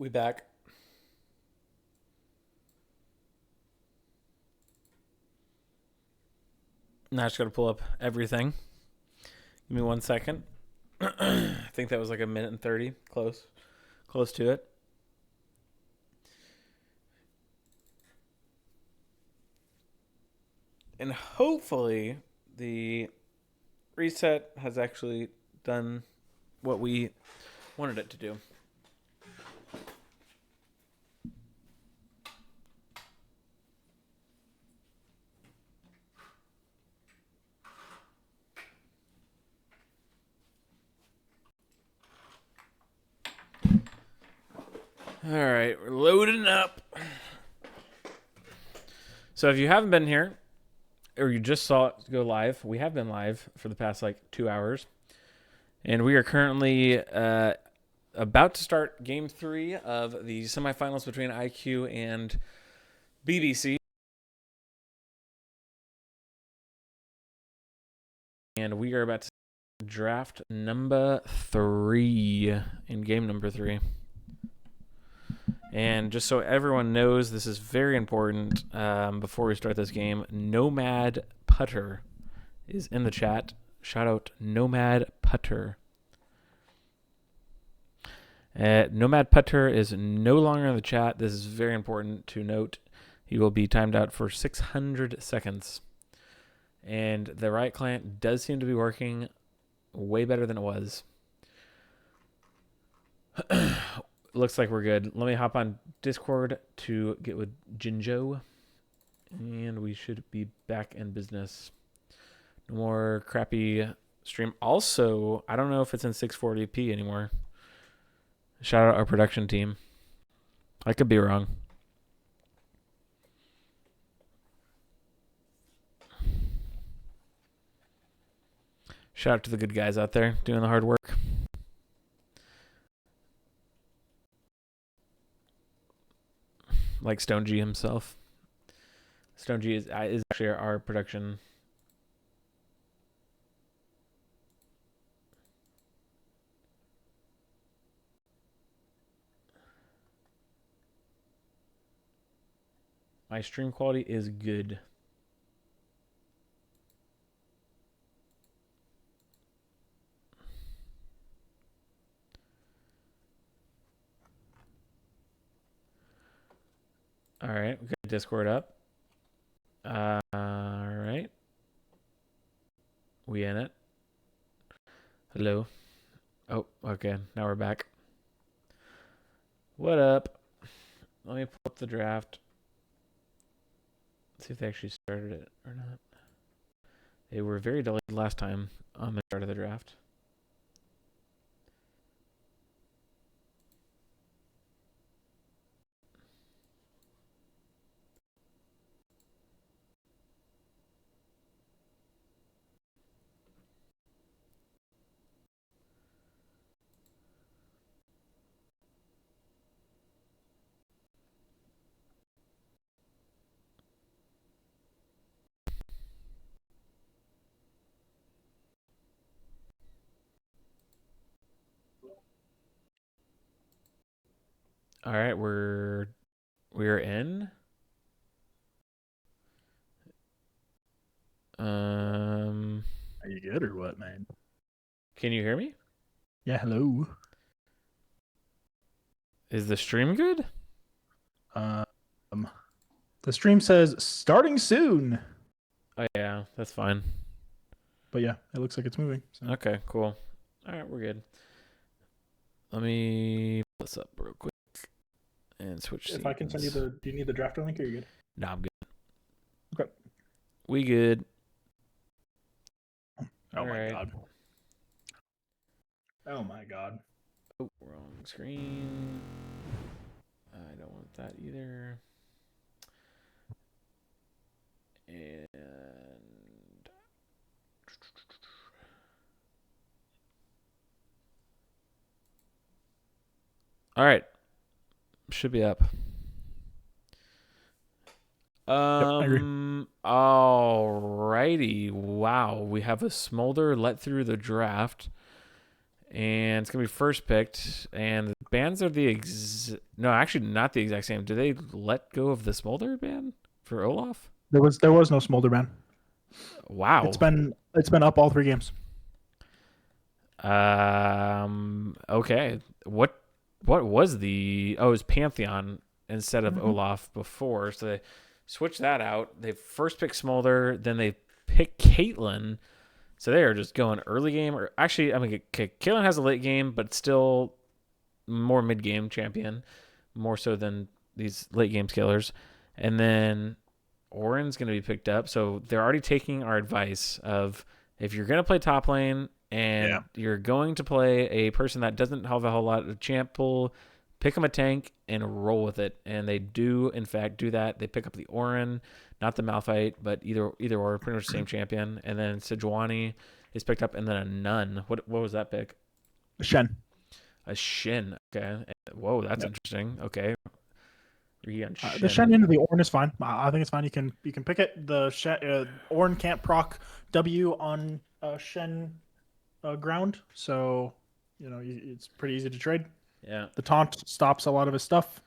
We back. Now I just got to pull up everything. Give me 1 second. I think that was like a minute and 30. Close to it. And hopefully the reset has actually done what we wanted it to do. All right, we're loading up. So if you haven't been here, or you just saw it go live, we have been live for the past 2 hours. And we are currently about to start Game 3 of the semifinals between IQ and BBC. And we are about to draft number 3 in game number 3. And just so everyone knows, this is very important before we start this game. Nomad Putter is in the chat. Shout out Nomad Putter. Nomad Putter is no longer in the chat. This is very important to note. He will be timed out for 600 seconds. And the Riot client does seem to be working way better than it was. Looks like we're good. Let me hop on Discord to get with Jinjo. And we should be back in business. No more crappy stream. Also, I don't know if it's in 640p anymore. Shout out our production team. I could be wrong. Shout out to the good guys out there doing the hard work. Like Stone G himself. Stone G is actually our production. My stream quality is good. All right, we got Discord up. All right. We in it. Hello. Oh, okay. Now we're back. What up? Let me pull up the draft. See if they actually started it or not. They were very delayed last time on the start of the draft. All right, we're in. Are you good or what, man? Can you hear me? Yeah, hello. Is the stream good? The stream says starting soon. Oh yeah, that's fine. But yeah, it looks like it's moving. So. Okay, cool. All right, we're good. Let me pull this up real quick and switch. If I can send you do you need the draft link or are you good? No, I'm good. Okay. We good. Oh my god. Oh my god. Oh, wrong screen. I don't want that either. And all right, should be up. Alrighty. Wow, we have a Smolder let through the draft, and it's gonna be first picked. And bans are no, actually not the exact same. Do they let go of the Smolder ban for Olaf? There was no Smolder ban. It's Wow. been up all 3 games. Okay. What was the? Oh, it was Pantheon instead of Olaf before. So they switched that out. They first picked Smolder, then they picked Caitlyn. So they are just going early game, or actually, I mean, Caitlyn has a late game, but still more mid game champion, more so than these late game killers. And then Orin's going to be picked up. So they're already taking our advice of if you're going to play top lane and you're going to play a person that doesn't have a whole lot of champ pool, pick them a tank and roll with it. And they do, in fact, do that. They pick up the Orin, not the Malphite, but either or, pretty much the same champion. And then Sejuani is picked up, and then a Nun. What was that pick? Shen. A Shin. Okay. Whoa, that's interesting. Okay. The Shen into the Ornn is fine. I think it's fine. You can pick it. The Ornn can't proc W on Shen ground, so it's pretty easy to trade. Yeah. The taunt stops a lot of his stuff.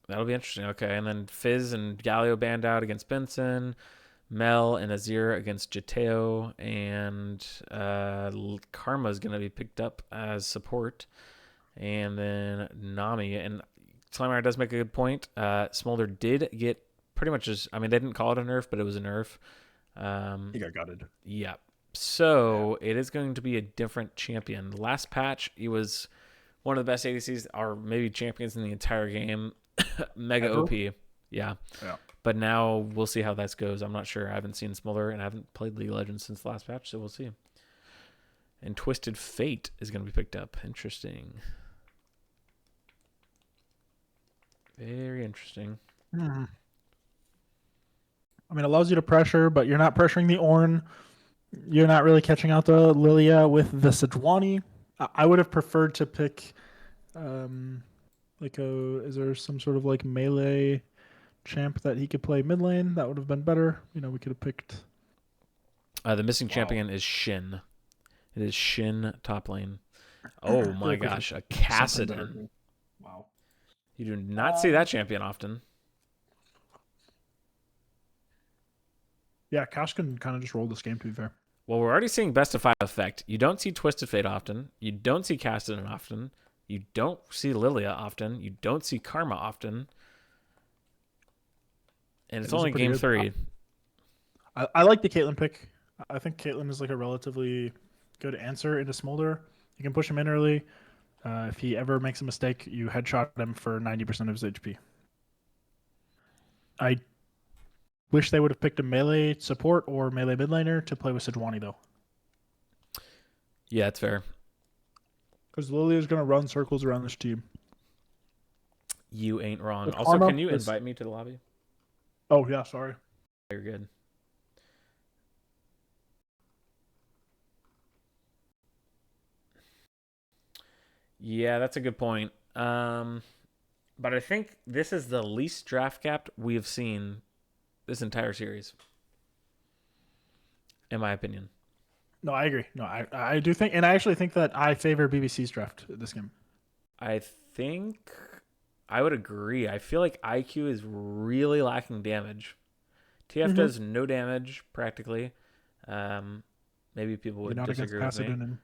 That'll be interesting. Okay, and then Fizz and Galio banned out against Benson. Mel and Azir against Jateo, and Karma's going to be picked up as support. And then Nami. And Slimer does make a good point. Smolder did get pretty much just, I mean, they didn't call it a nerf, but it was a nerf. He got gutted. Yeah. So it is going to be a different champion. Last patch, he was one of the best ADCs, or maybe champions in the entire game. Mega Ever? OP. Yeah. But now we'll see how that goes. I'm not sure. I haven't seen Smolder, and I haven't played League of Legends since the last patch, so we'll see. And Twisted Fate is going to be picked up. Interesting. Very interesting. I mean, it allows you to pressure, but you're not pressuring the Ornn. You're not really catching out the Lilia with the Sejuani. I would have preferred to pick, is there some sort of like melee champ that he could play mid lane? That would have been better. We could have picked. The missing champion is Shin. It is Shin top lane. Oh my gosh, a Kassadin. Wow. You do not see that champion often. Yeah, Cash can kind of just roll this game, to be fair. Well, we're already seeing Best of 5 effect. You don't see Twisted Fate often. You don't see Kassadin often. You don't see Lilia often. You don't see Karma often. And it's only game 3. I like the Caitlyn pick. I think Caitlyn is like a relatively good answer into Smolder. You can push him in early. If he ever makes a mistake, you headshot him for 90% of his HP. I wish they would have picked a melee support or melee mid laner to play with Sejuani, though. Yeah, it's fair. Because Lilia is going to run circles around this team. You ain't wrong. But Also, Karma can you is- invite me to the lobby? Oh, yeah, sorry. You're good. Yeah, that's a good point. But I think this is the least draft capped we have seen this entire series, in my opinion. No, I agree. No, I do think, and I actually think that I favor BBC's draft this game. I think I would agree. I feel like IQ is really lacking damage. TF does no damage practically. Maybe people would Not disagree against with me. Kassadin.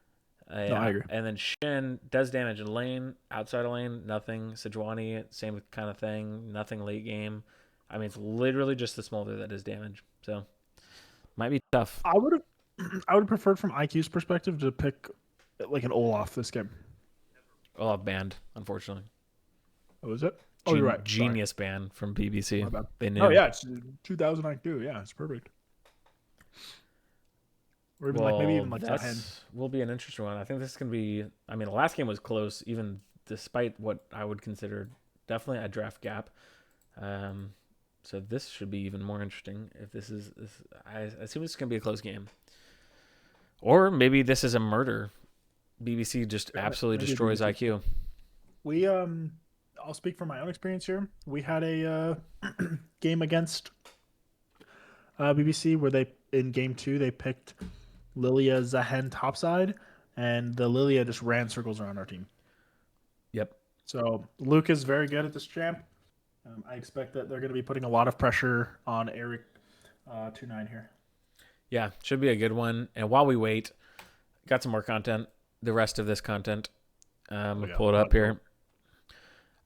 Yeah. I agree. And then Shin does damage in lane, outside of lane, nothing. Sejuani, same kind of thing, nothing late game. I mean, it's literally just the Smolder that does damage. So, might be tough. I would have preferred from IQ's perspective to pick like an Olaf this game. Olaf banned, unfortunately. Oh, is it? Oh, you're right. Genius ban from BBC. My bad. They knew. Oh, yeah, it's 2000 IQ. Yeah, it's perfect. Or even maybe even like that Zahen. will be an interesting one. I think this is going to be. I mean, the last game was close, even despite what I would consider definitely a draft gap. So this should be even more interesting. If this is, I assume it's going to be a close game, or maybe this is a murder. BBC just absolutely destroys IQ. We I'll speak from my own experience here. We had a game against BBC where they in game 2 they picked Lilia Zahen topside, and the Lilia just ran circles around our team. Yep. So Luke is very good at this champ. I expect that they're going to be putting a lot of pressure on Eric 2-9 here. Yeah, should be a good one. And while we wait, got some more content. The rest of this content. Pull it up here.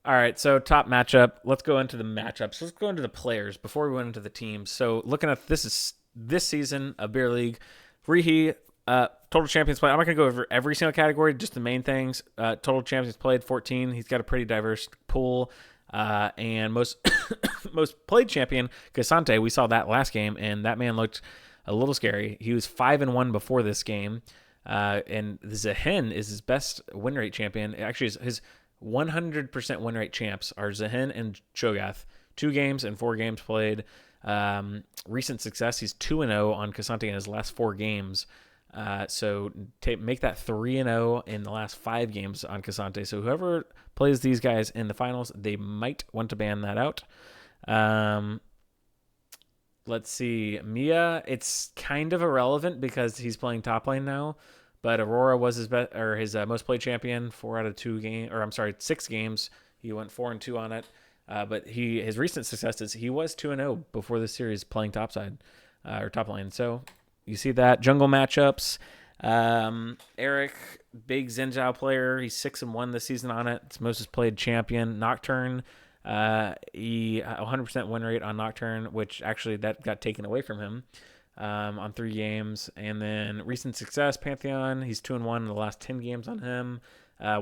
All right, so top matchup. Let's go into the matchups. Let's go into the players before we went into the teams. So looking at this season of Beer League, Rihi, total champions played. I'm not going to go over every single category, just the main things. Total champions played 14. He's got a pretty diverse pool. And most most played champion, Cassante, we saw that last game, and that man looked a little scary. He was 5-1 before this game. And Zahin is his best win rate champion. Actually, his 100% win rate champs are Zahin and Cho'Gath. 2 games and 4 games played. Recent success, he's 2-0 on Cassante in his last 4 games. So make that 3-0 in the last 5 games on Cassante. So whoever plays these guys in the finals, they might want to ban that out. Let's see. Mia, it's kind of irrelevant because he's playing top lane now. But Aurora was his most played champion 6 games. He went 4-2 on it. But his recent successes, he was 2-0 before this series playing topside or top lane. So you see that. Jungle matchups. Eric, big Zenjiao player. He's 6-1 this season on it. It's most played champion. Nocturne, he 100% win rate on Nocturne, which actually that got taken away from him on 3 games. And then recent success, Pantheon. He's 2-1 in the last 10 games on him,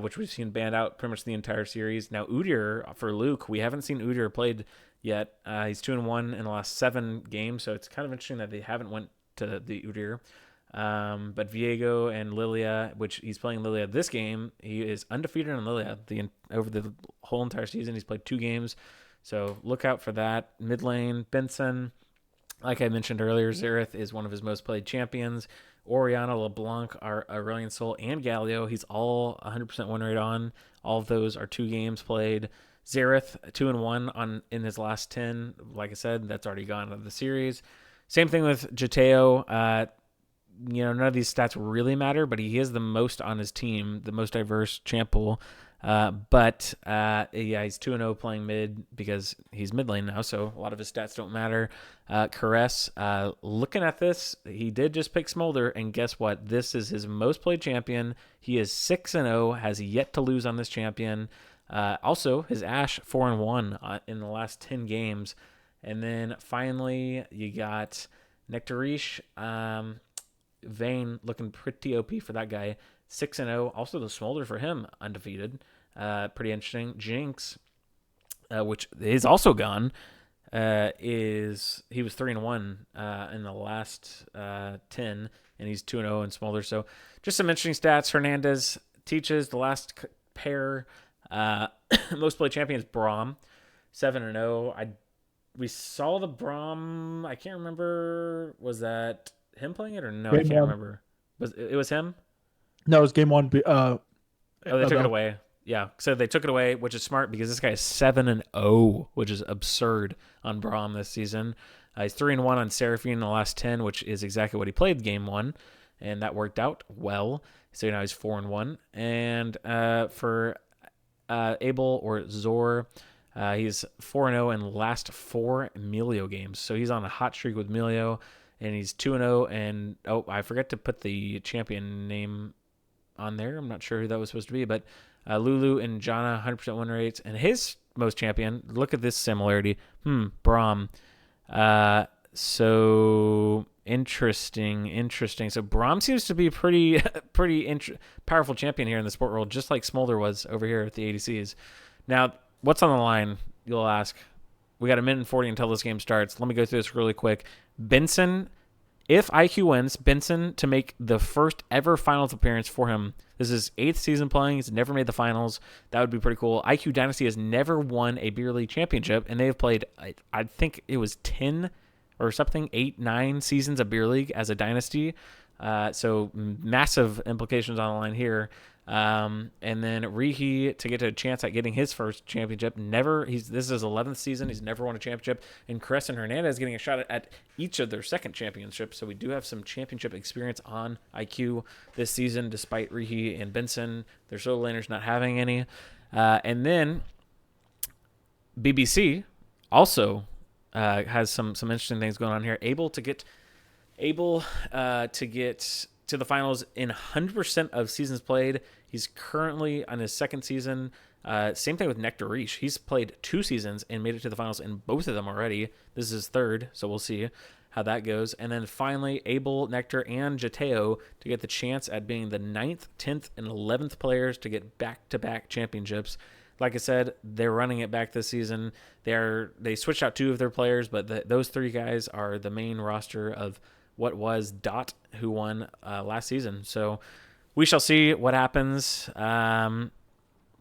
which we've seen banned out pretty much the entire series. Now Udyr for Luke, we haven't seen Udyr played yet. He's 2-1 in the last 7 games, so it's kind of interesting that they haven't went to the Udyr. But Viego and Lilia, which he's playing Lilia this game, he is undefeated on Lilia over the whole entire season. He's played 2 games, so look out for that. Mid lane, Benson, like I mentioned earlier, Xerath is one of his most played champions. Oriana, LeBlanc, Aurelion Sol, and Galio, he's all 100% win rate on. All of those are 2 games played. Xerath 2-1 in his last 10. Like I said, that's already gone out of the series. Same thing with Jateo. None of these stats really matter, but he is the most on his team, the most diverse champ pool. But he's 2-0 playing mid because he's mid lane now, so a lot of his stats don't matter. Caress, looking at this, he did just pick Smolder, and guess what? This is his most played champion. He is 6-0, has yet to lose on this champion. Also, his Ashe 4-1 in the last 10 games. And then finally, you got Nectarish. Vayne looking pretty OP for that guy. 6-0. Also the Smolder for him, undefeated. Pretty interesting. Jinx, which is also gone, he was 3-1 in the last 10, and he's 2-0 in Smolder. So just some interesting stats. Hernandez teaches the last pair. Most played champion is Braum, 7-0. We saw the Braum. I can't remember. Was that him playing it or no? I can't remember. It was him? No, it was game 1. They took it away. Yeah, so they took it away, which is smart because this guy is 7-0, which is absurd on Braum this season. He's 3-1 on Seraphine in the last 10, which is exactly what he played game 1, and that worked out well. So now he's 4-1. And for Abel or Zor, he's 4-0 in the last 4 Melio games. So he's on a hot streak with Melio, and he's 2-0. And I forgot to put the champion name on there. I'm not sure who that was supposed to be, but Lulu and Janna, 100% win rates. And his most champion, look at this similarity. Braum. So interesting. So Braum seems to be pretty powerful champion here in the sport world, just like Smolder was over here at the ADCs. Now, what's on the line, you'll ask. We got 1:40 until this game starts. Let me go through this really quick. Benson, if IQ wins, Benson to make the first ever finals appearance for him. This is his 8th season playing. He's never made the finals. That would be pretty cool. IQ Dynasty has never won a Beer League championship, and they have played, I think it was 10 or something, 8, 9 seasons of Beer League as a dynasty. So massive implications on the line here. And then Rihi to get a chance at getting his first championship. This is his 11th season. He's never won a championship. And Cress and Hernandez getting a shot at each of their second championships. So we do have some championship experience on IQ this season, despite Rihi and Benson, their solo laners, not having any. And then BBC also has some interesting things going on here. Able to get to the finals in 100% of seasons played. He's currently on his second season. Same thing with Nectarish. He's played 2 seasons and made it to the finals in both of them already. This is his third, so we'll see how that goes. And then finally, Abel, Nectar, and Jateo to get the chance at being the 9th, 10th, and 11th players to get back-to-back championships. Like I said, they're running it back this season. They switched out 2 of their players, but those 3 guys are the main roster of what was Dot, who won last season. So we shall see what happens.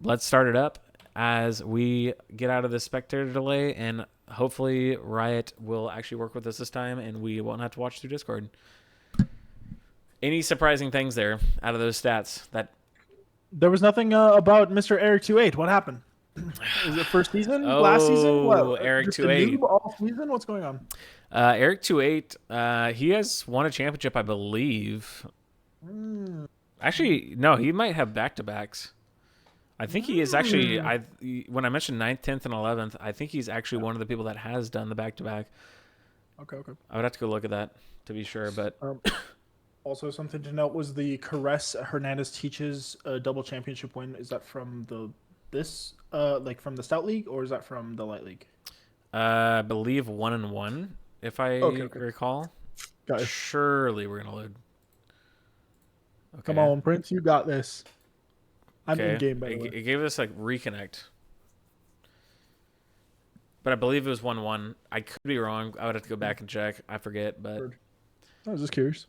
Let's start it up as we get out of the spectator delay, and hopefully Riot will actually work with us this time, and we won't have to watch through Discord. Any surprising things there out of those stats? There was nothing about Mr. Eric 28. What happened? Is it first season? Last season? What? Eric 28. All season? What's going on? Eric 28. He has won a championship, I believe. Actually, no, he might have back-to-backs. I think he is actually. When I mentioned 9th, 10th, and 11th, I think he's actually one of the people that has done the back-to-back. Okay. I would have to go look at that to be sure, but. Also, something to note was the Caress Hernandez Teaches double championship win. Is that from from the Stout League, or is that from the Light League? I believe 1-1, if I recall. Got it. Surely we're gonna load. Okay. Come on, Prince, you got this. I'm in game, by the way. It gave us like reconnect, but I believe it was 1-1. I could be wrong. I would have to go back and check. I forget, but I was just curious.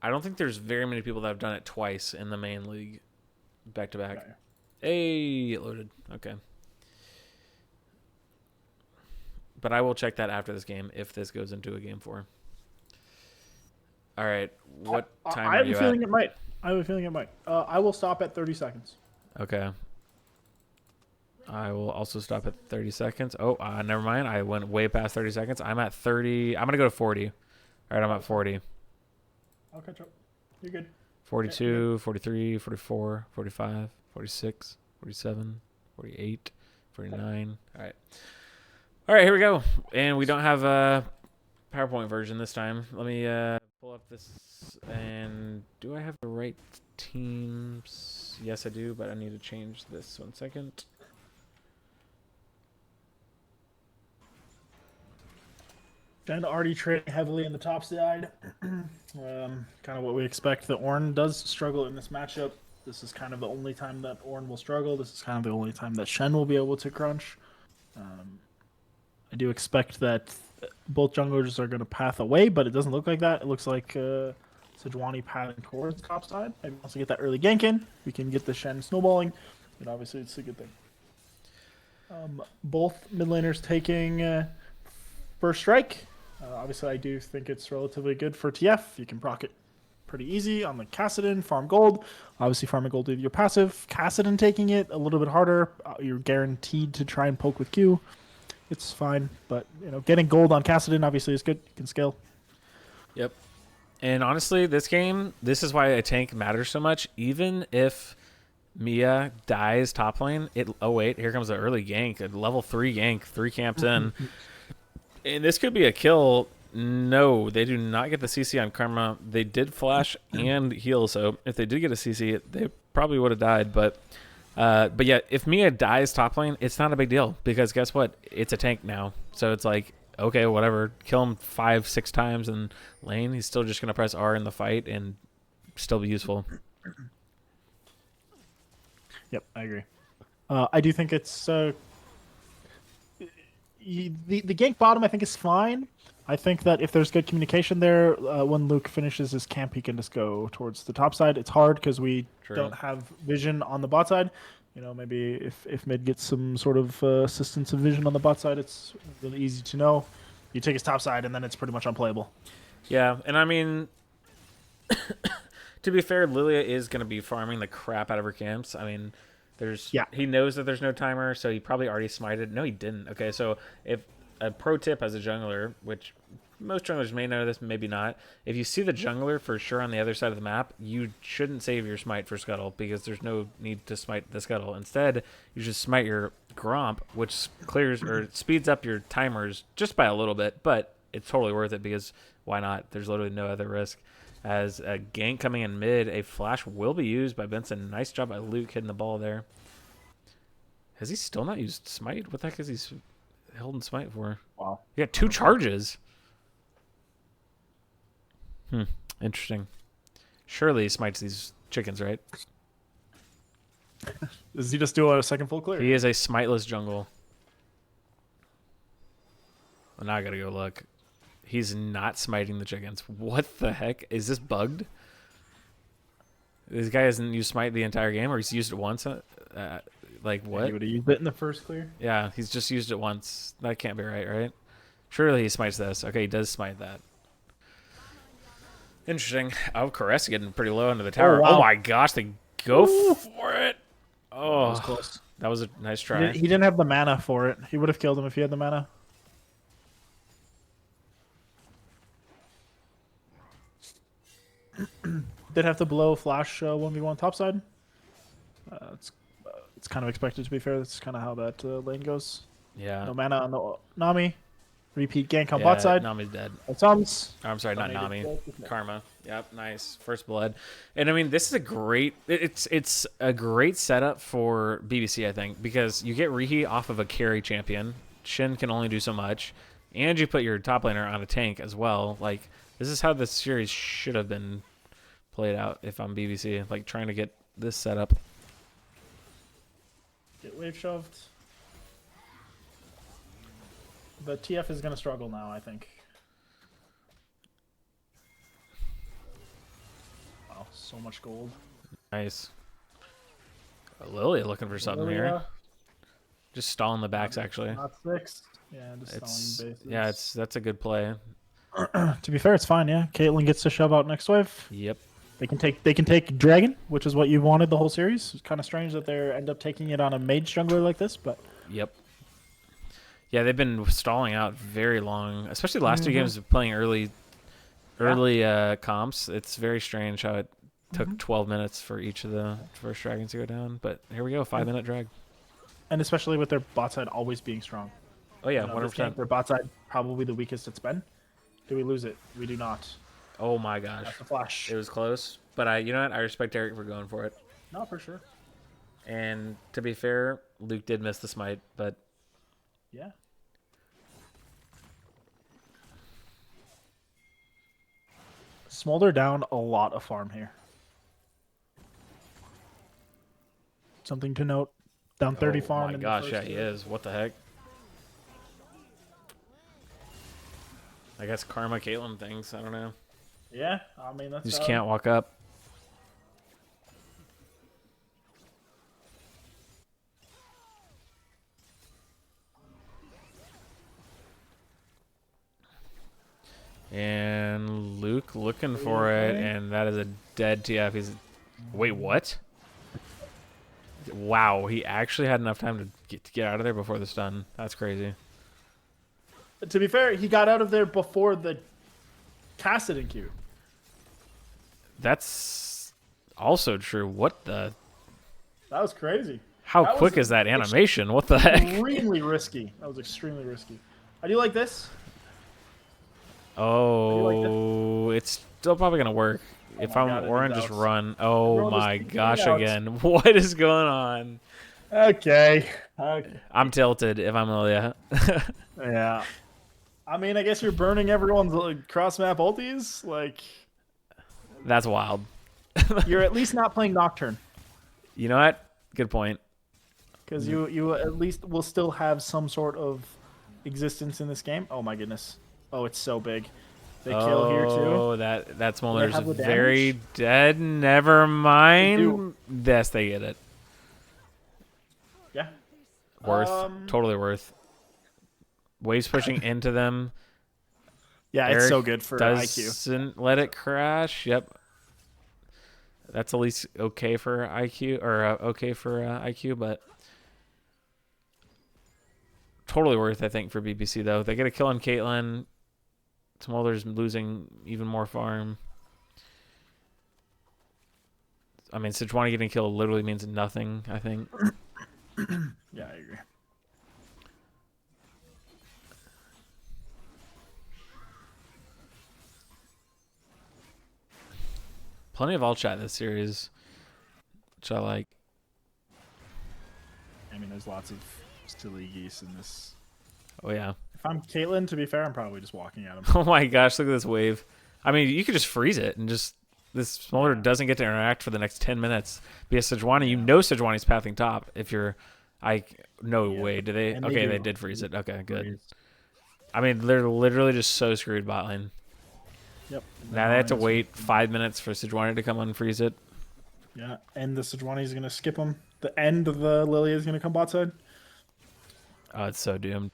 I don't think there's very many people that have done it twice in the main league, back to back. Right. Hey, it loaded. Okay. But I will check that after this game if this goes into a game 4. All right. What time are you at? I have a feeling it might. I will stop at 30 seconds. Okay. I will also stop at 30 seconds. Oh, never mind. I went way past 30 seconds. I'm at 30. I'm going to go to 40. All right, I'm at 40. I'll catch up. You're good. 42, 43, 44, 45, 46, 47, 48, 49. All right. All right, here we go. And we don't have a PowerPoint version this time. Let me pull up this. And do I have the right teams? Yes, I do, but I need to change this 1 second. Jen already trading heavily in the top side. Kind of what we expect. The Ornn does struggle in this matchup. This is kind of the only time that Ornn will struggle. This is kind of the only time that Shen will be able to crunch. I do expect that both junglers are going to path away, but it doesn't look like that. It looks like Sejuani pathing towards top side. Maybe once we get that early gank in, we can get the Shen snowballing, and obviously it's a good thing. Both mid laners taking first strike. Obviously, I do think it's relatively good for TF. You can proc it pretty easy on the Kassadin, farm gold. Obviously, farming gold with your passive. Kassadin taking it a little bit harder. You're guaranteed to try and poke with Q. It's fine, but getting gold on Kassadin obviously is good. You can scale. Yep. And honestly, this game, this is why a tank matters so much. Even if Mia dies top lane, oh wait, here comes an early gank, a level 3 gank, 3 camps in. And this could be a kill. No, they do not get the CC on Karma. They did flash and heal, so if they did get a CC, they probably would have died. But yeah, if Mia dies top lane, it's not a big deal because guess what? It's a tank now. So it's like, okay, whatever. Kill him 5-6 times in lane. He's still just going to press R in the fight and still be useful. Yep, I agree. I do think it's... the gank bottom, I think, is fine. I think that if there's good communication there, when Luke finishes his camp, he can just go towards the top side. It's hard because we don't have vision on the bot side. Maybe if mid gets some sort of assistance of vision on the bot side, it's really easy to know. You take his top side, and then it's pretty much unplayable. Yeah, and I mean, To be fair, Lilia is going to be farming the crap out of her camps. I mean, he knows that there's no timer, so he probably already smited. No, he didn't. Okay, so if a pro tip as a jungler, which most junglers may know this, maybe not. If you see the jungler for sure on the other side of the map, you shouldn't save your smite for scuttle because there's no need to smite the scuttle. Instead, you just smite your Gromp, which clears or speeds up your timers just by a little bit, but it's totally worth it because why not? There's literally no other risk. As a gank coming in mid, a flash will be used by Benson. Nice job by Luke hitting the ball there. Has he still not used smite? What the heck is he holding smite for? Wow. He got 2 charges. Interesting. Surely he smites these chickens, right? Does he just do a second full clear? He is a smiteless jungle. Well, now I gotta go look. He's not smiting the chickens. What the heck? Is this bugged? This guy hasn't used smite the entire game, or he's used it once? Like, what? He would have used it in the first clear. Yeah, he's just used it once. That can't be right? Surely he smites this. Okay, he does smite that. Interesting. Oh, Caress getting pretty low into the tower. Oh, wow. Oh my gosh, they go for it. Oh, that was close. That was a nice try. He didn't have the mana for it. He would have killed him if he had the mana. Did have to blow flash 1v1 topside. It's kind of expected, to be fair. That's kind of how that lane goes. Yeah. No mana on the Nami. Repeat gank on bot side. Nami's dead. That's Tom's. I'm sorry, not Nami. Karma. Yep, nice. First blood. And I mean, this is a great it's a great setup for BBC, I think, because you get Rihi off of a carry champion. Shin can only do so much. And you put your top laner on a tank as well. Like, this is how this series should have been played out if I'm BBC. Like, trying to get this setup. Get wave shoved. The TF is going to struggle now, I think. Wow, so much gold. Nice. Lilia looking for something here. Just stalling the backs, actually. Not 6. Yeah, just stalling bases. Yeah, that's a good play. To be fair, it's fine, yeah. Caitlyn gets to shove out next wave. Yep. They can take Dragon, which is what you wanted the whole series. It's kind of strange that they end up taking it on a mage jungler like this, but... Yep. Yeah, they've been stalling out very long, especially the last 2 games of playing early comps. It's very strange how it took 12 minutes for each of the first dragons to go down. But here we go, 5-minute drag. And especially with their bot side always being strong. Oh, yeah, 100%. Their bot side probably the weakest it's been. Do we lose it? We do not. Oh, my gosh. That's a flash. It was close. But you know what? I respect Eric for going for it. No, for sure. And to be fair, Luke did miss the smite, but... Yeah. Smolder down a lot of farm here. Something to note. Down 30 farm. Oh my gosh, yeah, he is. What the heck? I guess Karma Caitlyn things. I don't know. Yeah, I mean, that's... You just can't walk up. And Luke looking for it, and that is a dead TF. He's... Wait, what? Wow, he actually had enough time to get out of there before the stun. That's crazy. To be fair, he got out of there before the Cassidon Q. That's also true. What the... That was crazy. How quick is that animation? What the heck? Extremely risky. That was extremely risky. How do you like this? Oh, it's still probably going to work. If I'm Orin, just run. Oh my gosh, again. What is going on? Okay. I'm tilted if I'm Lilia. Yeah. I mean, I guess you're burning everyone's cross-map ultis. Like, that's wild. You're at least not playing Nocturne. You know what? Good point. Because you at least will still have some sort of existence in this game. Oh my goodness. Oh, it's so big. They kill here too. Oh, that Smolder's very dead. Never mind. Yes, they get it. Yeah. Worth. Totally worth. Waves pushing into them. Yeah, Eric, it's so good for IQ. Doesn't let it crash. Yep. That's at least okay for IQ, or okay for IQ, but totally worth, I think, for BBC, though. They get a kill on Caitlyn. Smolder's losing even more farm. I mean, Sejuani getting killed literally means nothing, I think. Yeah, I agree. Plenty of alt chat in this series, which I like. I mean, there's lots of silly geese in this. Oh, yeah. If I'm Caitlyn, to be fair, I'm probably just walking at him. Oh, my gosh. Look at this wave. I mean, you could just freeze it and just... This Smolder doesn't get to interact for the next 10 minutes. Because Sejuani, you know Sejuani's pathing top. If you're... No way. Do they... Okay, they did freeze it. Okay, good. I mean, they're literally just so screwed bot lane. Yep. Now they have to wait 5 minutes for Sejuani to come unfreeze it. Yeah, and the Sejuani is going to skip him. The end of the Lilia is going to come bot side. Oh, it's so doomed.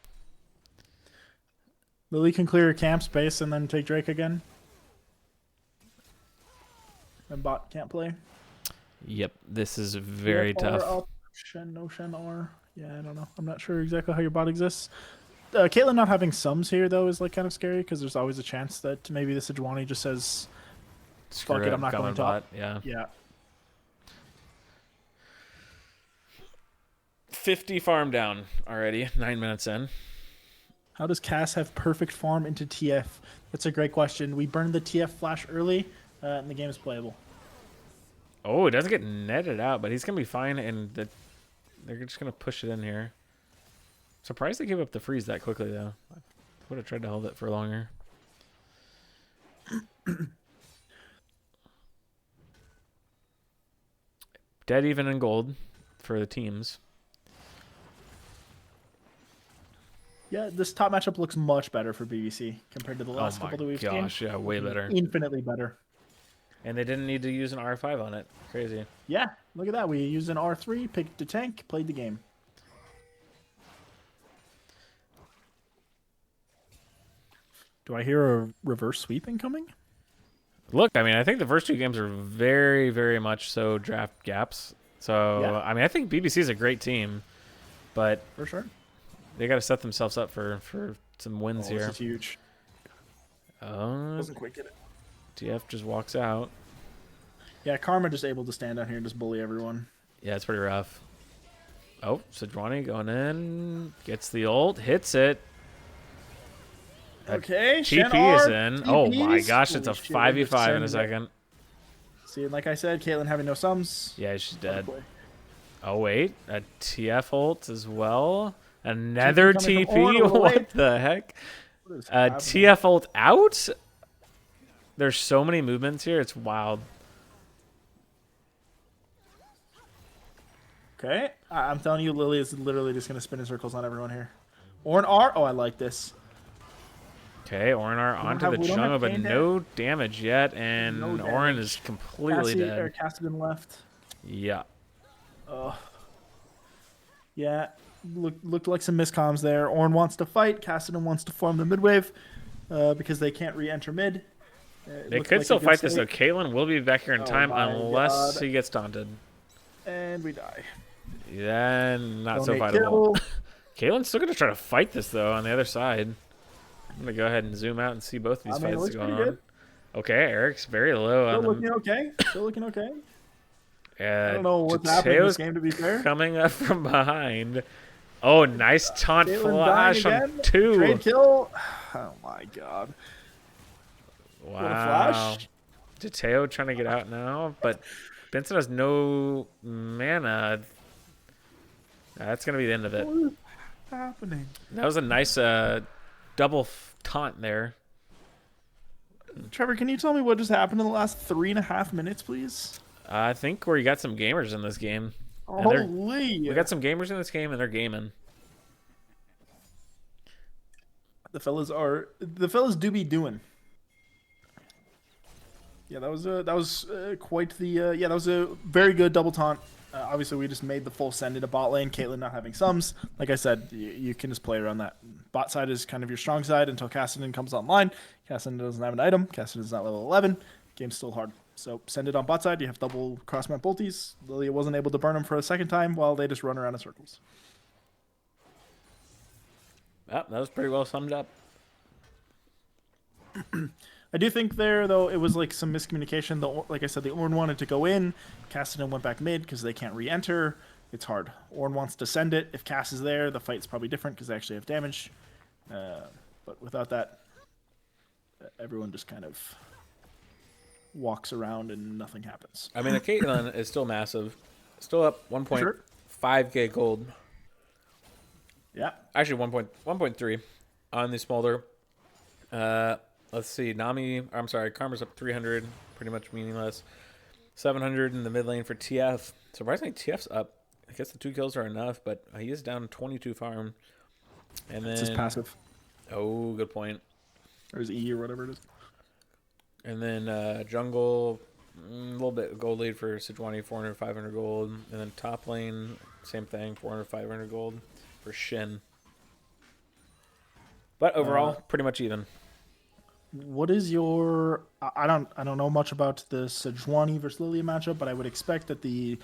Lily can clear camp space and then take Drake again. And bot can't play. Yep, this is very tough. Shen, no Shen R. Yeah, I don't know. I'm not sure exactly how your bot exists. Caitlyn not having sums here, though, is like kind of scary because there's always a chance that maybe the Sejuani just says, fuck it, I'm not going top. Yeah. Yeah. 50 farm down already, 9 minutes in. How does Cass have perfect farm into TF? That's a great question. We burned the TF flash early, and the game is playable. Oh, it doesn't get netted out, but he's going to be fine, and they're just going to push it in here. Surprised they gave up the freeze that quickly, though. I would have tried to hold it for longer. Dead even in gold for the teams. Yeah, this top matchup looks much better for BBC compared to the last couple that we've seen. Oh my gosh, yeah, way better. Infinitely better. And they didn't need to use an R5 on it. Crazy. Yeah, look at that. We used an R3, picked a tank, played the game. Do I hear a reverse sweep incoming? Look, I mean, I think the first two games are very, very much so draft gaps. So, yeah. I mean, I think BBC is a great team, but for sure, they got to set themselves up for some wins here. This is huge. Doesn't quite get it. TF just walks out. Yeah, Karma just able to stand out here and just bully everyone. Yeah, it's pretty rough. Oh, Sejuani going in, gets the ult, hits it. Okay, TP is in. TPs. Oh my gosh, it's a 5v5 in a second. See, and like I said, Caitlyn having no sums. Yeah, she's dead. Oh wait, a TF ult as well. Another TP. What the heck? TF ult out? There's so many movements here. It's wild. Okay, I'm telling you, Lily is literally just going to spin in circles on everyone here. Or an R. Oh, I like this. Okay, Orinar onto the Chunga, but no damage yet, and Orin is completely dead. Or Cassidy left. Yeah. Yeah, looked like some miscoms there. Orin wants to fight. Cassidy wants to farm the mid wave because they can't re-enter mid. They could still fight this, though. Caitlyn will be back here in time unless he gets taunted. And we die. Yeah, not so fightable. Caitlyn's still going to try to fight this, though, on the other side. I'm going to go ahead and zoom out and see both of these fights going on. Good. Okay, Eric's very low. Still looking okay. Still looking okay. I don't know what's happening in this game, to be fair. Coming up from behind. Oh, nice taunt flash on 2. Trade kill. Oh, my God. Wow. What a flash. Jateo trying to get out now, but Benson has no mana. That's going to be the end of it. What is happening? That was a nice double taunt there. Trevor, can you tell me what just happened in the last 3.5 minutes, please? I think we got some gamers in this game. Holy! We got some gamers in this game, and they're gaming. The fellas do be doing. Yeah, that was quite the that was a very good double taunt. Obviously, we just made the full send into bot lane. Caitlyn not having sums. Like I said, you can just play around that. Bot side is kind of your strong side until Cassidy comes online. Cassidy doesn't have an item. Cassidy is not level 11. Game's still hard. So send it on bot side. You have double cross map ultis. Lilia wasn't able to burn them for a second time while they just run around in circles. Oh, that was pretty well summed up. I do think there, though, it was like some miscommunication. Like I said, the Ornn wanted to go in. Cassidy went back mid because they can't re-enter. It's hard. Ornn wants to send it. If Cass is there, the fight's probably different because they actually have damage. But without that, everyone just kind of walks around and nothing happens. I mean, the Caitlyn is still massive. Still up 1.5k gold. Yeah. Actually, 1.3 on the Smolder. Let's see. Karma's up 300. Pretty much meaningless. 700 in the mid lane for TF. Surprisingly, TF's up. I guess the 2 kills are enough, but he is down 22 farm. And then... It's his passive. Oh, good point. Or his E or whatever it is. And then jungle, a little bit gold lead for Sejuani, 400, 500 gold. And then top lane, same thing, 400, 500 gold for Shin. But overall, pretty much even. What is your... I don't know much about the Sejuani versus Lilia matchup, but I would expect that the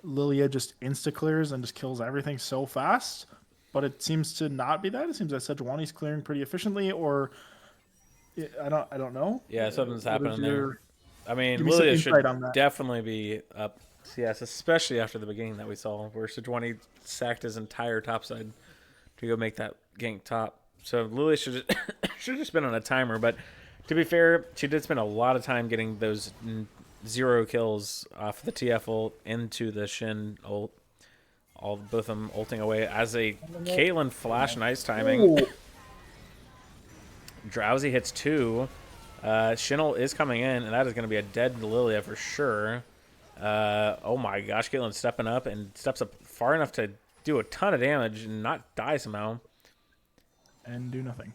Lilia just insta-clears and just kills everything so fast. But it seems to not be that. It seems that Sejuani's clearing pretty efficiently, or... I don't know. Yeah, something's happening there. I mean, Lilia should definitely be up CS, especially after the beginning that we saw, where Sejuani sacked his entire top side to go make that gank top. So Lilia should have just been on a timer. But to be fair, she did spend a lot of time getting those 0 kills off the TF ult into the Shin ult. Both of them ulting away as a Caitlyn flash. Nice timing. Ooh. Drowsy hits 2. Shin ult is coming in, and that is going to be a dead Lilia for sure. Oh my gosh, Caitlyn stepping up and steps up far enough to do a ton of damage and not die somehow. And do nothing.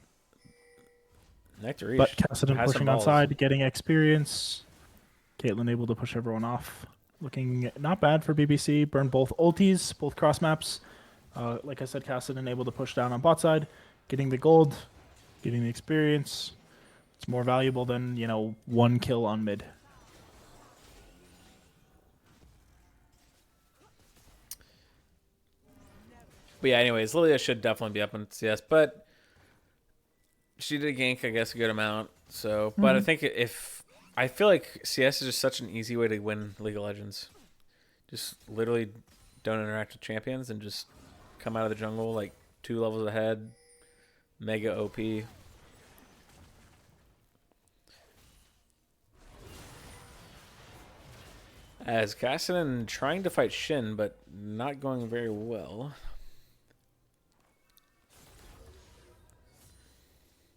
Nectarish. But Cassidy pushing outside, getting experience. Caitlyn able to push everyone off. Looking not bad for BBC. Burn both ultis, both cross maps. Like I said, Cassidy able to push down on bot side. Getting the gold, getting the experience. It's more valuable than, 1 kill on mid. But yeah, anyways, Lilia should definitely be up in CS, but she did gank, I guess, a good amount. So, but I think I feel like CS is just such an easy way to win League of Legends. Just literally don't interact with champions and just come out of the jungle like 2 levels ahead. Mega OP. As Cassidy trying to fight Shin, but not going very well.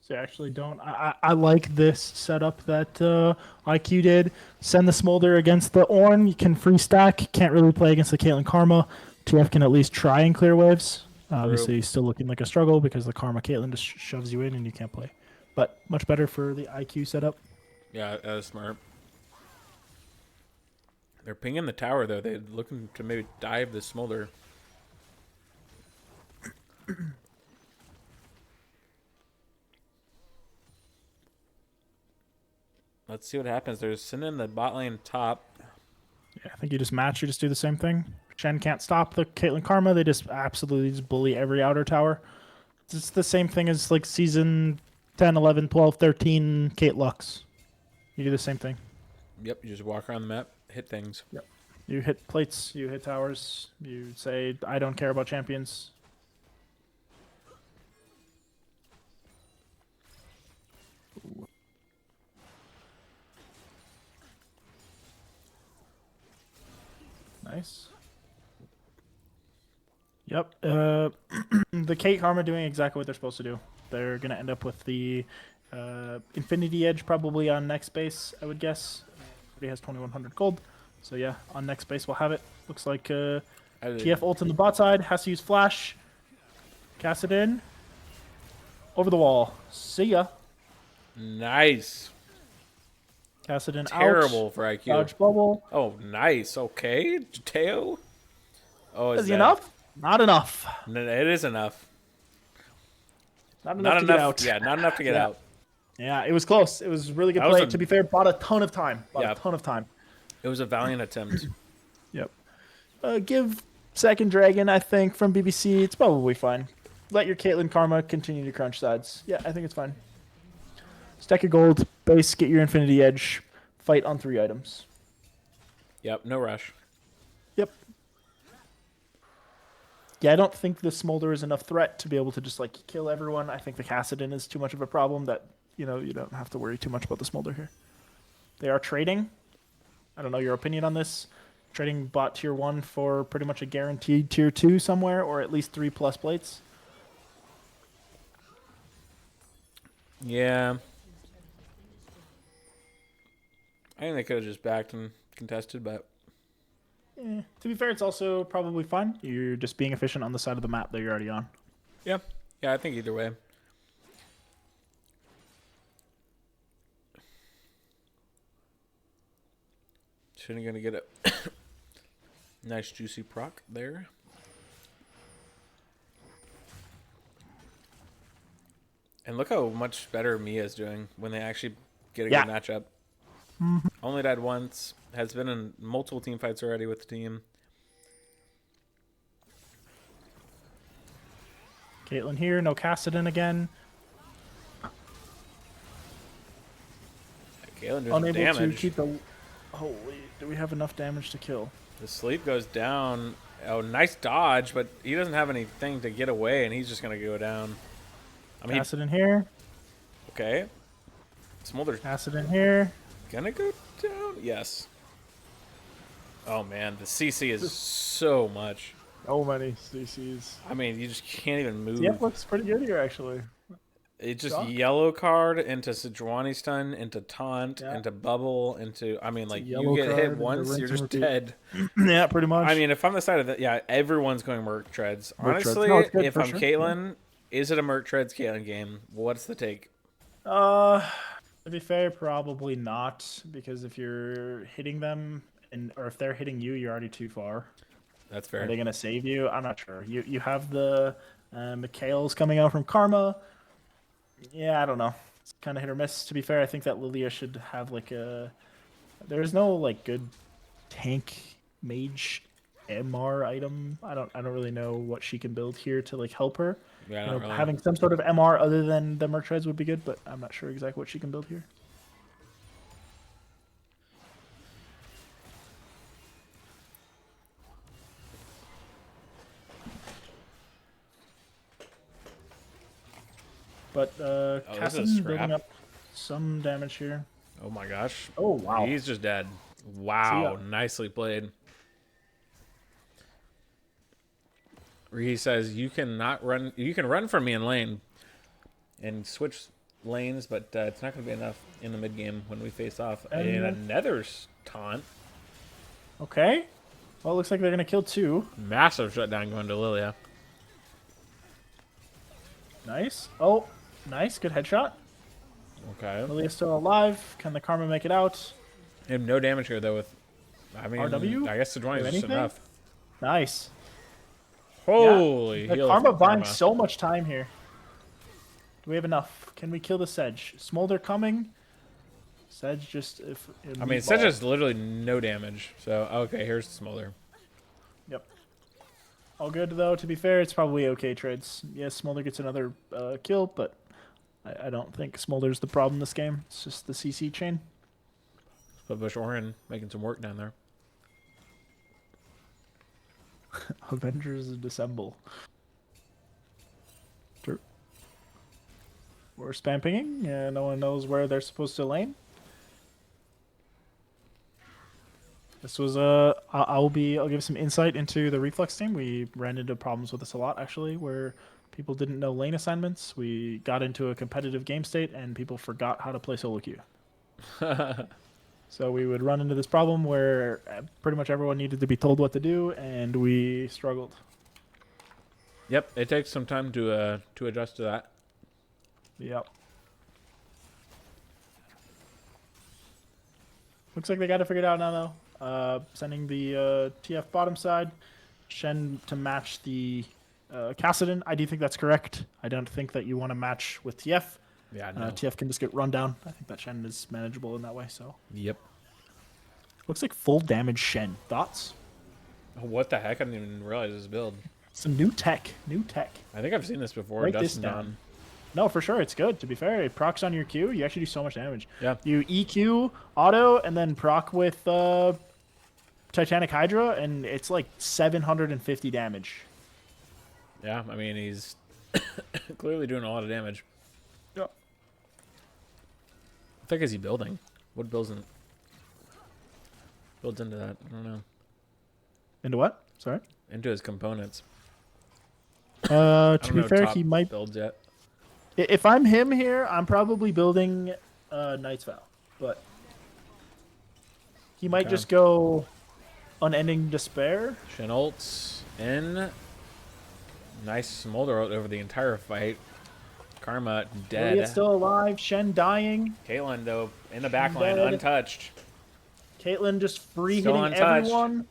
So I actually don't. I like this setup that IQ did. Send the Smolder against the Ornn. You can free stack. Can't really play against the Caitlyn Karma. TF can at least try and clear waves. Obviously, still looking like a struggle because the Karma Caitlyn just shoves you in and you can't play. But much better for the IQ setup. Yeah, that was smart. They're pinging the tower, though. They're looking to maybe dive the Smolder. Let's see what happens. They're sending the bot lane top. Yeah, I think you just match. You just do the same thing. Shen can't stop the Caitlyn Karma. They just absolutely just bully every outer tower. It's the same thing as like season 10, 11, 12, 13 Kate Lux. You do the same thing. Yep, you just walk around the map, hit things. Yep. You hit plates, you hit towers, you say, I don't care about champions. Ooh. Nice. Yep. The Kate Karma doing exactly what they're supposed to do. They're going to end up with the Infinity Edge probably on next base, I would guess. He has 2,100 gold. So yeah, on next base we'll have it. Looks like TF ult on the bot side. Has to use flash. Cast it in. Over the wall. See ya. Nice. Cast it in. Terrible out. For IQ. Dodge bubble. Oh, nice. Okay. Teo. Oh, is he enough? Not enough. It is enough. Not enough to get out. Yeah, not enough to get out. Yeah, it was close. It was really good play. To be fair, bought a ton of time. A ton of time. It was a valiant attempt. Yep. Give second dragon, I think, from BBC. It's probably fine. Let your Caitlyn Karma continue to crunch sides. Yeah, I think it's fine. Stack your gold, base, get your Infinity Edge, fight on 3 items. Yep, no rush. Yep. Yeah, I don't think the Smolder is enough threat to be able to just like kill everyone. I think the Kassadin is too much of a problem that, you don't have to worry too much about the Smolder here. They are trading. I don't know your opinion on this. Trading bot tier 1 for pretty much a guaranteed tier 2 somewhere, or at least 3+ plates. Yeah. I think they could have just backed and contested, but... To be fair, it's also probably fine. You're just being efficient on the side of the map that you're already on. Yeah. Yeah, I think either way. Shouldn't gonna get a nice juicy proc there. And look how much better Mia's doing when they actually get a good matchup. Mm-hmm. Only died once. Has been in multiple team fights already with the team. Caitlyn here, no Kassadin again. Caitlyn doing unable damage. to keep the. Holy, do we have enough damage to kill? The sleep goes down. Oh, nice dodge, but he doesn't have anything to get away, and he's just gonna go down. I mean, Kassadin here. Okay. Smolder's Kassadin here. Gonna go down. Yes. Oh man, the CC is so much. So many CCs. I mean, you just can't even move. Yeah, looks pretty good here actually. It just yellow card into Sejuani stun, into taunt, into bubble, into... I mean, like, you get hit once, you're just dead. Yeah, pretty much. I mean, if I'm the side of that, yeah, everyone's going Merc Treads. Honestly, if I'm Caitlyn, is it a Merc Treads Caitlyn game? What's the take? To be fair, probably not, because if you're hitting them, or if they're hitting you, you're already too far. That's fair. Are they going to save you? I'm not sure. You have the Mikhails coming out from Karma. Yeah, I don't know. It's kind of hit or miss. To be fair, I think that Lilia should have like a... There's no like good tank mage MR item. I don't really know what she can build here to like help her. Yeah, really. Having some sort of MR other than the Merc Treads would be good, but I'm not sure exactly what she can build here. But Kassadin building up some damage here. Oh my gosh. Oh wow. He's just dead. Wow. Nicely played. He says you cannot run. You can run from me in lane and switch lanes, but it's not going to be enough in the mid game when we face off. And another taunt. Okay. Well, it looks like they're going to kill 2. Massive shutdown going to Lilia. Nice. Oh, nice. Good headshot. Okay. Lilia's still alive. Can the Karma make it out? They have no damage here, though, with... I mean, RW? I guess Sejuani is just enough. Nice. Holy the Karma buying so much time here. Do we have enough? Can we kill the Sedge? Smolder coming. Sedge just... I mean, Sedge has literally no damage. So, okay, here's Smolder. Yep. All good, though. To be fair, it's probably okay trades. Yes, Smolder gets another kill, but I don't think Smolder's the problem this game. It's just the CC chain. But Bush Orin making some work down there. Avengers Dissemble. We're spam pinging. No one knows where they're supposed to lane. This was I'll give some insight into the Reflex team. We ran into problems with this a lot actually, where people didn't know lane assignments. We got into a competitive game state and people forgot how to play solo queue. So we would run into this problem where pretty much everyone needed to be told what to do, and we struggled. Yep, it takes some time to adjust to that. Yep. Looks like they got it figured out now, though. Sending the TF bottom side, Shen to match the Kassadin. I do think that's correct. I don't think that you want to match with TF. Yeah, no. TF can just get run down. I think that Shen is manageable in that way. So. Yep. Looks like full damage Shen. Thoughts? What the heck? I didn't even realize this build. Some new tech. New tech. I think I've seen this before. Write this down. No, for sure. It's good. To be fair, it procs on your Q. You actually do so much damage. Yeah. You EQ, auto, and then proc with Titanic Hydra, and it's like 750 damage. Yeah, I mean, he's clearly doing a lot of damage. Yeah. What the heck is he building? What builds into that? I don't know. Into what? Sorry? Into his components. To be fair, he might build yet. If I'm him here, I'm probably building Knight's Vow, but he might just go Unending Despair. Shen ults in. Nice smolder ult over the entire fight. Karma dead. Lilia still alive. Shen dying. Caitlyn though in the backline, untouched. Caitlyn just free hitting everyone.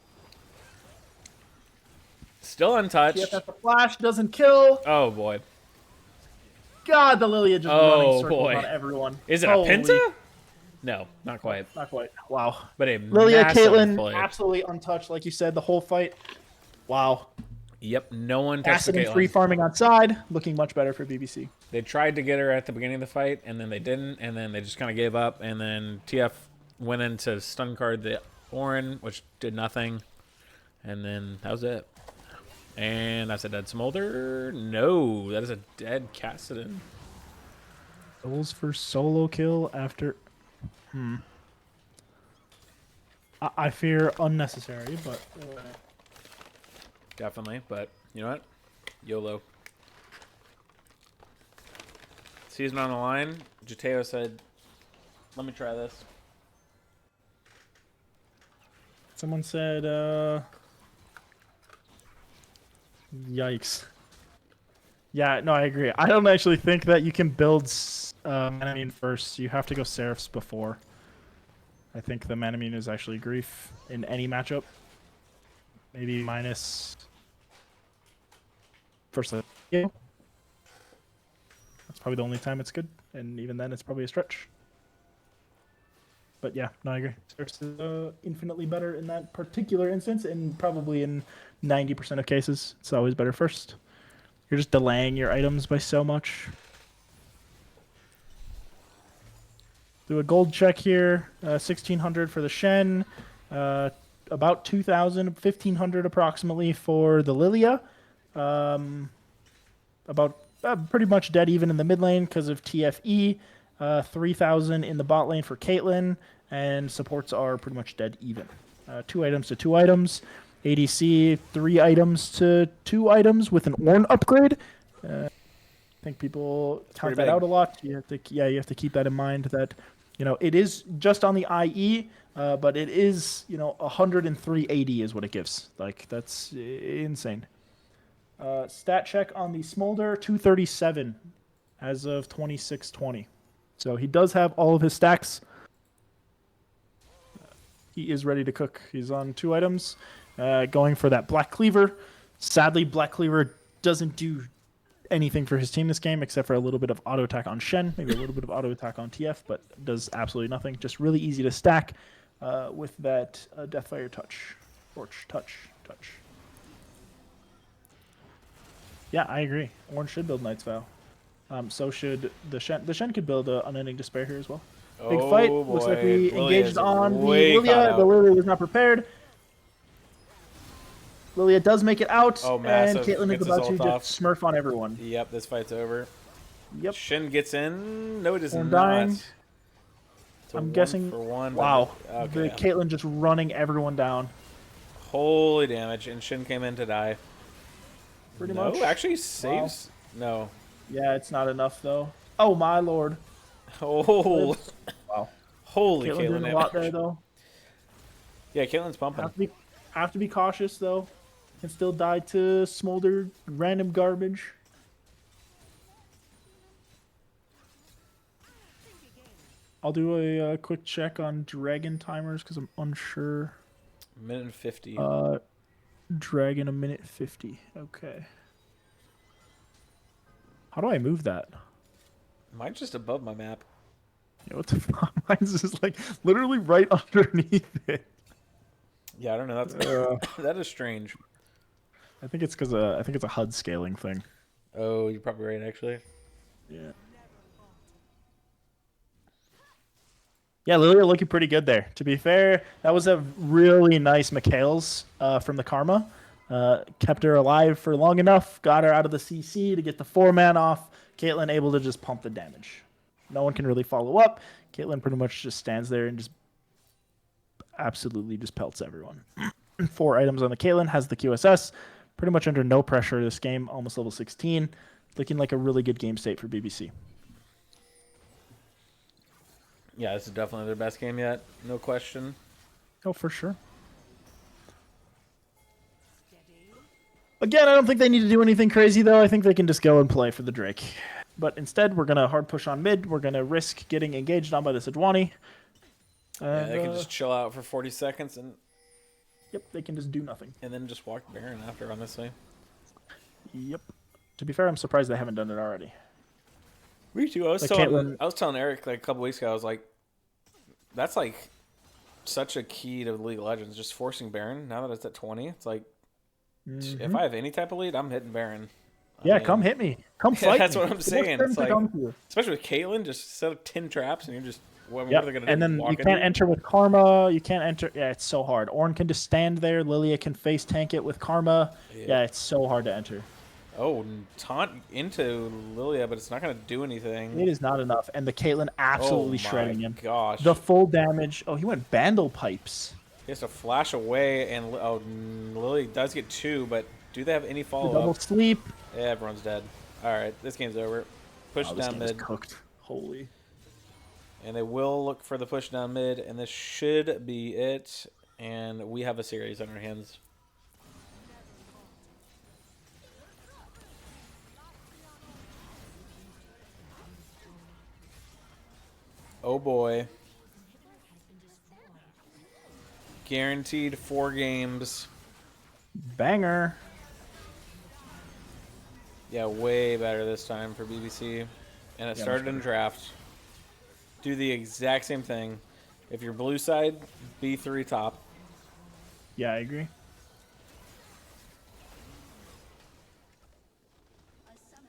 Still untouched. TF the flash doesn't kill. Oh boy. God, the Lilia just running circles on everyone. Is it a Penta? No, not quite. Not quite. Wow. But a Lilia, Caitlyn, play. absolutely untouched, like you said, the whole fight. Wow. Yep, no one touched Acid and free farming on side, looking much better for BBC. They tried to get her at the beginning of the fight, and then they didn't, and then they just kind of gave up, and then TF went in to stun card the Orin, which did nothing, and then that was it. And that's a dead Smolder. No, that is a dead Cassidon. Souls for solo kill after... I fear unnecessary, but... Definitely, but you know what? YOLO. Season on the line. Jateo said, let me try this. Someone said, yikes. Yeah, no, I agree. I don't actually think that you can build Manamune first. You have to go Seraphs before. I think the Manamune is actually grief in any matchup. Maybe minus... First, yeah. That's probably the only time it's good, and even then, it's probably a stretch. But yeah, no, I agree. Seraphs is infinitely better in that particular instance, and probably in 90% of cases, it's always better first. You're just delaying your items by so much. Do a gold check here. 1,600 for the Shen. About 2,000, 1,500 approximately for the Lilia. About pretty much dead even in the mid lane because of TFE. 3,000 in the bot lane for Caitlyn, and supports are pretty much dead even. 2 items to 2 items. ADC 3 items to 2 items with an Ornn upgrade. I think people count that out a lot. You have to keep that in mind that it is just on the IE, but it is 103 AD is what it gives. Like that's insane. Stat check on the Smolder 237 as of 26/20. So he does have all of his stacks. He is ready to cook. He's on 2 items. Going for that Black Cleaver. Sadly, Black Cleaver doesn't do anything for his team this game except for a little bit of auto attack on Shen, maybe a little bit of auto attack on TF, but does absolutely nothing. Just really easy to stack with that Deathfire touch. Torch, touch. Yeah, I agree. Orange should build Knight's Vow. So should the Shen. The Shen could build Unending Despair here as well. Big fight. Boy. Looks like we engaged on the Lilia. The Lilia was not prepared. Lilia does make it out, and Caitlyn is about to just smurf on everyone. Yep, this fight's over. Yep. Shen gets in. No, it is not. Dying. I'm guessing. For one, wow. Okay. The Caitlyn just running everyone down. Holy damage, and Shen came in to die. Pretty much. No, actually saves. Wow. No. Yeah, it's not enough though. Oh my lord. Oh. Wow. Holy Caitlyn doing a lot there though. Yeah, Caitlyn's pumping. Have to be cautious though. Can still die to smolder random garbage. I'll do a quick check on dragon timers because I'm unsure. Minute 50. Dragon a minute 50. Okay. How do I move that? Mine's just above my map. Yeah, what the fuck? Mine's just like literally right underneath it. Yeah, I don't know. That's that is strange. I think it's because I think it's a HUD scaling thing. Oh, you're probably right, actually. Yeah. Yeah, Lilia looking pretty good there. To be fair, that was a really nice McHale's from the Karma. Kept her alive for long enough, got her out of the CC to get the 4-man off. Caitlyn able to just pump the damage. No one can really follow up. Caitlyn pretty much just stands there and just absolutely just pelts everyone. 4 items on the Caitlyn, has the QSS. Pretty much under no pressure this game, almost level 16. Looking like a really good game state for BBC. Yeah, this is definitely their best game yet. No question. Oh, for sure. Again, I don't think they need to do anything crazy, though. I think they can just go and play for the Drake. But instead, we're going to hard push on mid. We're going to risk getting engaged on by the Sejuani. Yeah, they can just chill out for 40 seconds and... Yep, they can just do nothing. And then just walk Baron after, honestly. Yep. To be fair, I'm surprised they haven't done it already. Me too. I was telling Eric like a couple weeks ago, I was like, that's like such a key to League of Legends, just forcing Baron. Now that it's at 20, it's like, if I have any type of lead, I'm hitting Baron. I mean, come hit me. Come fight that's me. What I'm saying. It's like, especially with Caitlyn, just set up 10 traps and you're just, what are they going to do? And then you can't enter with Karma. You can't enter. Yeah, it's so hard. Ornn can just stand there. Lilia can face tank it with Karma. Yeah, it's so hard to enter. Oh, taunt into Lilia, but it's not going to do anything. It is not enough. And the Caitlyn absolutely shredding him. Gosh. The full damage. Oh, he went Bandle Pipes. He has to flash away, and Lily does get 2, but do they have any follow-up? Double sleep. Yeah, everyone's dead. All right, this game's over. Push down mid. Cooked. Holy. And they will look for the push down mid, and this should be it. And we have a series on our hands. Oh boy. Guaranteed 4 games. Banger. Yeah, way better this time for BBC. And it started in draft. Do the exact same thing. If you're blue side, B3 top. Yeah, I agree.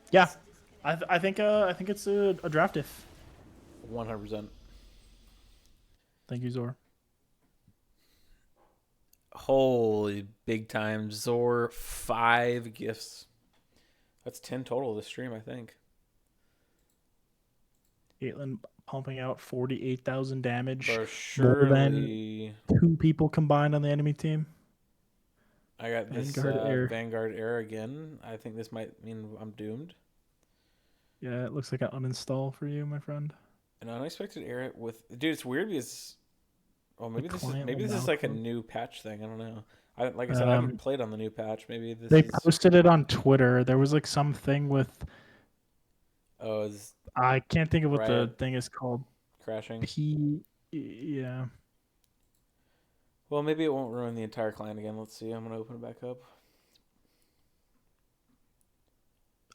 Yeah, I think it's a draft if. 100%. Thank you, Zor. Holy big time. Zor, 5 gifts. That's 10 total this stream, I think. Caitlyn pumping out 48,000 damage. For sure. More than 2 people combined on the enemy team. I got this Vanguard Air again. I think this might mean I'm doomed. Yeah, it looks like an uninstall for you, my friend. An unexpected error with... Dude, it's weird because... Oh, maybe this is like a new patch thing. I don't know. Like I said, I haven't played on the new patch. Maybe they posted it on Twitter. There was like something with... Oh, I can't think of what the thing is called. Crashing? Yeah. Well, maybe it won't ruin the entire client again. Let's see. I'm going to open it back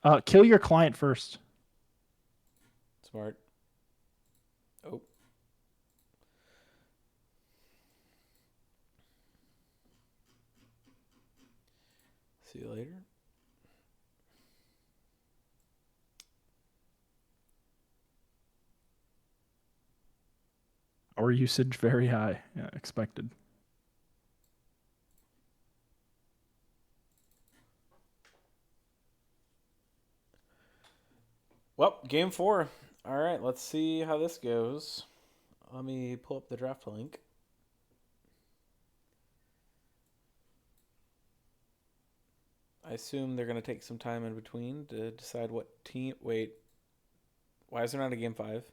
up. Kill your client first. Smart. Oh. See you later. Or usage very high. Yeah, expected. Well, game 4. All right, let's see how this goes. Let me pull up the draft link. I assume they're going to take some time in between to decide what team... Wait. Why is there not a game 5?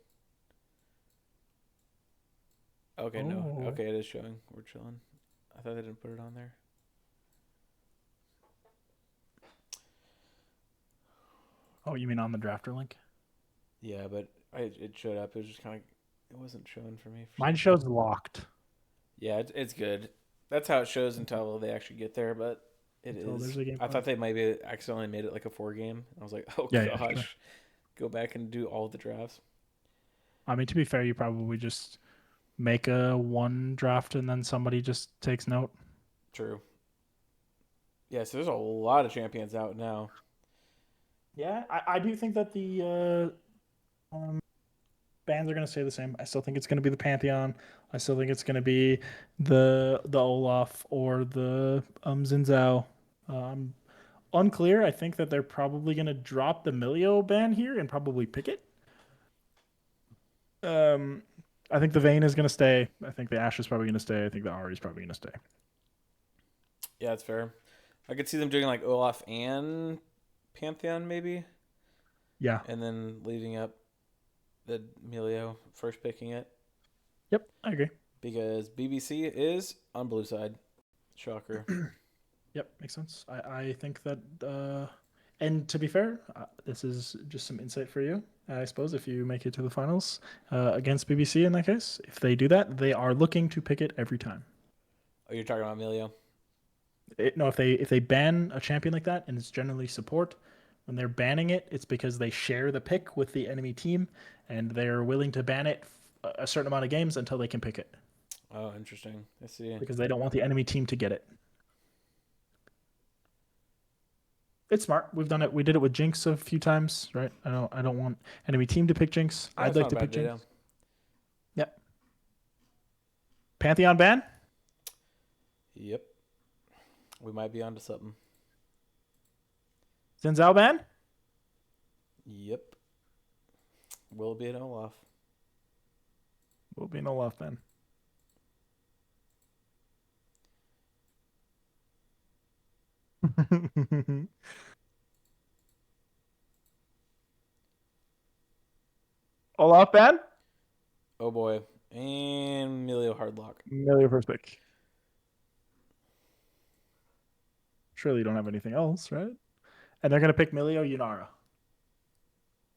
Okay, no. Okay, it is showing. We're chilling. I thought they didn't put it on there. Oh, you mean on the drafter link? Yeah, but it showed up. It was just kind of... It wasn't showing for me. Mine shows locked. Yeah, it's good. That's how it shows until they actually get there, but it is. I thought they maybe accidentally made it like a 4 game. I was like, oh, yeah, gosh. Yeah, sure. go back and do all the drafts. I mean, to be fair, you probably just make a one draft and then somebody just takes note. True. Yeah, so there's a lot of champions out now. Yeah, I do think that the bands are going to stay the same. I still think it's going to be the Pantheon. I still think it's going to be the Olaf or the Xin Zhao. Um, Unclear. I think that they're probably going to drop the Milio ban here and probably pick it. Um, I think the Vayne is going to stay. I think the Ashe is probably going to stay. I think the Ari is probably going to stay. Yeah, that's fair. I could see them doing like Olaf and Pantheon maybe, Yeah. and then leaving up the Melio first picking it. Yep, I agree. Because BBC is on blue side. Shocker. Yep, makes sense. I think that, and to be fair, this is just some insight for you. I suppose if you make it to the finals against BBC in that case, if they do that, they are looking to pick it every time. Oh, you're talking about Melio? No, if they ban a champion like that and it's generally support, when they're banning it, it's because they share the pick with the enemy team and they're willing to ban it a certain amount of games until they can pick it. Oh, interesting. I see. Because they don't want the enemy team to get it. It's smart. We've done it. We did it with Jinx a few times, right? I don't want enemy team to pick Jinx. Yeah, I'd like to pick Jinx. Yep. Pantheon ban? Yep. We might be onto something. Xin Zhao ban? Yep. Will be an Olaf. Will be an Olaf ban. Olaf ban? Oh boy. And Melio Hardlock. Melio first pick. Surely you don't have anything else, right? And they're gonna pick Melio Yunara.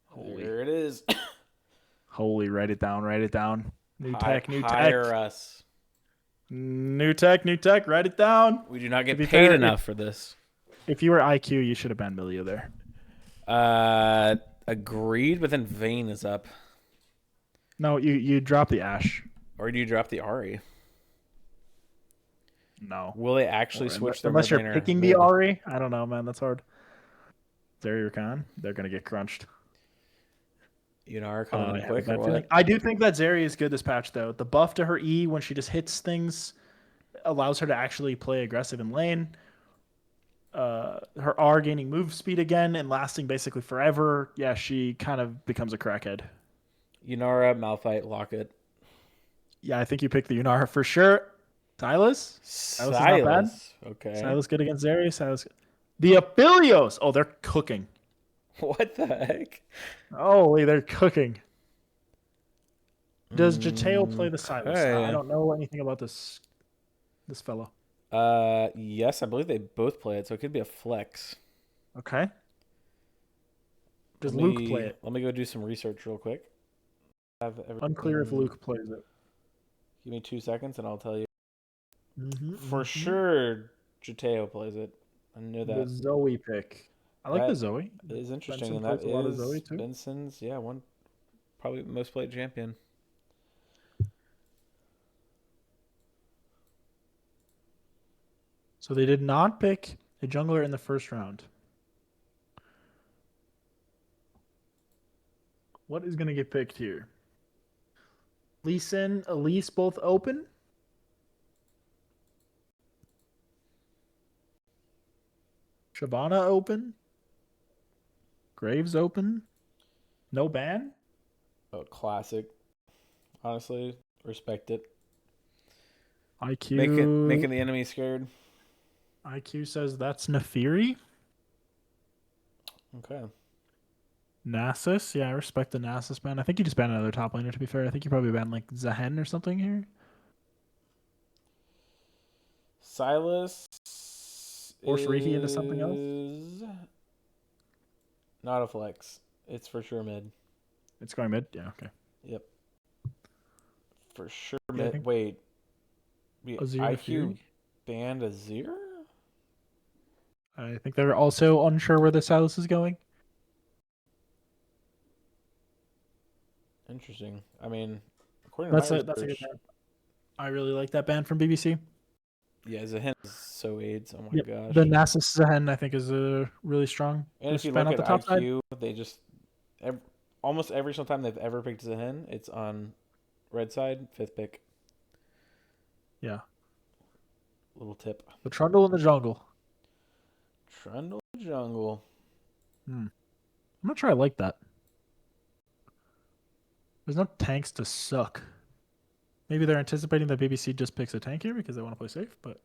Holy. There it is. Holy, write it down, write it down. New tech. Hire us. New tech, write it down. We do not get paid enough for this. If you were IQ, you should have banned Melio there. Agreed, but then Vayne is up. No, you drop the Ashe. Or do you drop the Ari? No. Will they actually switch their unless you're picking the Ari? I don't know, man. That's hard. Zarya Khan, they're gonna get crunched. Yunara coming in quick or what? I do think that Zarya is good this patch though. The buff to her E when she just hits things allows her to actually play aggressive in lane. Her R gaining move speed again and lasting basically forever. Yeah, she kind of becomes a crackhead. Yunara, Malphite, Locket. Yeah, I think you picked the Yunara for sure. Silas is not bad. Okay. Silas good against Zarya. Silas. The Aphelios. Oh, they're cooking. What the heck? Holy, they're cooking. Does Jateo play the Silas? I don't know anything about this fellow. Yes, I believe they both play it, so it could be a flex. Okay. Does Luke play it? Let me go do some research real quick. Unclear if Luke plays it. Give me 2 seconds and I'll tell you. For sure, Jateo plays it. I know that. The Zoe pick. I like the Zoe. It is interesting, and that is Zoe too. Benson's, one probably most played champion. So they did not pick a jungler in the first round. What is going to get picked here? Lee Sin, Elise both open? Shyvana open? Graves open? No ban? Oh, classic. Honestly, respect it. IQ making the enemy scared. IQ says that's Nefiri. Okay. Nasus, yeah, I respect the Nasus ban. I think you just banned another top laner, to be fair. I think you probably banned like Zahen or something here. Silas Force Riki into something else? Not a flex. It's for sure mid. It's going mid? Yeah, okay. Yep. For sure mid. Wait. IQ banned Azir? I think they're also unsure where the Silas is going. Interesting. I mean, according to my That's a good research, band. I really like that band from BBC. yeah, Zahin is so AIDS. Oh my Yep. The gosh. Nasus Zahen, I think, is a really strong And if you just band look out at the top side. IQ, they just almost every single time they've ever picked Zahin, it's on red side, fifth pick. Yeah. Little tip. The Trundle in the Jungle. Trundle Jungle. I'm not sure I like that. There's no tanks to suck. Maybe they're anticipating that BBC just picks a tank here because they want to play safe, but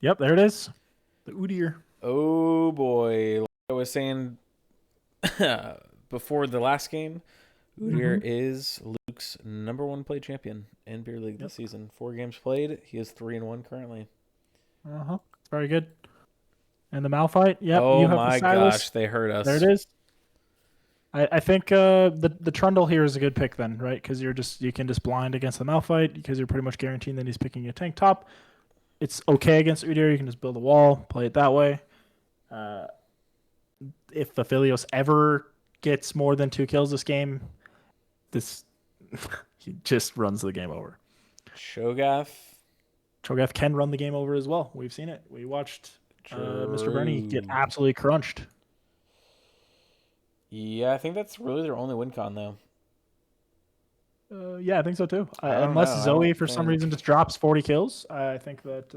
yep, there it is. The Udyr. Oh boy. Like I was saying before the last game, Udyr is Luke's number one play champion in Beer League Yep. this season. 4 games played. He is 3-1 currently. It's very good. And the Malphite. Yep, Oh you have the my Silas. gosh, they hurt There it us. is. I think the Trundle here is a good pick then, right? Because you can just blind against the Malphite because you're pretty much guaranteeing that he's picking a tank top. It's okay against Udyr. You can just build a wall, play it that way. If the Philios ever gets more than 2 kills this game, this he just runs the game over. Cho'Gath. Cho'Gath can run the game over as well. We've seen it. We watched Mr. Bernie get True. absolutely crunched. Yeah, I think that's really their only win con though. Yeah, I think so too. I don't Unless know. I Zoe don't for some think reason just drops 40 kills, I think that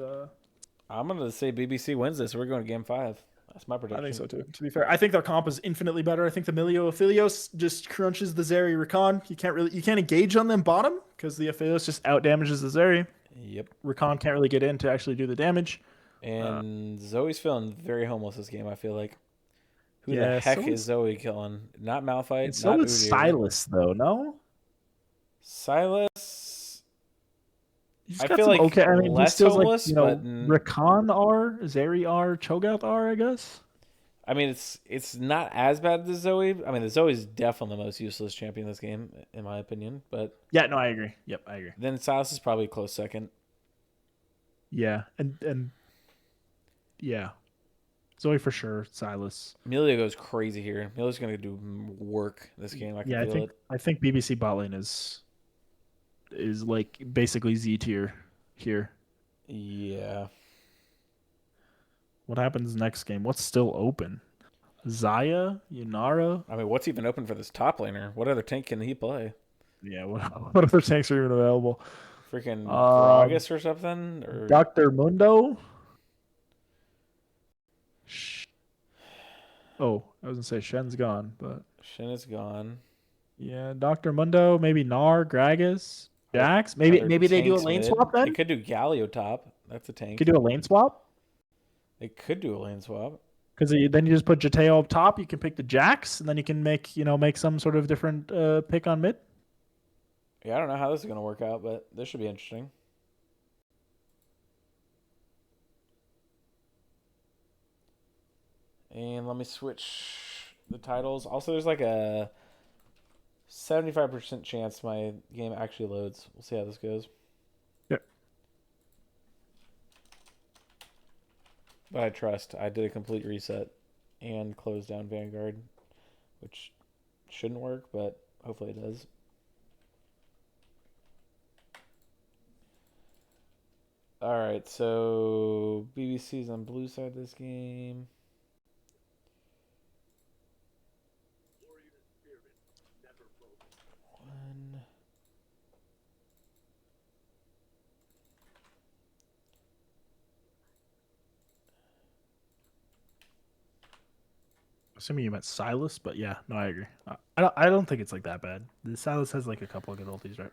I'm gonna say BBC wins this. We're going to game 5. That's my I think prediction. so too. To be fair, I think their comp is infinitely better. I think the Milio Aphelios just crunches the Zeri Rakan. You can't engage on them bottom because the Aphelios just out damages the Zeri. Yep. Rakan can't really get in to actually do the damage. And Zoe's feeling very homeless this game, I feel like. Who the Yeah, heck is Zoe killing? Not and Malphite, so not is Udyr. Silas though. No, Silas. he's I got feel some like okay. I mean, he less steals like homeless, but Rakan R, Zeri R, Cho'Gath R, I guess. I mean it's not as bad as Zoe. I mean the Zoe's definitely the most useless champion in this game, in my opinion. But Yeah, no, I agree. Yep, I agree. then Silas is probably a close second. Yeah, and yeah, Zoe for sure. Silas. Amelia goes crazy here. Amelia's gonna do work this game. I can Yeah, feel it. I think BBC bot lane is like basically Z tier here. Yeah. What happens next game? What's still open? Zaya, Yunara. I mean, what's even open for this top laner? What other tank can he play? Yeah, what what other tanks are even available? Freaking Um, Gragas or something? Or Doctor Mundo. Oh, I was gonna say Shen's gone, but Shin is gone. yeah, Doctor Mundo, maybe Gnar, Gragas, Are Jax. are Maybe there maybe they do a tanks lane mid? swap They then. could do Galio top. That's a tank. Could do a lane swap They could do a lane swap. because then you just put Jateo up top. You can pick the Jax, and then you can make some sort of different pick on mid. Yeah, I don't know how this is gonna work out, but this should be interesting. And let me switch the titles. Also, there's like a 75% chance my game actually loads. We'll see how this goes. Yep. But I trust. I did a complete reset and closed down Vanguard, which shouldn't work, but hopefully it does. All right, so BBC's on blue side this game. One. Assuming you meant Silas, but yeah, no, I agree. I don't think it's like that bad. The Silas has like a couple of good ultis, right?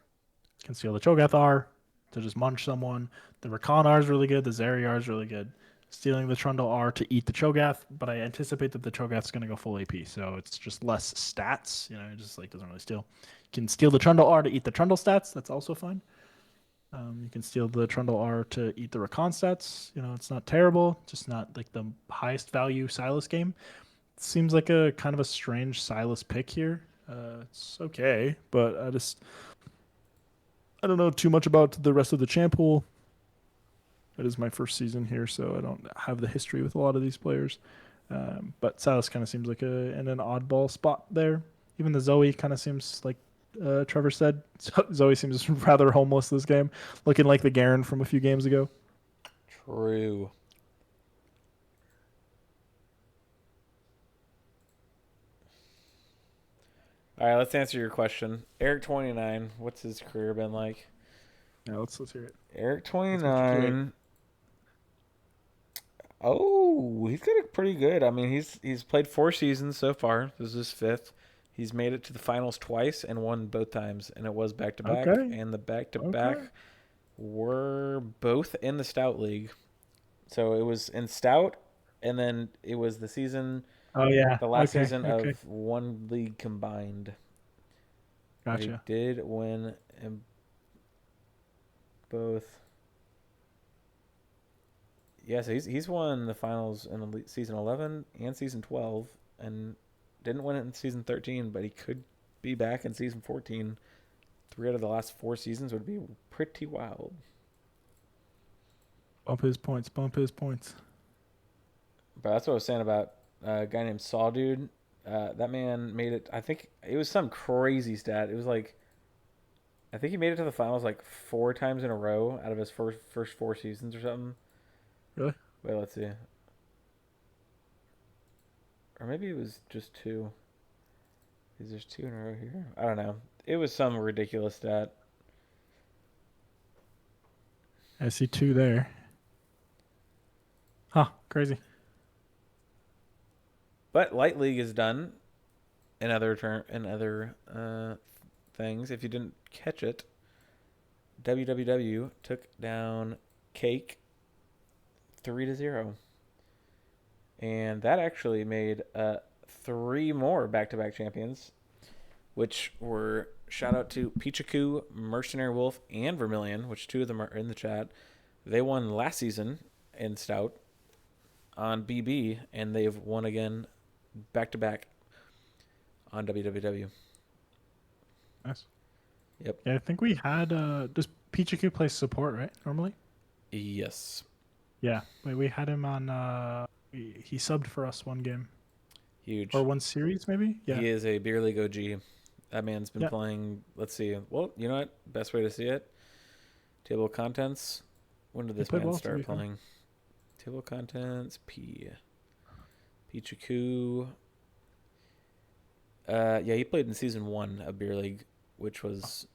Can steal the Cho'Gath R to just munch someone. The Rakan R is really good. The Zeri R is really good. Stealing the Trundle R to eat the Cho'Gath, but I anticipate that the Cho'Gath's going to go full AP, so it's just less stats. It just like doesn't really steal. You can steal the Trundle R to eat the Trundle stats. That's also fine. You can steal the Trundle R to eat the Rakan stats. It's not terrible. Just not like the highest value Silas game. Seems like a kind of a strange Silas pick here. It's okay, but I don't know too much about the rest of the champ pool. It is my first season here, so I don't have the history with a lot of these players. But Silas kind of seems like in an oddball spot there. Even the Zoe kind of seems like Trevor said. Zoe seems rather homeless this game, looking like the Garen from a few games ago. True. All right, let's answer your question. Eric 29, what's his career been like? Yeah, let's hear it. Eric 29. Oh, he's got it pretty good. I mean, he's played 4 seasons so far. This is his 5th. He's made it to the finals twice and won both times, and it was back to back. Okay. And the back to back were both in the Stout League. So it was in Stout, and then it was the season. Oh yeah, the last season of one league combined. Gotcha. He did win in both. Yeah, so he's won the finals in season 11 and season 12, and didn't win it in season 13, but he could be back in season 14. 3 out of the last 4 seasons would be pretty wild. Bump his points. But that's what I was saying about a guy named Saw Dude. That man made it. I think it was some crazy stat. It was like, I think he made it to the finals like 4 times in a row out of his first 4 seasons or something. Really? Wait, let's see. Or maybe it was just 2. Because there's 2 in a row here. I don't know. It was some ridiculous stat. I see 2 there. Huh, crazy. But Light League is done. In other things, if you didn't catch it, WWW took down Cake 3-0, and that actually made 3 more back-to-back champions, which were shout out to Pichaku, Mercenary Wolf, and Vermilion, which 2 of them are in the chat. They won last season in Stout on BB, and they've won again back-to-back on WWW. Nice. Yep. Yeah, I think we had does Pichaku play support, right? Normally? Yes. Yeah. We had him on he subbed for us 1 game. Huge. Or 1 series maybe? Yeah. He is a beer league OG. That man's been playing, let's see. Well, you know what? Best way to see it. Table of contents. When did this man start playing? Table of contents, Pichaku. Yeah, he played in season 1 of Beer League, which was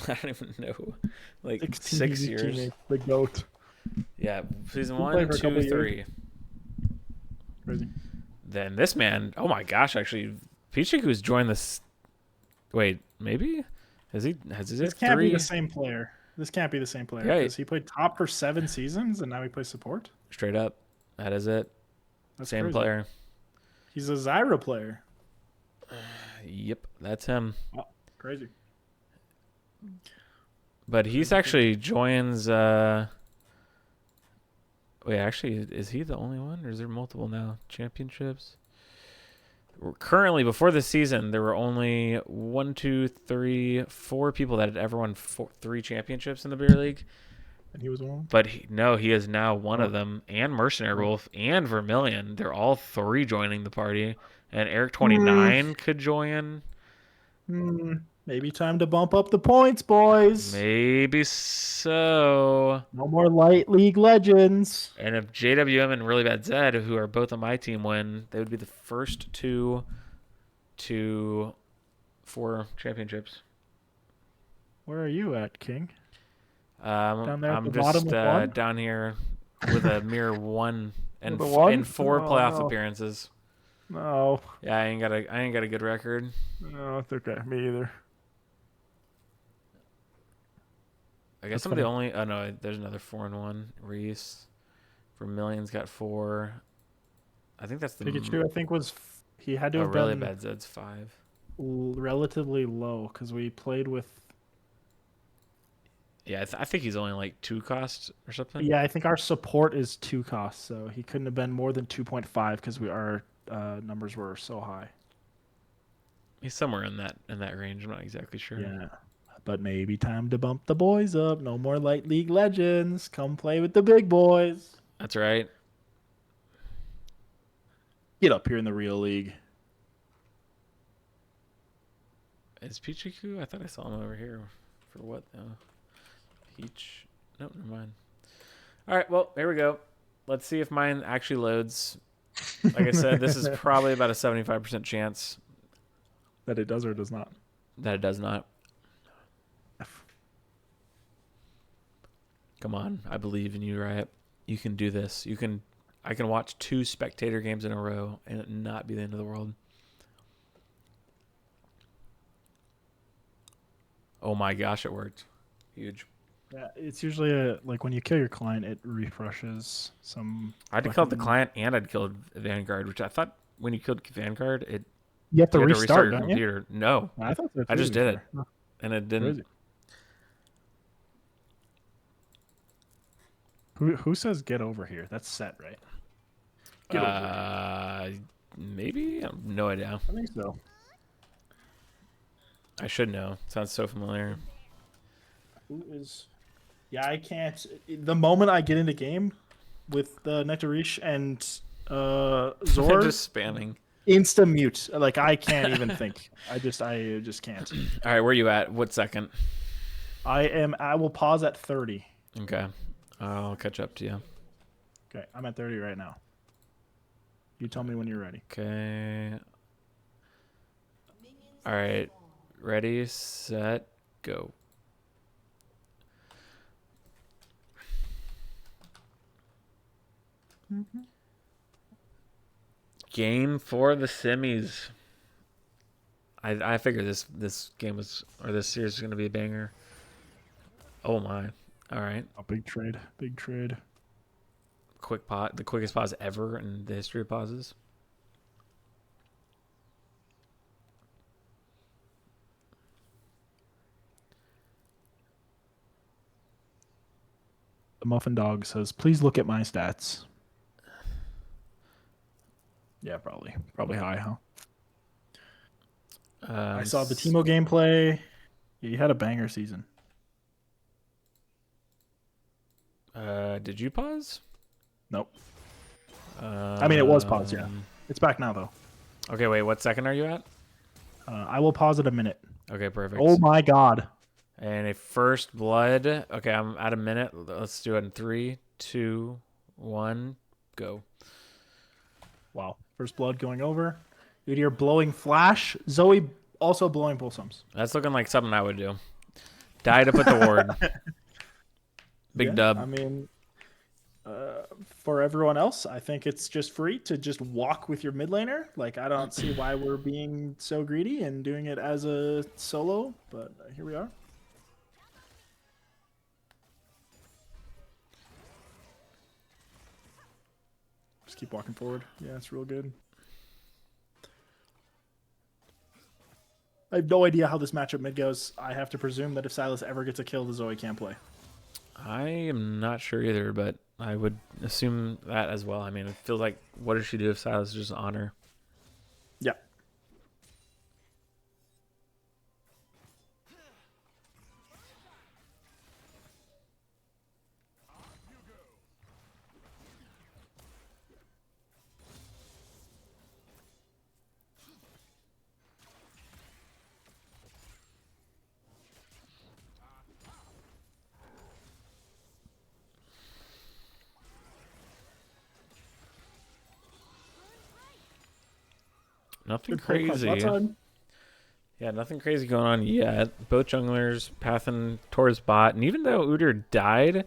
I don't even know, like 6 years. The goat. Yeah, season 1, 2, 3. Crazy. Then this man, oh my gosh, actually, Pichaku's joined this. Wait, maybe has he? This can't be the same player. This can't be the same player because he played top for 7 seasons and now he plays support. Straight up, that is it. That's same crazy. Player. He's a Zyra player. Yep, that's him. Oh, crazy. But he's actually joins. Wait, actually, is he the only one, or is there multiple now? Championships. Currently, before this season, there were only 1, 2, 3, 4 people that had ever won 3 championships in the beer league. And he was one. But he is now one of them. And Mercenary Wolf and Vermilion, they're all 3 joining the party. And Eric 29 could join. Maybe time to bump up the points, boys. Maybe so. No more light league legends. And if JWM and Really Bad Zed, who are both on my team, win, they would be the first 2 to 4 championships. Where are you at, King? Down there I'm just down here with a mere 1 and in 4 playoff appearances. No. Yeah, I ain't got a good record. No, it's okay. Me either. I guess I'm the only. Oh no, there's another 4-1. Reese, Vermilion's got 4. I think that's the. Pikachu, I think he had to have really been bad. Zed's 5. Relatively low because we played with. Yeah, I think he's only like 2 costs or something. Yeah, I think our support is 2 costs, so he couldn't have been more than 2.5 because our numbers were so high. He's somewhere in that range. I'm not exactly sure. Yeah. But maybe time to bump the boys up. No more light league legends. Come play with the big boys. That's right. Get up here in the real league. Is Pichiku? I thought I saw him over here. For what though? Peach. Nope, never mind. All right, well, here we go. Let's see if mine actually loads. Like I said, this is probably about a 75% chance that it does or does not. That it does not. Come on, I believe in you, Riot. You can do this. I can watch 2 spectator games in a row and it not be the end of the world. Oh my gosh, it worked. Huge. Yeah, it's usually like when you kill your client, it refreshes some. I had to kill the client and I'd killed Vanguard, which I thought when you killed Vanguard, you have to restart your computer. You? No, I thought so too I just before. did it, and it didn't. Who says get over here? That's set, right? Get over here. Maybe? I have no idea. I think so. I should know. Sounds so familiar. Who is... Yeah, I can't... The moment I get into game with Nectarish and Zor... just spamming. Insta mute. Like, I can't even think. I just can't. All right, where are you at? What second? I will pause at 30. Okay. I'll catch up to you. Okay, I'm at 30 right now. You tell me when you're ready. Okay. All right. Ready, set, go. Game for the semis. I figured this game was, or this series is going to be a banger. Oh my. All right. A big trade. Big trade. Quick pot. The quickest pause ever in the history of pauses. The Muffin Dog says, please look at my stats. Yeah, probably. Probably high, huh? I saw the Teemo gameplay. Yeah, you had a banger season. Did you pause? Nope. I mean, it was paused, yeah. It's back now, though. Okay, wait. What second are you at? I will pause it a minute. Okay, perfect. Oh, my God. And a first blood. Okay, I'm at a minute. Let's do it in 3, 2, 1, go. Wow. First blood going over. Udyr blowing flash. Zoe also blowing pulsums. That's looking like something I would do. Die to put the ward. Big dub. I mean, for everyone else, I think it's just free to just walk with your mid laner. Like, I don't see why we're being so greedy and doing it as a solo, but here we are. Just keep walking forward. Yeah, it's real good. I have no idea how this matchup mid goes. I have to presume that if Silas ever gets a kill, the Zoe can't play. I am not sure either, but I would assume that as well. I mean, it feels like, what does she do if Silas is just on her? Yeah. Nothing crazy. Yeah, nothing crazy going on yet. Both junglers pathing towards bot. And even though Udyr died,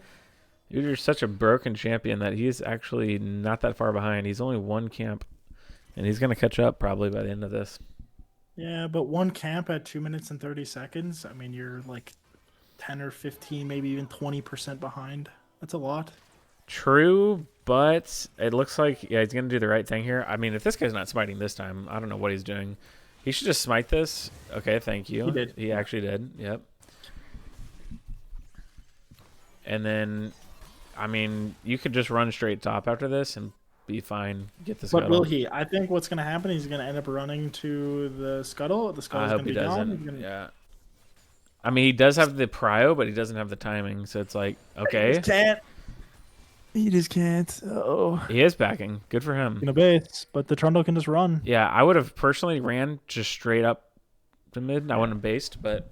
Udyr's such a broken champion that he's actually not that far behind. He's only 1 camp. And he's going to catch up probably by the end of this. Yeah, but 1 camp at 2 minutes and 30 seconds. I mean, you're like 10 or 15, maybe even 20% behind. That's a lot. True, but it looks like, yeah, he's going to do the right thing here. I mean, if this guy's not smiting this time, I don't know what he's doing. He should just smite this. Okay, thank you. He did. He actually did. Yep. And then, I mean, you could just run straight top after this and be fine. Get the But scuttle. will he? I think what's going to happen, he's going to end up running to the scuttle. The I scuttle's hope going to he be doesn't. gone. Gonna... Yeah. I mean, he does have the prio, but he doesn't have the timing. So it's like, okay. He just can't. He just can't. Oh. He is backing. Good for him. Gonna base, but the Trundle can just run. Yeah, I would have personally ran just straight up to mid. I wouldn't have based, but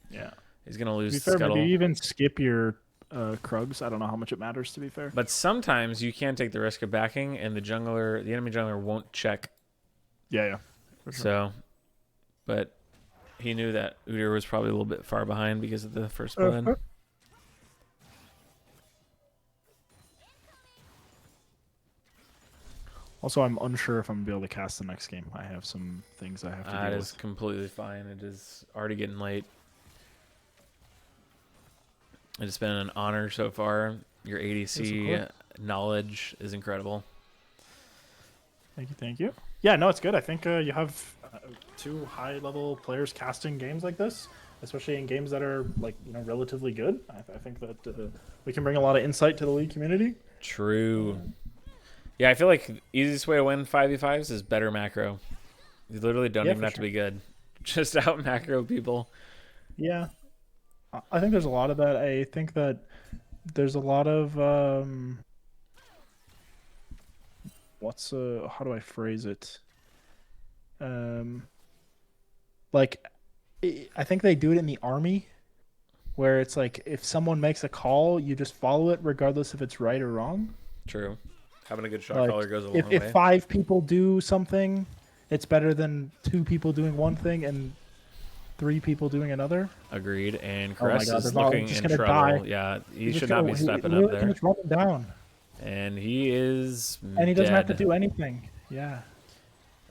yeah, he's gonna lose to be the fair, scuttle. maybe even skip your Krugs. I don't know how much it matters, to be fair. But sometimes you can take the risk of backing, and the enemy jungler won't check. Yeah. For sure. So, but he knew that Udyr was probably a little bit far behind because of the first blood. Also, I'm unsure if I'm going to be able to cast the next game. I have some things I have to deal with. That is completely fine. It is already getting late. It's been an honor so far. Your ADC knowledge is incredible. Thank you. Yeah, no, it's good. I think you have two high-level players casting games like this, especially in games that are relatively good. I think that we can bring a lot of insight to the League community. True. Yeah, I feel like the easiest way to win 5v5s is better macro. You literally don't even have to be good. Just out macro people. Yeah. I think there's a lot of that. I think that there's a lot of how do I phrase it? Like I think they do it in the army where it's like if someone makes a call, you just follow it regardless if it's right or wrong. True. Having a good shot caller goes a long way. If 5 people do something, it's better than 2 people doing one thing and 3 people doing another. Agreed. And Caress is looking in trouble. Die. Yeah, he should not be stepping up there. He's running down. And he is And he doesn't have to do anything. Yeah.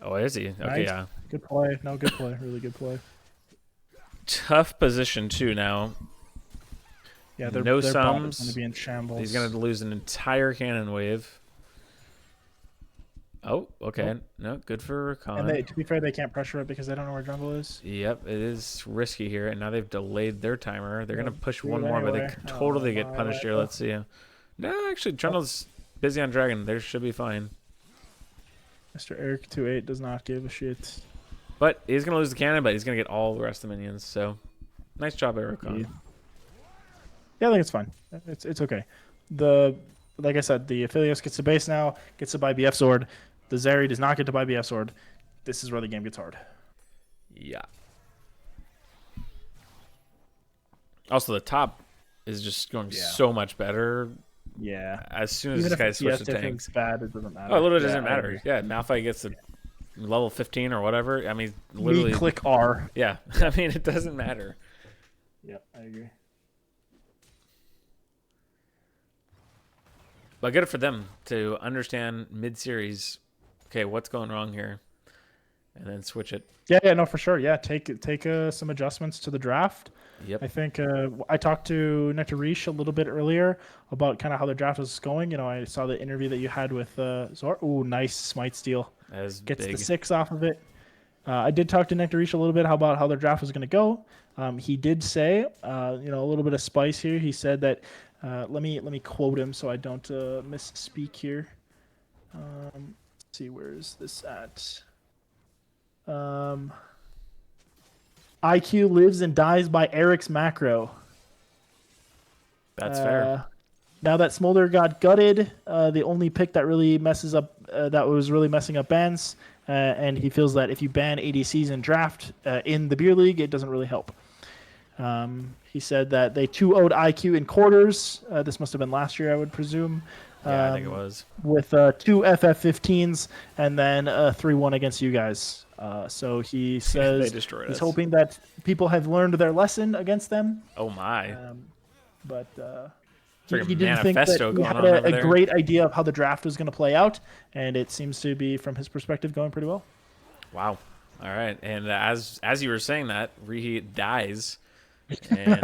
Oh, is he? Okay, nice. yeah. Good play. No, good play. Really good play. Tough position, too, now. Yeah, their sums. Sums. Going to be in shambles. He's going to lose an entire cannon wave. Oh, okay. Oh. No, good for Khan. And to be fair, they can't pressure it because they don't know where jungle is. Yep, it is risky here. And now they've delayed their timer. They're going to push one more, but they totally get punished here. Let's see. No, actually, Trundle's busy on Dragon. They should be fine. Mr. Eric 28 does not give a shit. But he's going to lose the cannon, but he's going to get all the rest of the minions. So, nice job, Eric. Yeah, I think it's fine. It's okay. Like I said, the Aphelios gets the base now, gets to buy BF Sword. The Zeri does not get to buy BF Sword. This is where the game gets hard. Yeah. Also, the top is just going so much better. Yeah. As soon as this guy switches to tanks. If it's bad, it doesn't matter. Oh, it literally doesn't matter. Yeah, Malphite gets to level 15 or whatever. I mean, literally. Click R. Yeah. I mean, it doesn't matter. Yep, I agree. But good for them to understand mid-series, okay, what's going wrong here, and then switch it. Yeah, no, for sure. Yeah, take some adjustments to the draft. Yep. I think I talked to Nectarish a little bit earlier about kind of how the draft was going. You know, I saw the interview that you had with Zor. Ooh, nice smite steal. Gets big. The 6 off of it. I did talk to Nectarish a little bit about how their draft was going to go. He did say, a little bit of spice here. He said that. Let me quote him so I don't misspeak here. Let's see, where is this at? IQ lives and dies by Eric's macro. That's fair. Now that Smolder got gutted, the only pick that really messes up, that was really messing up bans, and he feels that if you ban ADCs in draft in the beer league, it doesn't really help. He said that they 2-0'd IQ in quarters. This must have been last year, I would presume. Yeah, I think it was. With 2 FF15s and then 3-1 against you guys. So he says he's hoping that people have learned their lesson against them. Oh, my. But he didn't think that he had a great idea of how the draft was going to play out, and it seems to be, from his perspective, going pretty well. Wow. All right. And as you were saying that, Reheat dies. And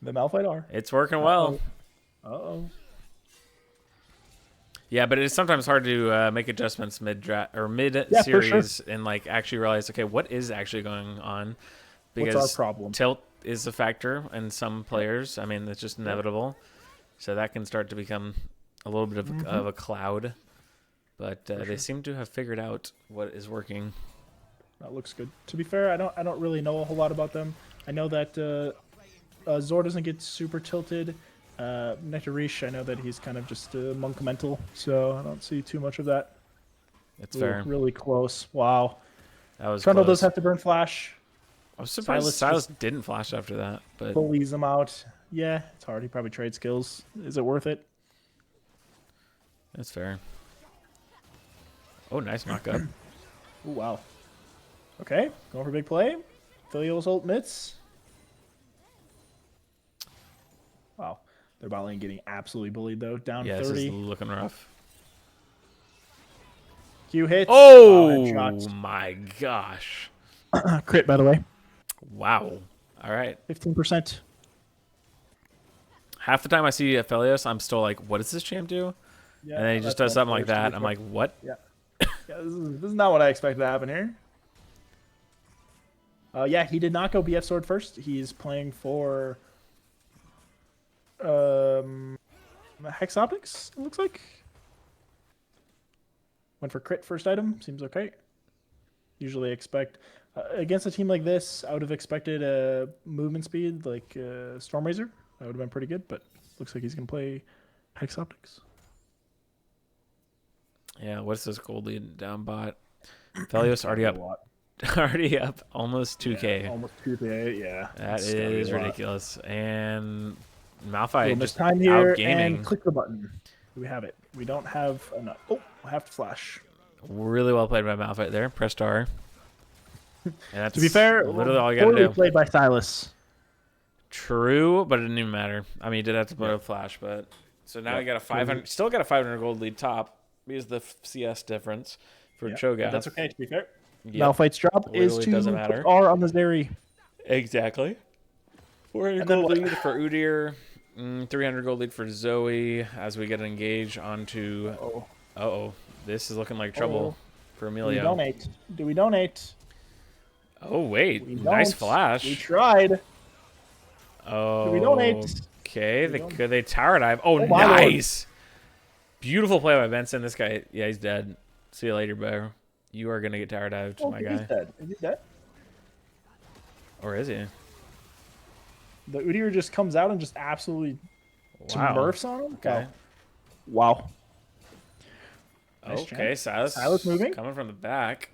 the Malphite R. It's working well. Uh-oh. Yeah, but it's sometimes hard to make adjustments mid-draft or mid-series and actually realize, okay, what is actually going on? Because what's our problem? Tilt is a factor in some players. I mean, it's just inevitable. So that can start to become a little bit of a cloud, but For they sure. seem to have figured out what is working. That looks good. To be fair, I don't really know a whole lot about them. I know that Zor doesn't get super tilted. Nectarish, I know that he's kind of just monkamental, so I don't see too much of that. It's fair. Really close. Wow. That was Trundle close. does have to burn flash. I was surprised Silas didn't flash after that, but bullies him out. Yeah, it's hard. He probably trades skills. Is it worth it? that's fair. Oh, nice knockup. Oh, wow. Okay, going for big play. Filios ult mitts. Wow. Their bot lane getting absolutely bullied, though. Down 30. This is looking rough. Q hits. Oh, wow, my gosh. Crit, by the way. Wow. All right. 15%. Half the time I see Aphelios, I'm still like, what does this champ do? Yeah, and then he just does something like that. I'm like, what? Yeah. Yeah, this is not what I expected to happen here. Yeah, he did not go BF Sword first. He's playing for Hex Optics, it looks like. Went for crit first item. Seems okay. Usually expect against a team like this, I would have expected a movement speed like Stormrazor. That would have been pretty good, but looks like he's going to play Hex Optics. Yeah, what's this gold lead down bot? Aphelios already up. Already up almost 2K. Yeah, almost 2K, yeah. That is ridiculous. And Malphite just time here out-gaming. And click the button. We have it. We don't have enough. Oh, I have to flash. Really well played by Malphite there. Pressed R. And that's to be fair, literally all you got to do. Played by Silas. True, but it didn't even matter. I mean, he did have to put a flash, but so now you got a 500. Still got a 500 gold lead top. Because the CS difference for Cho'Gath. That's okay. To be fair, Malphite's job is to doesn't matter. put R on the Zeri. Exactly. 400 gold lead for Udyr. 300 gold lead for Zoe as we get engaged onto. Uh-oh. This is looking like trouble for Emilio. Do we donate? Oh, wait. Nice flash. We tried. Oh. Do we donate? Okay. They tower dive. Oh, nice. Lord. Beautiful play by Benson. This guy, yeah, he's dead. See you later, bro. You are going to get tower dived, my guy. He's dead. Is he dead? Or is he? The Udyr just comes out and just absolutely smurfs on him? Okay. Wow. Nice okay, Silas moving. Coming from the back.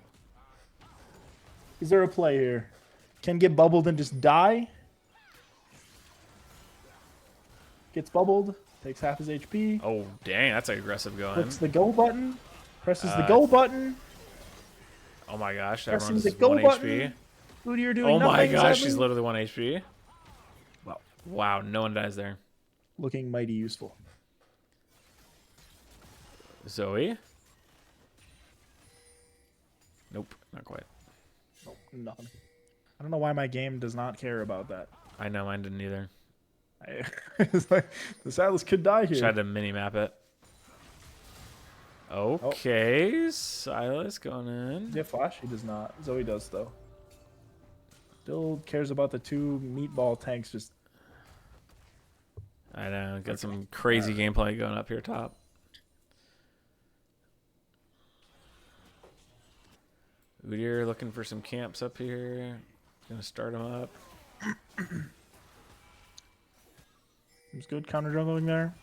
Is there a play here? Can get bubbled and just die? Gets bubbled. Takes half his HP. Oh, dang. That's aggressive going. Clicks the go button. Presses the go button. Oh, my gosh. Pressing the go 1 button. HP. Udyr doing nothing. Oh, my gosh. Sadly. She's literally 1 HP. Wow. No one dies there. Looking mighty useful. Zoe? Nope. Not quite. Nope. Nothing. I don't know why my game does not care about that. I know. Mine didn't either. It's like the Silas could die here. Tried to mini map it. Okay, Silas going in. Yeah, flash. He does not. Zoe does though. Still cares about the 2 meatball tanks. Just. I know. Got some crazy gameplay going up here top. Udyr looking for some camps up here. Gonna start them up. Seems good counter jungling there.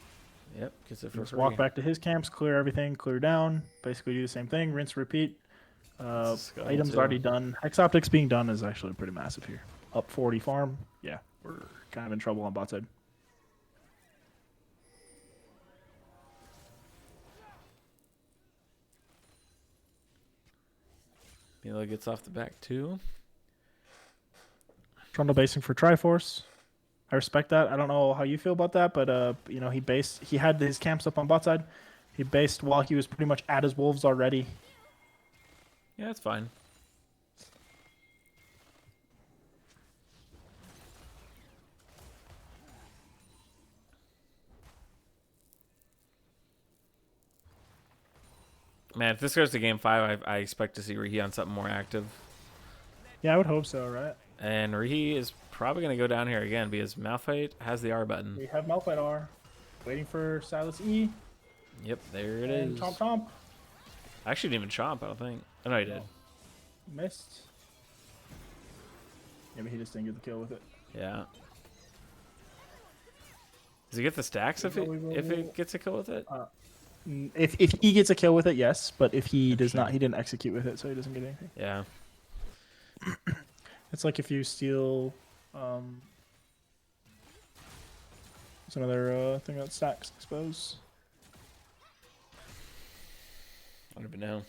Yep, gets it for Just free. walk back to his camps, clear everything, clear down. Basically do the same thing, rinse, repeat. Items already done. Hex Optics being done is actually pretty massive here. Up 40 farm. Yeah, we're kind of in trouble on bot side. Milo gets off the back too. Trundle basing for Triforce. I respect that. I don't know how you feel about that, but you know, he had his camps up on bot side. He based while he was pretty much at his wolves already. Yeah, that's fine. Man, if this goes to game 5, I expect to see Rihi on something more active. Yeah, I would hope so, right? And Rihi is probably going to go down here again because Malphite has the R button. We have Malphite R. Waiting for Silas E. Yep, there it and is. Chomp Chomp. I actually didn't even chomp, I don't think. Oh, no, he did. Missed. Maybe he just didn't get the kill with it. Yeah. Does he get the stacks if it gets a kill with it? If he gets a kill with it, yes. But if he does not, he didn't execute with it, so he doesn't get anything. Yeah. It's like if you steal. It's another thing that stacks, I suppose. I don't even know.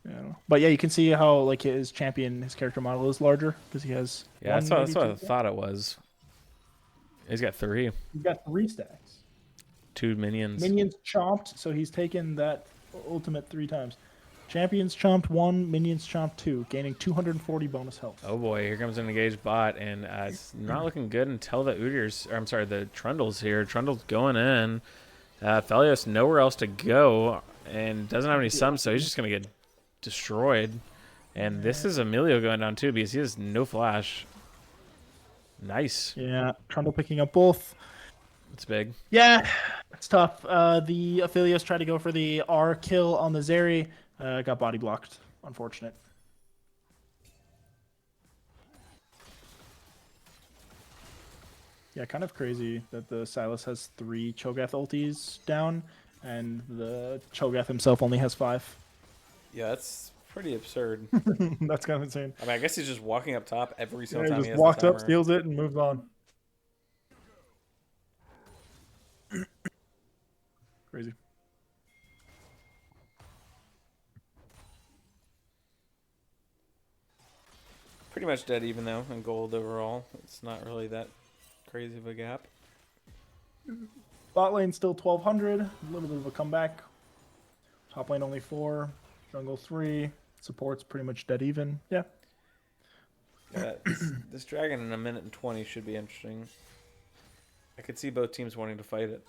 Yeah, but yeah, you can see how like his champion, his character model is larger because he has. Yeah, that's what I thought it was. He's got 3. He's got 3 stacks. 2 minions. Minions chomped, so he's taken that ultimate 3 times. Champions chomped 1, minions chomped 2, gaining 240 bonus health. Oh boy, here comes an engaged bot, and it's not looking good until the Udyrs, or I'm sorry, the Trundle's here. Trundle's going in. Felios nowhere else to go, and doesn't have any sums, so he's just going to get destroyed. And this is Emilio going down too, because he has no flash. Nice. Yeah, Trundle picking up both. It's big. Yeah, it's tough. The Aphelios tried to go for the R kill on the Zeri. Got body blocked. Unfortunate. Yeah, kind of crazy that the Silas has 3 Cho'Gath ultis down, and the Cho'Gath himself only has 5. Yeah, that's pretty absurd. That's kind of insane. I mean, I guess he's just walking up top every single time He he just has walked the up, timer. steals it, and moves on. Crazy. Pretty much dead even though in gold overall. It's not really that crazy of a gap. Bot lane still 1200. A little bit of a comeback. Top lane only 4. Jungle 3. Support's pretty much dead even. Yeah. Yeah, this dragon in 1:20 should be interesting. I could see both teams wanting to fight it.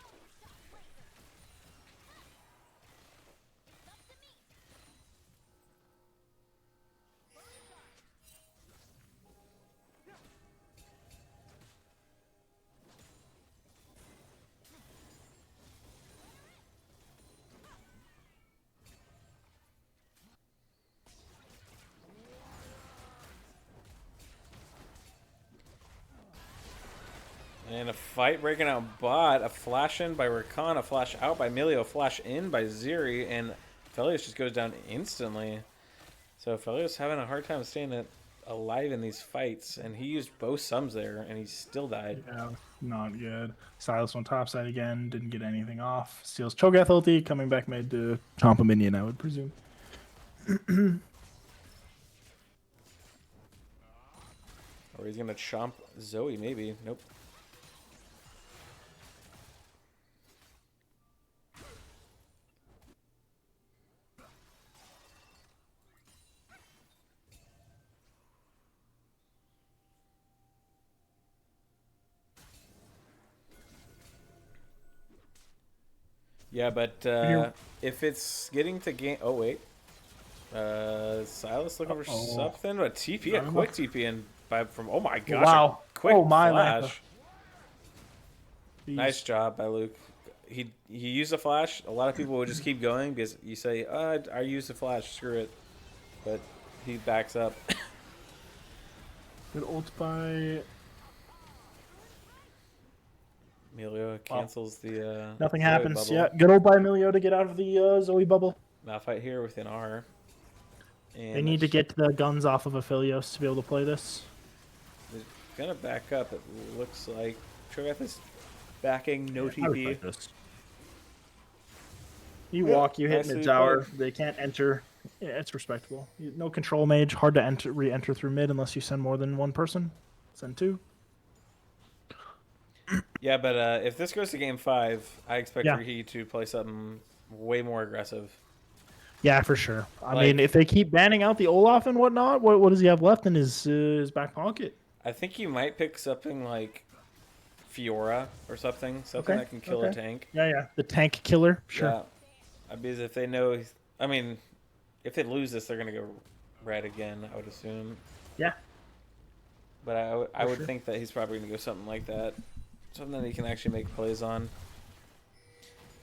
And a fight breaking out bot. A flash in by Rakan, a flash out by Emilio, a flash in by Zeri, and Felios just goes down instantly. So Felios having a hard time staying alive in these fights, and he used both sums there, and he still died. Yeah, not good. Silas on top side again, didn't get anything off. Steals Cho'Gath ulti, coming back mid to chomp a minion, I would presume. Or he's gonna chomp Zoe, maybe. Nope. Yeah, but if it's getting to game... Oh, wait. Silas looking for something? A TP, a quick TP in from... Oh, my gosh. Wow. Quick my flash. Nice job by Luke. He used a flash. A lot of people would just keep going because you say, I used a flash, screw it. But he backs up. Good ult by... Emilio cancels the... Nothing Zoe happens. bubble. Yeah, good ult by Emilio to get out of the Zoe bubble. Malphite here with an R. And They need to get the guns off of Aphelios to be able to play this. They're gonna back up, it looks like. Cho'Gath is backing, no TP. You walk, you hit nicely mid tower. played. They can't enter. Yeah, it's respectable. No control mage. Hard to re-enter through mid unless you send more than 1 person. Send 2. Yeah, but if this goes to game 5, I expect Rihi to play something way more aggressive. Yeah, for sure. I mean, if they keep banning out the Olaf and whatnot, what does he have left in his back pocket? I think he might pick something like Fiora or something that can kill a tank. Yeah. The tank killer, sure. Yeah, because if they know, I mean, if they lose this, they're gonna go red again. I would assume. Yeah. But I would think that he's probably gonna go something like that, something that he can actually make plays on.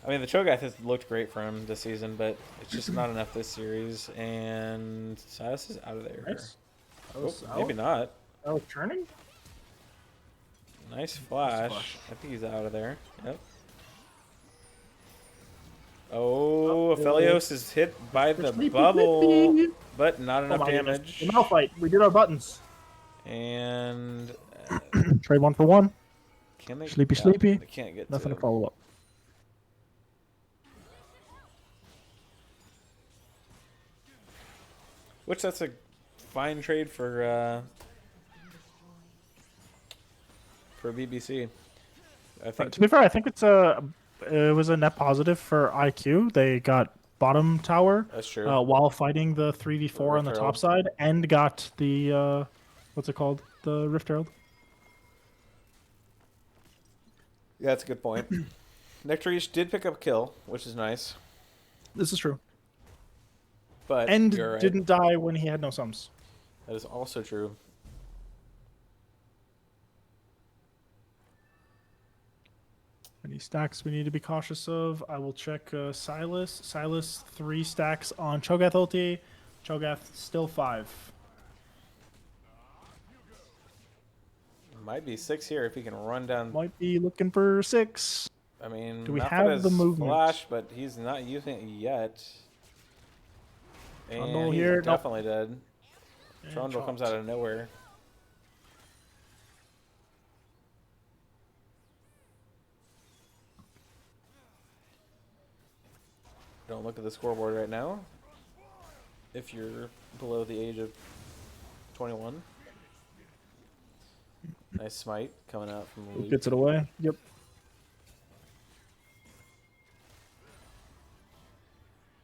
I mean, the Cho'Gath has looked great for him this season, but it's just not enough this series. And Silas is out of there. Nice. Maybe not. I was turning. Nice flash. I think he's out of there. Yep. Oh, Aphelios is hit by the bubble, but not enough damage. The Malphite. We did our buttons. And trade 1 for 1. Can they? Sleepy. They can't get nothing to follow up. Which that's a fine trade for BBC. I think. To be fair, I think it was a net positive for IQ. They got bottom tower. That's true. While fighting the 3v4 on the top side, and got the what's it called? The Rift Herald. Yeah, that's a good point. Nectarish did pick up a kill, which is nice. This is true. But and right. didn't die when he had no sums. That is also true. Any stacks we need to be cautious of? I will check Silas. Silas 3 stacks on Cho'Gath ulti. Cho'Gath still 5. Might be 6 here if he can run down. Might be looking for 6. I mean, do we have the movement? Flash, but he's not using it yet. And he's here. definitely dead. Trundle comes out of nowhere. Don't look at the scoreboard right now. If you're below the age of 21. Nice smite coming out from Luke. Gets it away. Yep.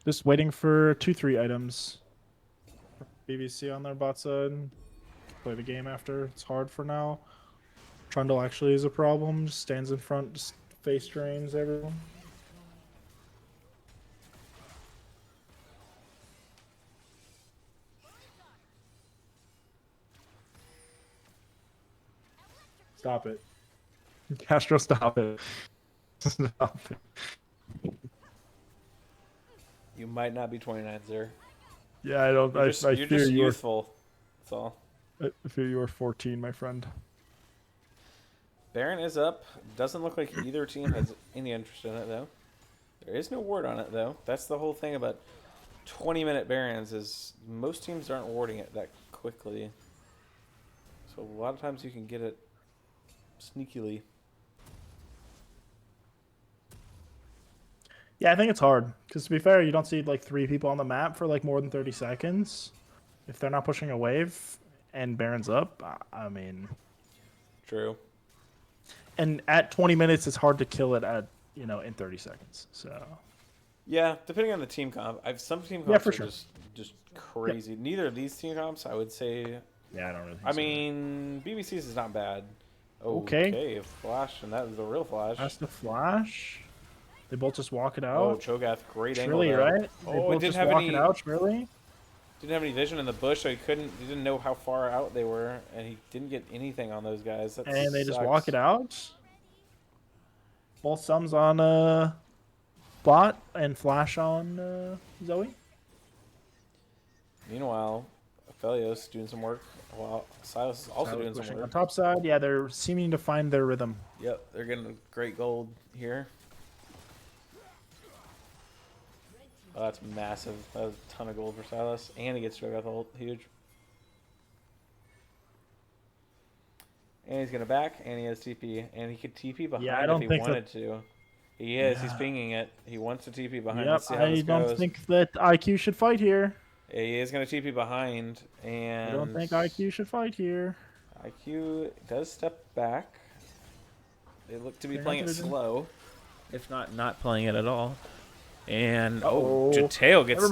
Just waiting for 2-3 items. BBC on their bot side. Play the game after. It's hard for now. Trundle actually is a problem. Just stands in front, just face drains everyone. Stop it. Castro, stop it. Stop it. You might not be 29, sir. Yeah, I don't. You're I you're fear just you're, youthful. That's all. I fear you are 14, my friend. Baron is up. Doesn't look like either team has any interest in it, though. There is no ward on it, though. That's the whole thing about 20-minute Barons is most teams aren't warding it that quickly. So a lot of times you can get it sneakily. Yeah, I think it's hard. Because to be fair, you don't see like 3 people on the map for like more than 30 seconds. If they're not pushing a wave and Baron's up, I mean... True. And at 20 minutes, it's hard to kill it at, in 30 seconds. So... Yeah, depending on the team comp. Some team comps for are sure. just crazy. Yep. Neither of these team comps, I would say... Yeah, I don't really think I mean, BBC's is not bad. Okay. Flash, and that is the real Flash. That's the Flash. They both just walk it out. Oh, Cho'Gath, great angle. Shrilly, right? Oh, they both didn't just have walk any. It out, Shrilly. Didn't have any vision in the bush, so he didn't know how far out they were, and he didn't get anything on those guys. That and they sucks. just walk it out. Both sums on bot and Flash on Zoe. Meanwhile, Aphelios doing some work, while Silas is also doing some work. On top side, yeah, they're seeming to find their rhythm. Yep, they're getting great gold here. Oh, that's massive. That was a ton of gold for Silas. And he gets Cho'Gath ult. Huge. And he's going to back, and he has TP. And he could TP behind if he wanted to. He is. Yeah. He's pinging it. He wants to TP behind. Yep, Let's see how this goes. I don't think that IQ should fight here. He is going to TP behind. And I don't think IQ should fight here. IQ does step back. They look to be playing it slow. If not playing it at all. And Jateo gets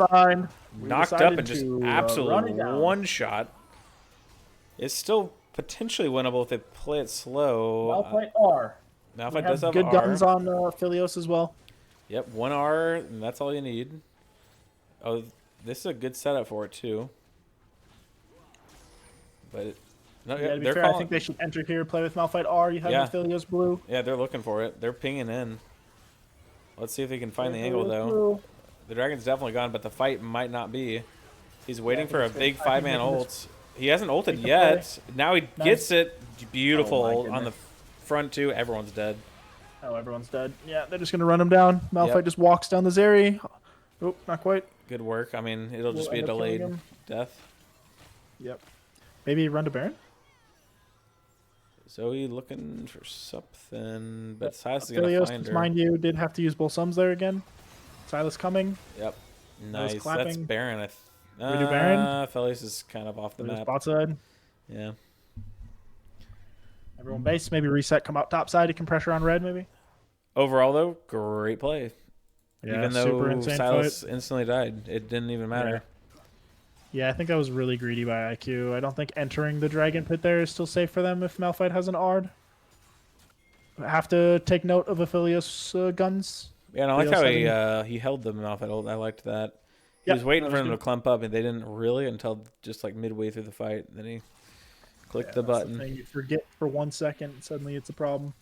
knocked up and just absolutely one shot. It's still potentially winnable if they play it slow. Malphite R. Malphite does have good R. guns on Philios as well. Yep, 1 R, and that's all you need. Oh, this is a good setup for it too. But to be fair, I think they should enter here, play with Malphite R. You have the Philios blue. Yeah, they're looking for it. They're pinging in. Let's see if he can find the angle, though. The dragon's definitely gone, but the fight might not be. He's waiting for a big 5-man ult. He hasn't ulted yet. Now he gets it. Beautiful ult on the front, too. Everyone's dead. Oh, everyone's dead. Yeah, they're just going to run him down. Malphite just walks down the Zeri. Oh, not quite. Good work. I mean, it'll just be a delayed death. Yep. Maybe run to Baron? Zoe looking for something, but Silas is going to find her. Mind you, did have to use both sums there again. Silas coming. Yep. Nice. That's Baron. We do Baron? Felius is kind of off the map. Bot side. Yeah. Everyone base. Maybe reset, come out top side. He can pressure on red, maybe. Overall, though, great play. Yeah, even though Silas instantly died, it didn't even matter. Yeah, I think I was really greedy by IQ. I don't think entering the Dragon Pit there is still safe for them if Malphite has an Ard. I have to take note of Aphelios guns. Yeah, and I like how he held the Malphite ult. I liked that. He was waiting for him to clump up, and they didn't really until just like midway through the fight. Then he clicked the button. The thing. You forget for 1 second, and suddenly it's a problem.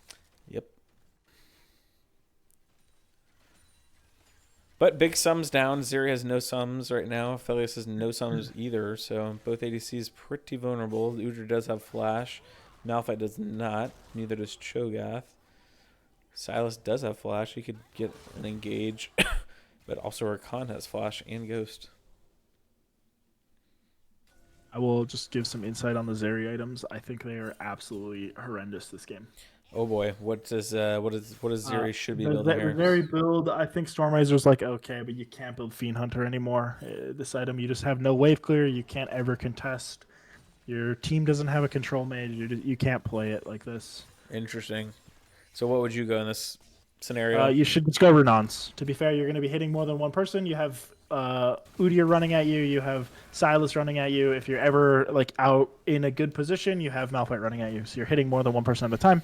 Yep. But big sums down. Zeri has no sums right now. Felius has no sums either, so both ADCs pretty vulnerable. Udra does have flash. Malphite does not. Neither does Cho'Gath. Silas does have flash. He could get an engage. But also Rakan has flash and ghost. I will just give some insight on the Zeri items. I think they are absolutely horrendous this game. Oh boy, what does Zeri should be building here? The Zeri build, I think Stormrazor's like okay, but you can't build Fiend Hunter anymore. This item, you just have no wave clear. You can't ever contest. Your team doesn't have a control mage. You can't play it like this. Interesting. So what would you go in this scenario? You should just go Renons. To be fair, you're going to be hitting more than one person. You have Udyr running at you. You have Silas running at you. If you're ever like out in a good position, you have Malphite running at you. So you're hitting more than one person at a time.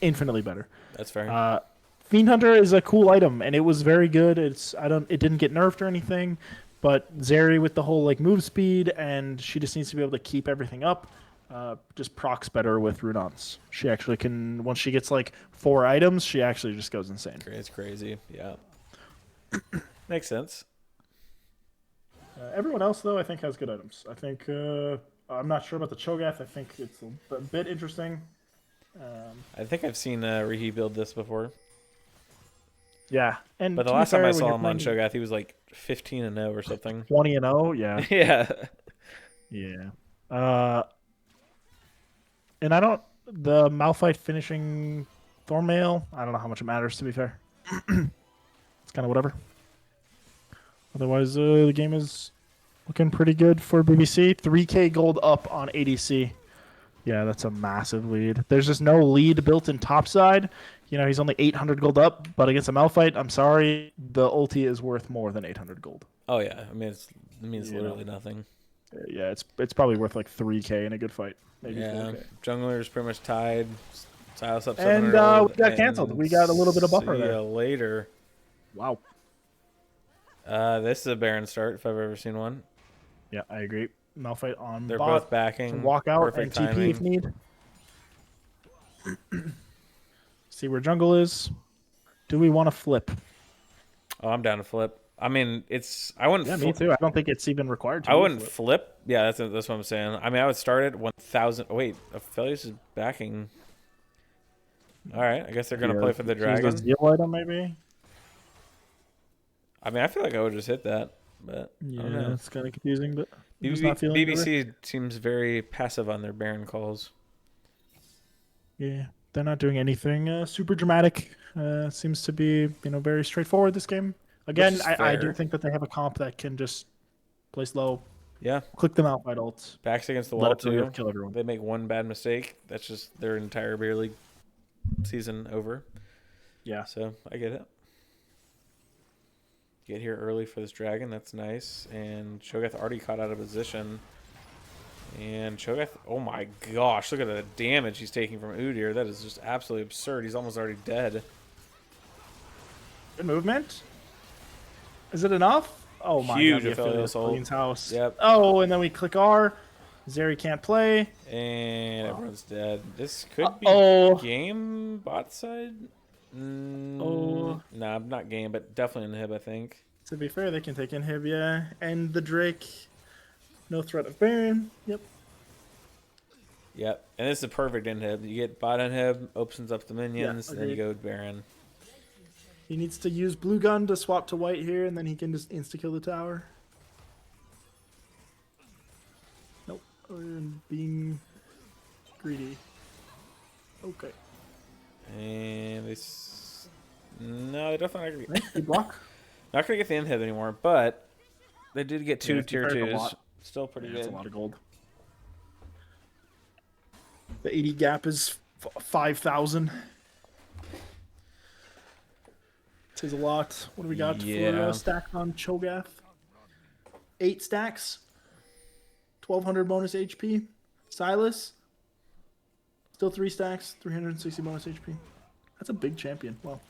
Infinitely better. That's fair. Fiend Hunter is a cool item, and it was very good. It didn't get nerfed or anything, but Zeri with the whole like move speed, and she just needs to be able to keep everything up. Just procs better with Runons. She actually can, once she gets like 4 items, she actually just goes insane. It's crazy. Yeah. Makes sense. Everyone else, though, I think has good items. I think, I'm not sure about the Cho'Gath. I think it's a bit interesting. I think I've seen Rihi build this before. Yeah. But the last time I saw him on Cho'Gath, he was like 15-0 or something. 20-0, yeah. Yeah. Yeah. And the Malphite finishing Thornmail, I don't know how much it matters, to be fair. It's kind of whatever. Otherwise, the game is looking pretty good for BBC. 3k gold up on ADC. Yeah, that's a massive lead. There's just no lead built in topside. You know, he's only 800 gold up, but against a Malphite, I'm sorry, the ulti is worth more than 800 gold. Oh, yeah. I mean, it's literally nothing. Yeah, it's probably worth like 3k in a good fight. Maybe 4k. Jungler's pretty much tied. Silas up 700 and we got canceled. We got a little bit of buffer there. See ya later. Wow. This is a Baron start if I've ever seen one. Yeah, I agree. Malphite on They're bot. both backing. Walk out Perfect and TP timing. if need. See where jungle is. Do we want to flip? Oh, I'm down to flip. I mean, I wouldn't. Yeah, me too. I don't think it's even required to. I wouldn't flip. Yeah, that's what I'm saying. I mean, I would start at 1,000. Oh, wait, Aphelios is backing. All right, I guess they're gonna play for the dragon. Zeal item, maybe. I mean, I feel like I would just hit that, but yeah, I don't know. It's kind of confusing. But BBC seems very passive on their Baron calls. Yeah, they're not doing anything super dramatic. Seems to be very straightforward this game. Again, I do think that they have a comp that can just play slow. Yeah. Click them out by ults. Backs against the wall too. Kill everyone. They make one bad mistake. That's just their entire beer league season over. Yeah. So I get it. Get here early for this dragon. That's nice. And Cho'Gath already caught out of position. And Cho'Gath, oh my gosh, look at the damage he's taking from Udyr. That is just absolutely absurd. He's almost already dead. Good movement. Is it enough? Oh my Huge god, Aphelios Queen's house. Yep. Oh, and then we click R. Zeri can't play. And everyone's dead. This could be game bot side. Oh. Nah, not game, but definitely inhib, I think. To be fair, they can take inhib, yeah. And the Drake. No threat of Baron. Yep. Yep. And this is a perfect inhib. You get bot inhib, opens up the minions, Yeah, then you go Baron. He needs to use blue gun to swap to white here, and then he can just insta-kill the tower. Nope. Being greedy. Okay. And this... No, they're definitely not Good block. Not going to get the inhib anymore, but they did get two tier 2s. Still pretty good. That's a lot of gold. The 80 gap is 5,000. This is a lot. What do we got for stacks on Cho'Gath? 8 stacks. 1,200 bonus HP. Silas. Still 3 stacks. 360 bonus HP. That's a big champion. Wow.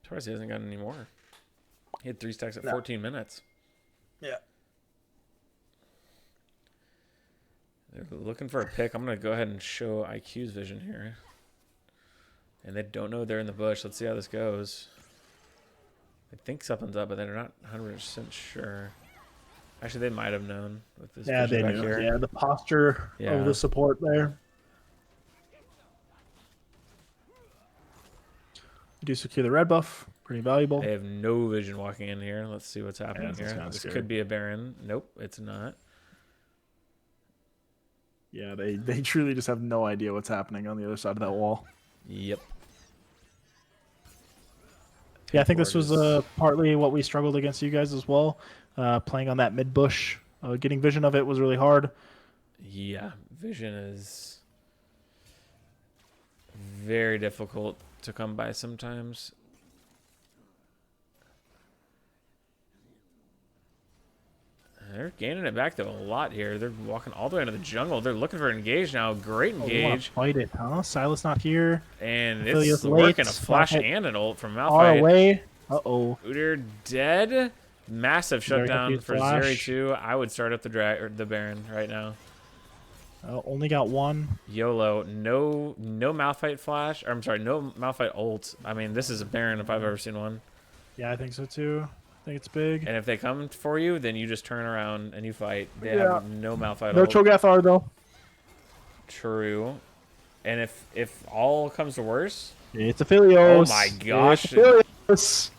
Surprised he hasn't gotten any more. He had 3 stacks at 14 minutes. Yeah. They're looking for a pick. I'm going to go ahead and show IQ's vision here. And they don't know they're in the bush. Let's see how this goes. They think something's up, but they're not 100% sure. Actually, they might have known with this. Yeah, they knew. Here. Yeah, the posture of the support there. Do secure the red buff. Pretty valuable. They have no vision walking in here. Let's see what's happening here. This could be a Baron. Nope, it's not. Yeah, they truly just have no idea what's happening on the other side of that wall. Yep. Yeah, I think this was partly what we struggled against you guys as well. Playing on that mid bush, getting vision of it was really hard. Yeah, vision is very difficult to come by sometimes. They're gaining it back though a lot here. They're walking all the way into the jungle. They're looking for engage now. Great engage. Fight it, huh? Silas not here. And it's working a flash and an ult from Malphite. Far away. Uh-oh. Udyr dead. Massive shutdown for Zeri 2. I would start up the Baron right now. Only got one. YOLO. No Malphite flash. Or, I'm sorry, no Malphite ult. I mean, this is a Baron if I've ever seen one. Yeah, I think so too. I think it's big. And if they come for you, then you just turn around and you fight. They have no Malphite ult. No Cho'Gath R though. True. And if all comes to worse, it's Aphelios. Oh my gosh.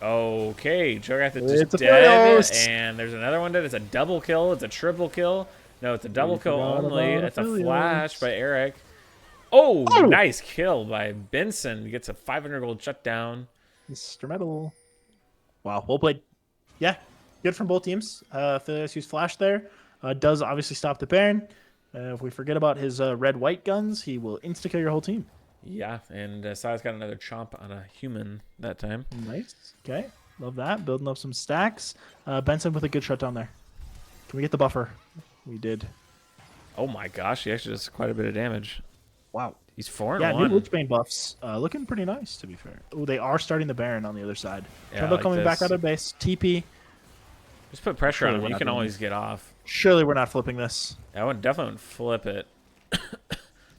Okay, Cho'Gath is just dead, and there's another one dead. It's a double kill. It's a triple kill. No, it's a double kill only. It's a flash by Eric. Oh, nice kill by Benson. Gets a 500 gold shutdown. Mr. Metal. Wow, well played. Yeah, good from both teams. Aphelios used flash there. Does obviously stop the Baron. If we forget about his red-white guns, he will insta-kill your whole team. Yeah, and Silas got another chomp on a human that time. Nice. Okay, love that. Building up some stacks. Benson with a good shutdown there. Can we get the buffer? We did. Oh my gosh, he actually does quite a bit of damage. Wow. He's 4-1. Yeah, new Witchbane buffs. Looking pretty nice, to be fair. Oh, they are starting the Baron on the other side. Yeah, Trundle coming back out of base. TP. Just put pressure on him. You can always get off. Surely we're not flipping this. I would definitely flip it.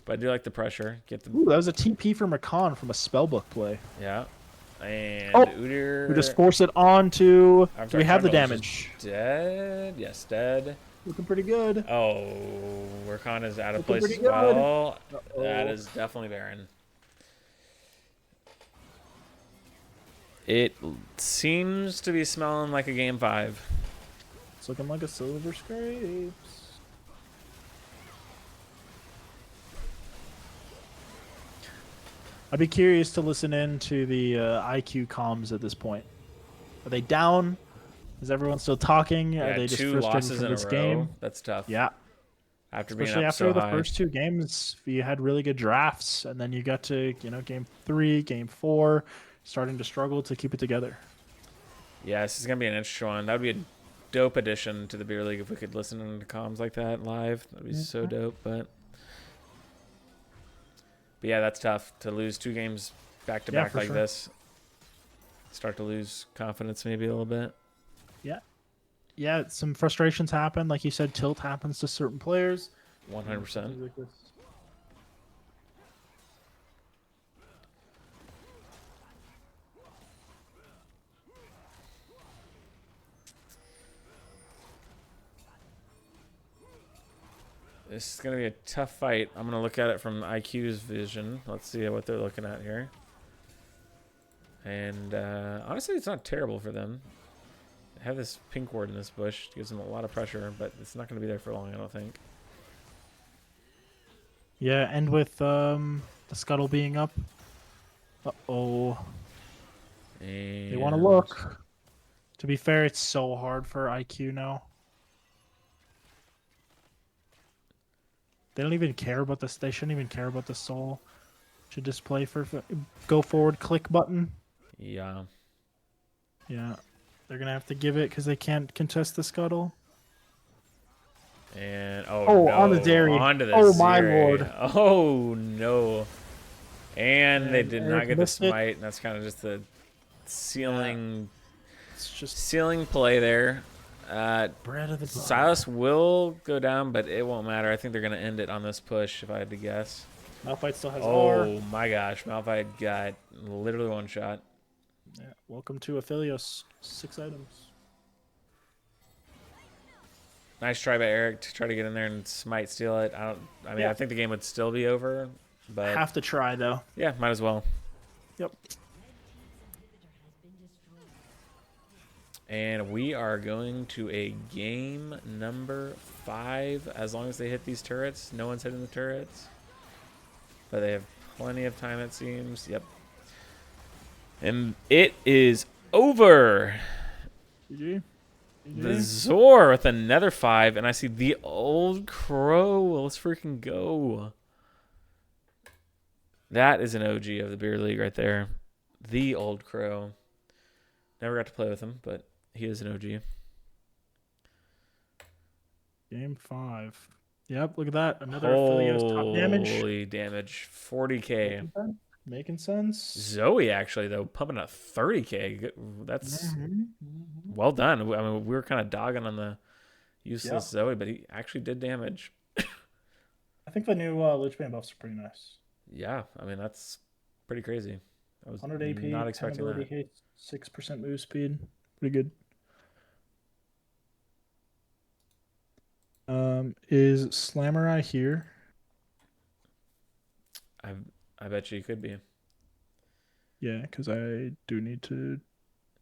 But I do like the pressure. Ooh, that was a TP for Makan from a spellbook play. Yeah. And Udyr... We just force it on to... Do we have the damage? Dead. Yes, dead. Looking pretty good. Oh, Rakan is out of place as well. That is definitely Baron. It seems to be smelling like a game 5. It's looking like a Silver Scrapes. I'd be curious to listen in to the IQ comms at this point. Are they down? Is everyone still talking? Yeah, Are they just 2 frustrated losses from in this a row. game? That's tough. Yeah. Especially after the high. first 2 games, you had really good drafts, and then you got to game 3, game 4, starting to struggle to keep it together. Yeah, this is gonna be an interesting one. That would be a dope addition to the beer league if we could listen to comms like that live. That'd be so dope. But yeah, that's tough to lose 2 games back to back like this. Start to lose confidence maybe a little bit. Yeah, some frustrations happen. Like you said, tilt happens to certain players. 100%. This is gonna be a tough fight. I'm gonna look at it from IQ's vision. Let's see what they're looking at here. And honestly, it's not terrible for them. They have this pink ward in this bush. It gives them a lot of pressure, but it's not going to be there for long, I don't think. Yeah, and with the scuttle being up. Uh-oh. And They want to look. To be fair, it's so hard for IQ now. They don't even care about this. They shouldn't even care about the soul. Should just play for go forward, click button. Yeah. Yeah. They're going to have to give it because they can't contest the scuttle. And, no. On the dairy. Onto the Oh, my lord. Oh, no. And they did not get the smite. And that's kind of just the ceiling, it's just ceiling play there. bread of the Silas will go down, but it won't matter. I think they're going to end it on this push, if I had to guess. Malphite still has R. Oh, my gosh. Malphite got literally one shot. Yeah, welcome to Aphelios. 6 items. Nice try by Eric to try to get in there and smite steal it. I think the game would still be over, but have to try though. Yeah, might as well. Yep. And we are going to a game number 5. As long as they hit these turrets, no one's hitting the turrets, but they have plenty of time, it seems. Yep. And it is over. GG. The Zor with another 5, and I see the old crow. Let's freaking go. That is an OG of the beer league right there. The old crow. Never got to play with him, but he is an OG. Game 5. Yep, look at that. Another Aphelios top damage. Holy damage. 40k. Making sense. Zoe, actually, though, pumping a 30k. That's well done. I mean, we were kind of dogging on the useless Zoe, but he actually did damage. I think the new Lich Bane buffs are pretty nice. Yeah, I mean, that's pretty crazy. I was 100 AP, not expecting that. Hit, 6% move speed. Pretty good. Is Slamurai here? I bet you could be. Yeah, because I do need to.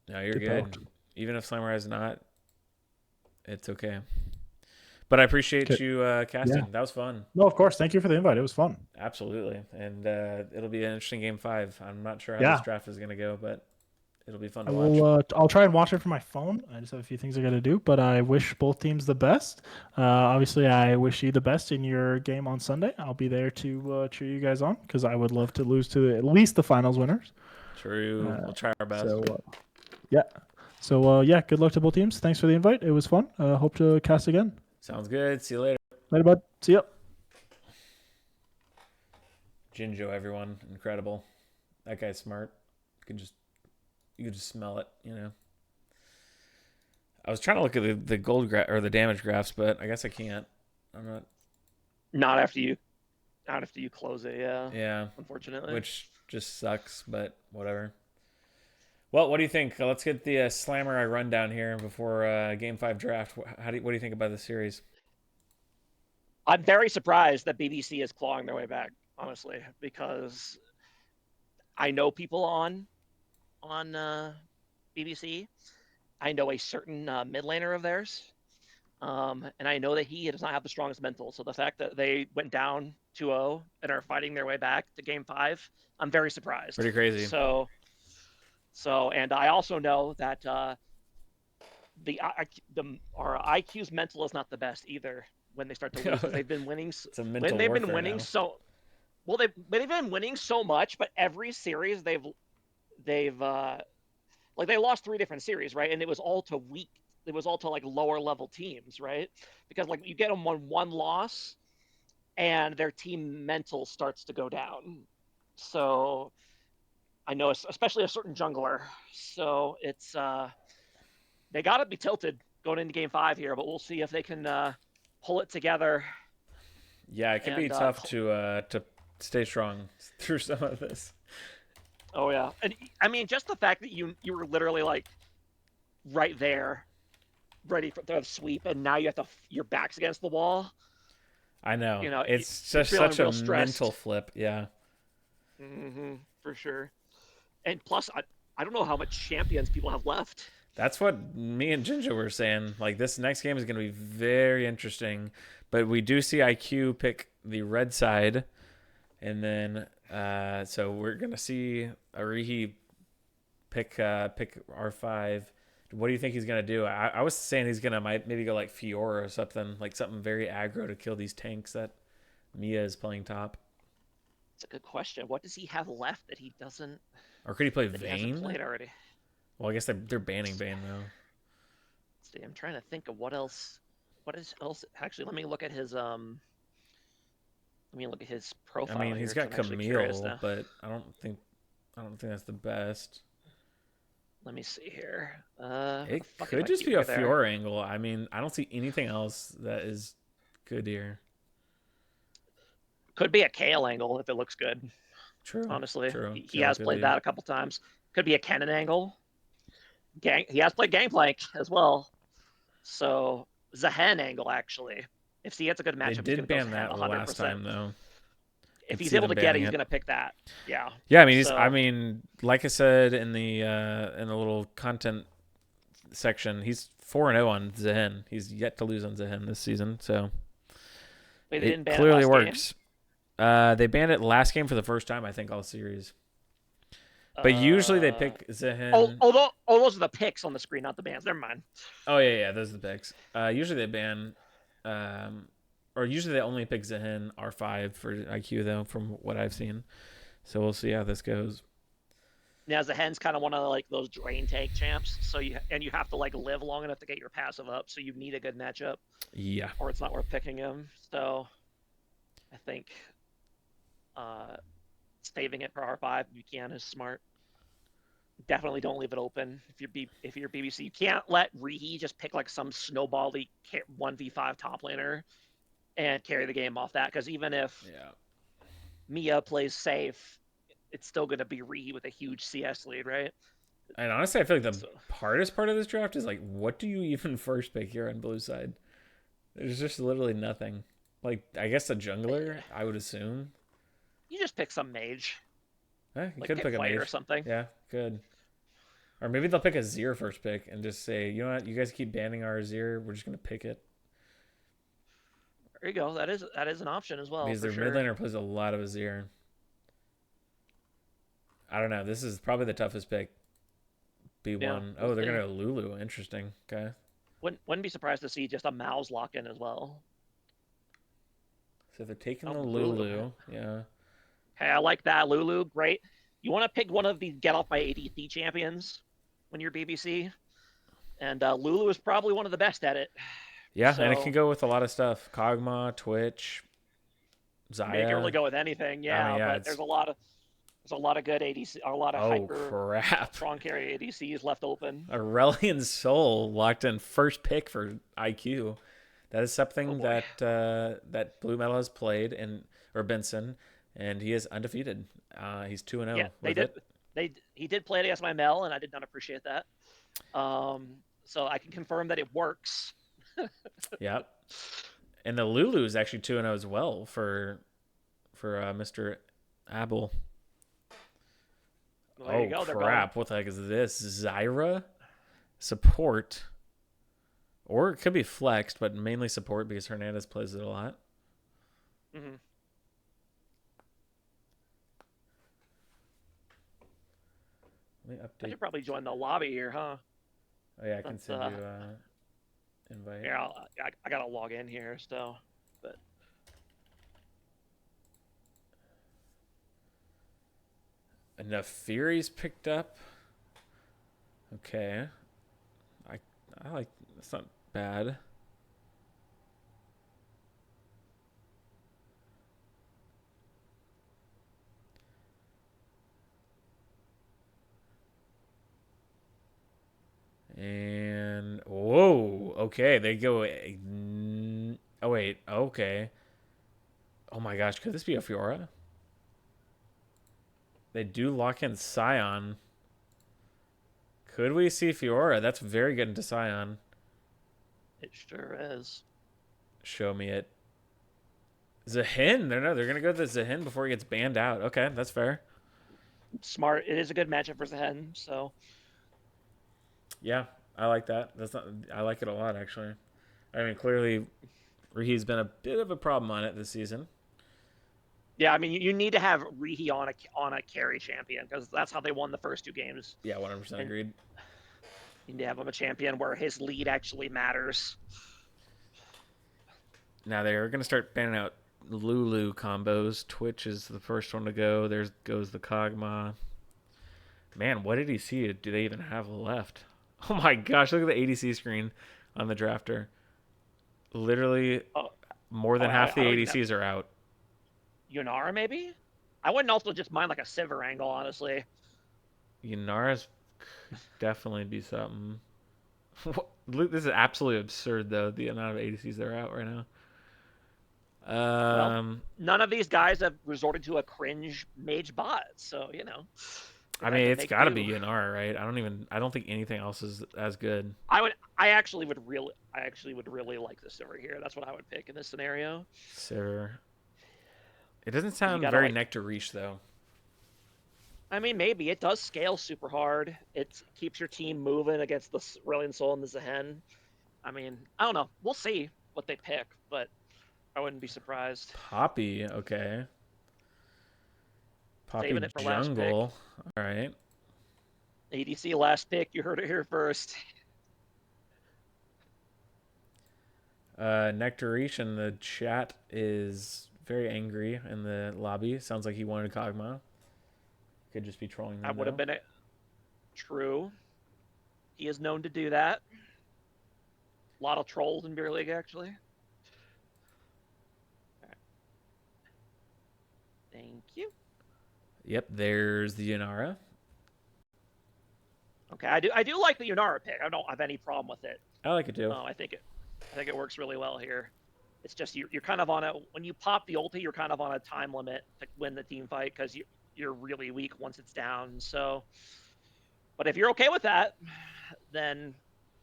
No, you're good. Out. Even if Slamurai is not, it's okay. But I appreciate you casting. Yeah. That was fun. No, of course. Thank you for the invite. It was fun. Absolutely. And it'll be an interesting game 5. I'm not sure how this draft is going to go, but it'll be fun to watch. I'll try and watch it from my phone. I just have a few things I got to do, but I wish both teams the best. Obviously, I wish you the best in your game on Sunday. I'll be there to cheer you guys on because I would love to lose to at least the finals winners. True. We'll try our best. So, good luck to both teams. Thanks for the invite. It was fun. Hope to cast again. Sounds good. See you later. Later, bud. See ya. Jinjo, everyone. Incredible. That guy's smart. You can just smell it, you know. I was trying to look at the gold or the damage graphs, but I guess I can't. I'm not. Not after you close it, yeah. Unfortunately. Which just sucks, but whatever. Well, what do you think? Let's get the Slamurai rundown here before Game 5 draft. What do you think about the series? I'm very surprised that BBC is clawing their way back, honestly, because I know people on BBC. I know a certain mid laner of theirs, and I know that he does not have the strongest mental. So the fact that they went down 2-0 and are fighting their way back to Game 5, I'm very surprised. Pretty crazy. So, and I also know that our IQ's mental is not the best either when they start to lose. They've been winning. They've been winning so. Well, they've been winning so much, but every series they've like they lost 3 different series, right? And it was all to like lower level teams, right? Because like you get them on one loss, and their team mental starts to go down. So I know, especially a certain jungler. So it's they got to be tilted going into Game 5 here, but we'll see if they can pull it together. Yeah, it can be tough to stay strong through some of this. Oh yeah, and I mean, just the fact that you were literally like right there, ready for the sweep, and now you have your back's against the wall. I know. You know, It's you're just feeling such a real mental stressed. flip. Yeah. For sure. And plus, I don't know how much champions people have left. That's what me and Ginger were saying. Like, this next game is going to be very interesting. But we do see IQ pick the red side. And then, so we're going to see Arihi pick R5. What do you think he's going to do? I was saying he's going to maybe go like Fiora or something. Like something very aggro to kill these tanks that Mia is playing top. It's a good question. What does he have left that he doesn't... Or could he play that he hasn't Vayne? played already? Well, I guess they're banning Vayne though. Let's see, I'm trying to think of what else. What is else? Actually, let me look at his I profile mean, here he's because got I'm actually curious Camille, now. but I don't think that's the best. Let me see here. What It the fuck is could just IQ be a here there? Fiora angle. I mean, I don't see anything else that is good here. Could be a Kale angle if it looks good. True. Honestly, True. he Kale has could played be. that a couple times. Could be a Kennen angle. He has played Gangplank as well. So Zahen angle actually. If he gets a good They matchup, he's did gonna go ban Zahen that last 100%. time though. If Could he's see able them to get it, banning he's it. gonna pick that. Yeah. Yeah, I mean, So like I said in the little content section, he's 4-0 on Zehen. He's yet to lose on Zehen this season, so they didn't it ban it clearly last game. works. They banned it last game for the first time, I think, all series. But usually they pick Zehen. Those are the picks on the screen, not the bans. Never mind. Oh yeah, those are the picks. Usually they ban, or usually they only pick Zehen R5 for IQ though, from what I've seen. So we'll see how this goes. Now Zahen's kind of one of like those drain tank champs, so you have to like live long enough to get your passive up, so you need a good matchup. Yeah. Or it's not worth picking him. So I think saving it for R5 if you can is smart. Definitely don't leave it open if you're BBC. You can't let Rihi just pick like some snowbally 1v5 top laner and carry the game off that, because even if Mia plays safe, it's still going to be Rihi with a huge CS lead, right? And honestly, I feel like the hardest part of this draft is like, what do you even first pick here on blue side? There's just literally nothing. Like, I guess a jungler, I would assume. You just pick some mage. You like could pick a mage or something. Yeah, good. Or maybe they'll pick a Zir first pick and just say, you know what, you guys keep banning our Zir, we're just gonna pick it. There you go. That is an option as well. Because their sure. mid laner plays a lot of Azir. I don't know. This is probably the toughest pick. B1. Yeah, oh, they're gonna Lulu. Interesting. Okay. Wouldn't be surprised to see just a Mouse lock in as well. So they're taking the Lulu. Yeah. Hey, I like that. Lulu, great. You want to pick one of these get off my ADC champions when you're BBC, and Lulu is probably one of the best at it. Yeah, so, and it can go with a lot of stuff. Kog'Maw, Twitch, Xayah. I mean, it can really go with anything. Yeah, I mean, but there's a lot of good ADC, a lot of hyper strong carry ADCs left open. Aurelion Sol locked in first pick for IQ. That is something that Blue Metal has played or Benson, and he is undefeated. He's 2-0. Yeah, he did play against my Mel, and I did not appreciate that. So I can confirm that it works. Yep. And the Lulu is actually 2-0 as well for Mr. Abel. Well, there you go. Crap. What the heck is this? Zyra? Support. Or it could be flexed, but mainly support because Hernandez plays it a lot. Mm-hmm. Let me update. I should probably join the lobby here, huh? Oh, yeah, I can send you invite. Yeah, I gotta log in here still, but enough Furies picked up. Okay, I like that's not bad. And whoa, okay, they go. Oh wait, okay. Oh my gosh, could this be a Fiora? They do lock in Scion. Could we see Fiora? That's very good into Scion. It sure is. Show me it. Zahin. They're gonna go to Zahin before he gets banned out. Okay, that's fair. Smart. It is a good matchup for Zahen. So Yeah, I like that. I like it a lot actually. I mean, clearly, Rihi's been a bit of a problem on it this season. yeah, I mean, you need to have Rihi on a carry champion because that's how they won the first 2 games. Yeah, 100% And agreed. you need to have him a champion where his lead actually matters. Now they're gonna start banning out Lulu combos. Twitch is the first one to go. There goes the Kog'Maw. Man, what did he see? Do they even have left? Oh my gosh, look at the ADC screen on the drafter. Literally, Oh, more than half the I don't even ADCs are out. Yunara, maybe? I wouldn't also just mind like a Sivir angle, honestly. Yunara's could definitely be something. This is absolutely absurd, though, the amount of ADCs that are out right now. Well, none of these guys have resorted to a cringe mage bot, so I mean, it's got to be Yunara, right? I don't think anything else is as good. I actually would really like this over here. That's what I would pick in this scenario. Sivir. It doesn't sound very Nectar-Reach, though. I mean, maybe. It does scale super hard. It keeps your team moving against the Aurelion Sol and the Zahen. I mean, I don't know. We'll see what they pick, but I wouldn't be surprised. Poppy, okay. Poppy Saving it for Jungle. All right. ADC last pick. You heard it here first. Nectar-Reach in the chat is very angry in the lobby. Sounds like he wanted Kog'Maw. Could just be trolling them. That would have been it. True. He is known to do that. A lot of trolls in Beer League, actually. Right. Thank you. Yep, there's the Yunara. Okay, I do like the Yunara pick. I don't have any problem with it. I like it too. I think it works really well here. It's just you're kind of on a when you pop the ulti, you're kind of on a time limit to win the team fight because you're really weak once it's down. So, but if you're okay with that, then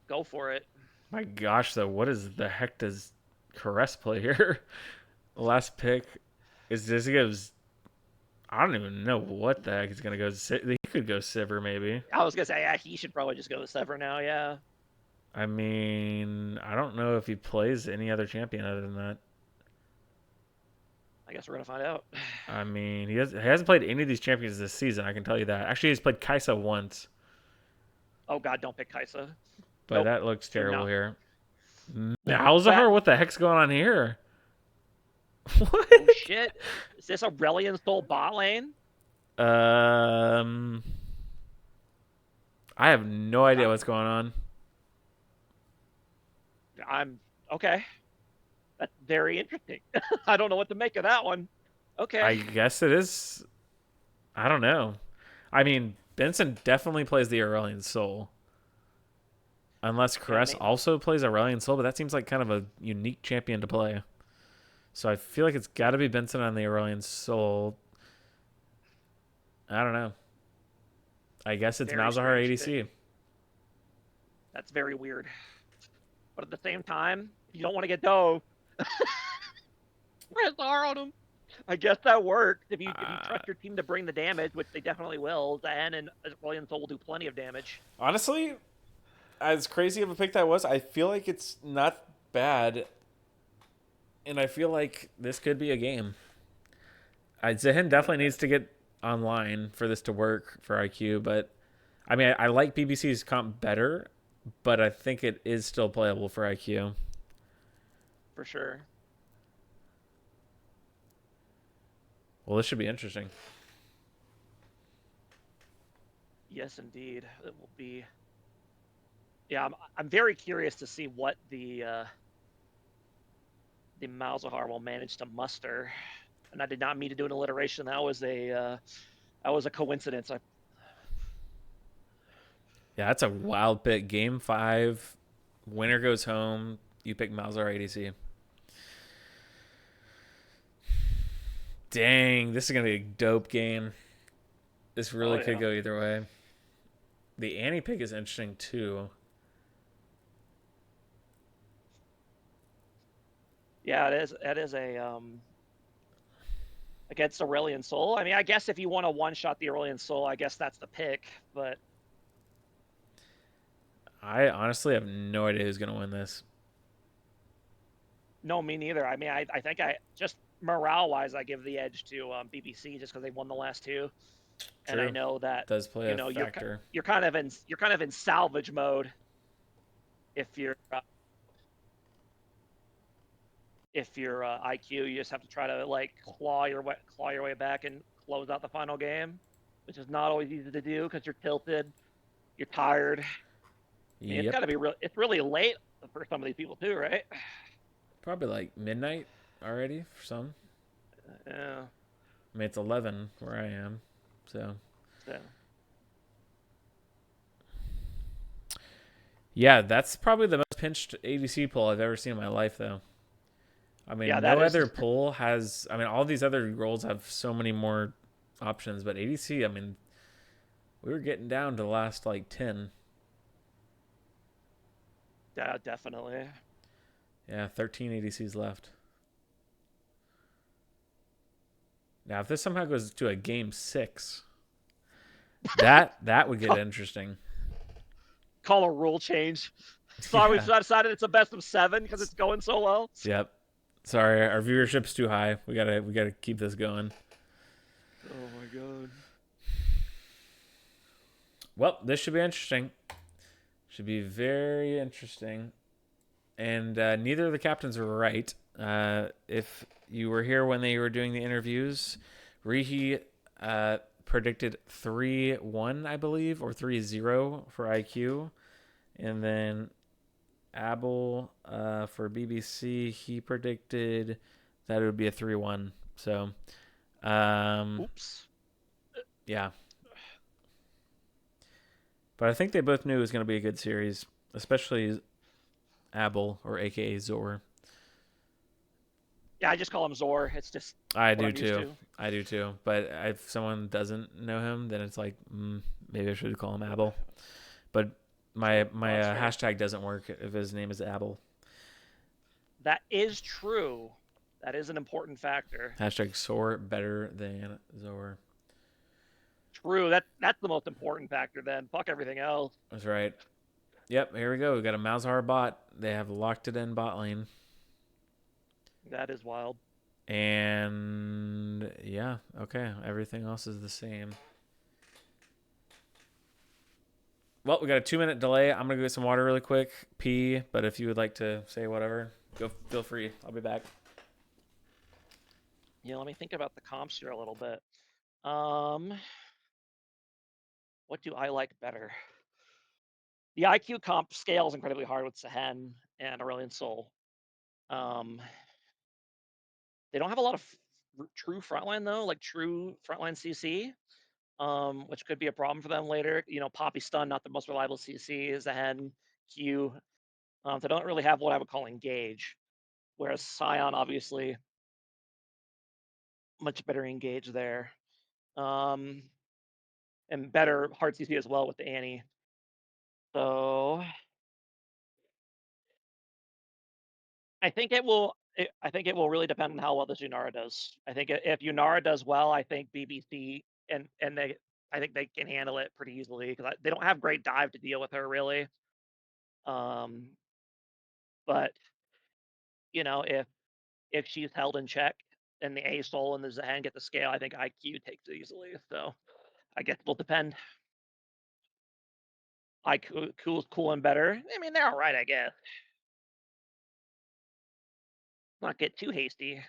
go for it. My gosh, though, what is the heck does Caress play here? Last pick is this goes. I don't even know what the heck he's gonna go. He could go Sivir maybe. I was gonna say yeah, he should probably just go to Sivir now. Yeah. I mean, I don't know if he plays any other champion other than that. I guess we're gonna find out. I mean, he hasn't played any of these champions this season. I can tell you that. Actually, he's played Kai'Sa once. Oh God, don't pick Kai'Sa. But nope. That looks terrible here. Malzahar, what the heck's going on here? What? Oh shit! Is this Aurelion Sol bot lane? I have no idea what's going on. I'm okay. That's very interesting. I don't know what to make of that one. Okay. I guess it is. I don't know. I mean, Benson definitely plays the Aurelion Sol. Unless Caress also plays Aurelion Sol, but that seems like kind of a unique champion to play. So I feel like it's got to be Benson on the Aurelion Sol. I don't know. I guess it's Malzahar ADC. That's very weird. But at the same time, you don't want to get dove. Press R on him. I guess that works. If you trust your team to bring the damage, which they definitely will, Zahen and Aurelion Sol will do plenty of damage. Honestly, as crazy of a pick that was, I feel like it's not bad. And I feel like this could be a game. Zahin definitely needs to get online for this to work for IQ. But, I mean, I like BBC's comp better, but I think it is still playable for IQ. For sure. Well, this should be interesting. Yes, indeed. It will be. Yeah, I'm very curious to see what the Malzahar will manage to muster. And I did not mean to do an alliteration. That was a coincidence. Yeah, that's a wild pick. Game 5, winner goes home. You pick Malzahar ADC. Dang, this is going to be a dope game. This really could go either way. The Annie pick is interesting, too. Yeah, it is. It is a against Aurelion Sol. I mean, I guess if you want to one-shot the Aurelion Sol, I guess that's the pick, but I honestly have no idea who's going to win this. no, me neither. I mean, I think I just morale-wise, I give the edge to BBC just because they won the last two, and I True. know that Does play you a know factor. you're kind of in salvage mode if you're IQ. You just have to try to like claw your way back and close out the final game, which is not always easy to do because you're tilted, you're tired. I mean, it's Yep. got to be real. It's really late for some of these people too, right? Probably like midnight already for some. Yeah. I mean, it's 11 where I am, so. Yeah, that's probably the most pinched ADC pull I've ever seen in my life, though. I mean, Yeah, no that is. other pull has. I mean, all these other roles have so many more options, but ADC, I mean, we were getting down to the last like 10. Yeah, definitely. Yeah, 13 ADCs left. Now, if this somehow goes to a game 6, that would get interesting. Call a rule change. Sorry, we've decided it's a best of 7 because it's going so well. Yep. Sorry, our viewership's too high. We gotta keep this going. Oh my god. Well, this should be interesting. Should be very interesting. And neither of the captains were right. If you were here when they were doing the interviews, Rihi predicted 3-1, I believe, or 3-0 for IQ. And then Abel for BBC, he predicted that it would be a 3-1. So, oops. Yeah. But I think they both knew it was going to be a good series, especially Abel, or AKA Zor. Yeah, I just call him Zor. It's just I do too. I do too. But if someone doesn't know him, then it's like maybe I should call him Abel. But my hashtag doesn't work if his name is Abel. That is true. That is an important factor. Hashtag Zor better than Zor. True. That's the most important factor. Then fuck everything else. That's right. Yep. Here we go. We got a Malzahar bot. They have locked it in bot lane. That is wild. And yeah, okay. Everything else is the same. Well, we got a 2-minute delay. I'm gonna go get some water really quick, pee. But if you would like to say whatever, go. Feel free. I'll be back. Yeah, let me think about the comps here a little bit. What do I like better? The IQ comp scales incredibly hard with Sehen and Aurelion Sol. They don't have a lot of true frontline though, like true frontline CC, which could be a problem for them later. You know, Poppy Stun, not the most reliable CC, is Sehen, Q. They don't really have what I would call engage, whereas Scion obviously much better engage there. And better hard CC as well with the Annie. So I think it will. I think it will really depend on how well the Yunara does. I think if Yunara does well, I think BBC and they, I think they can handle it pretty easily because they don't have great dive to deal with her really. But you know, if she's held in check and the A Soul and the Zen get the scale, I think IQ takes it easily. So I guess it'll depend. IQ cool and better. I mean, they're all right, I guess. Not get too hasty.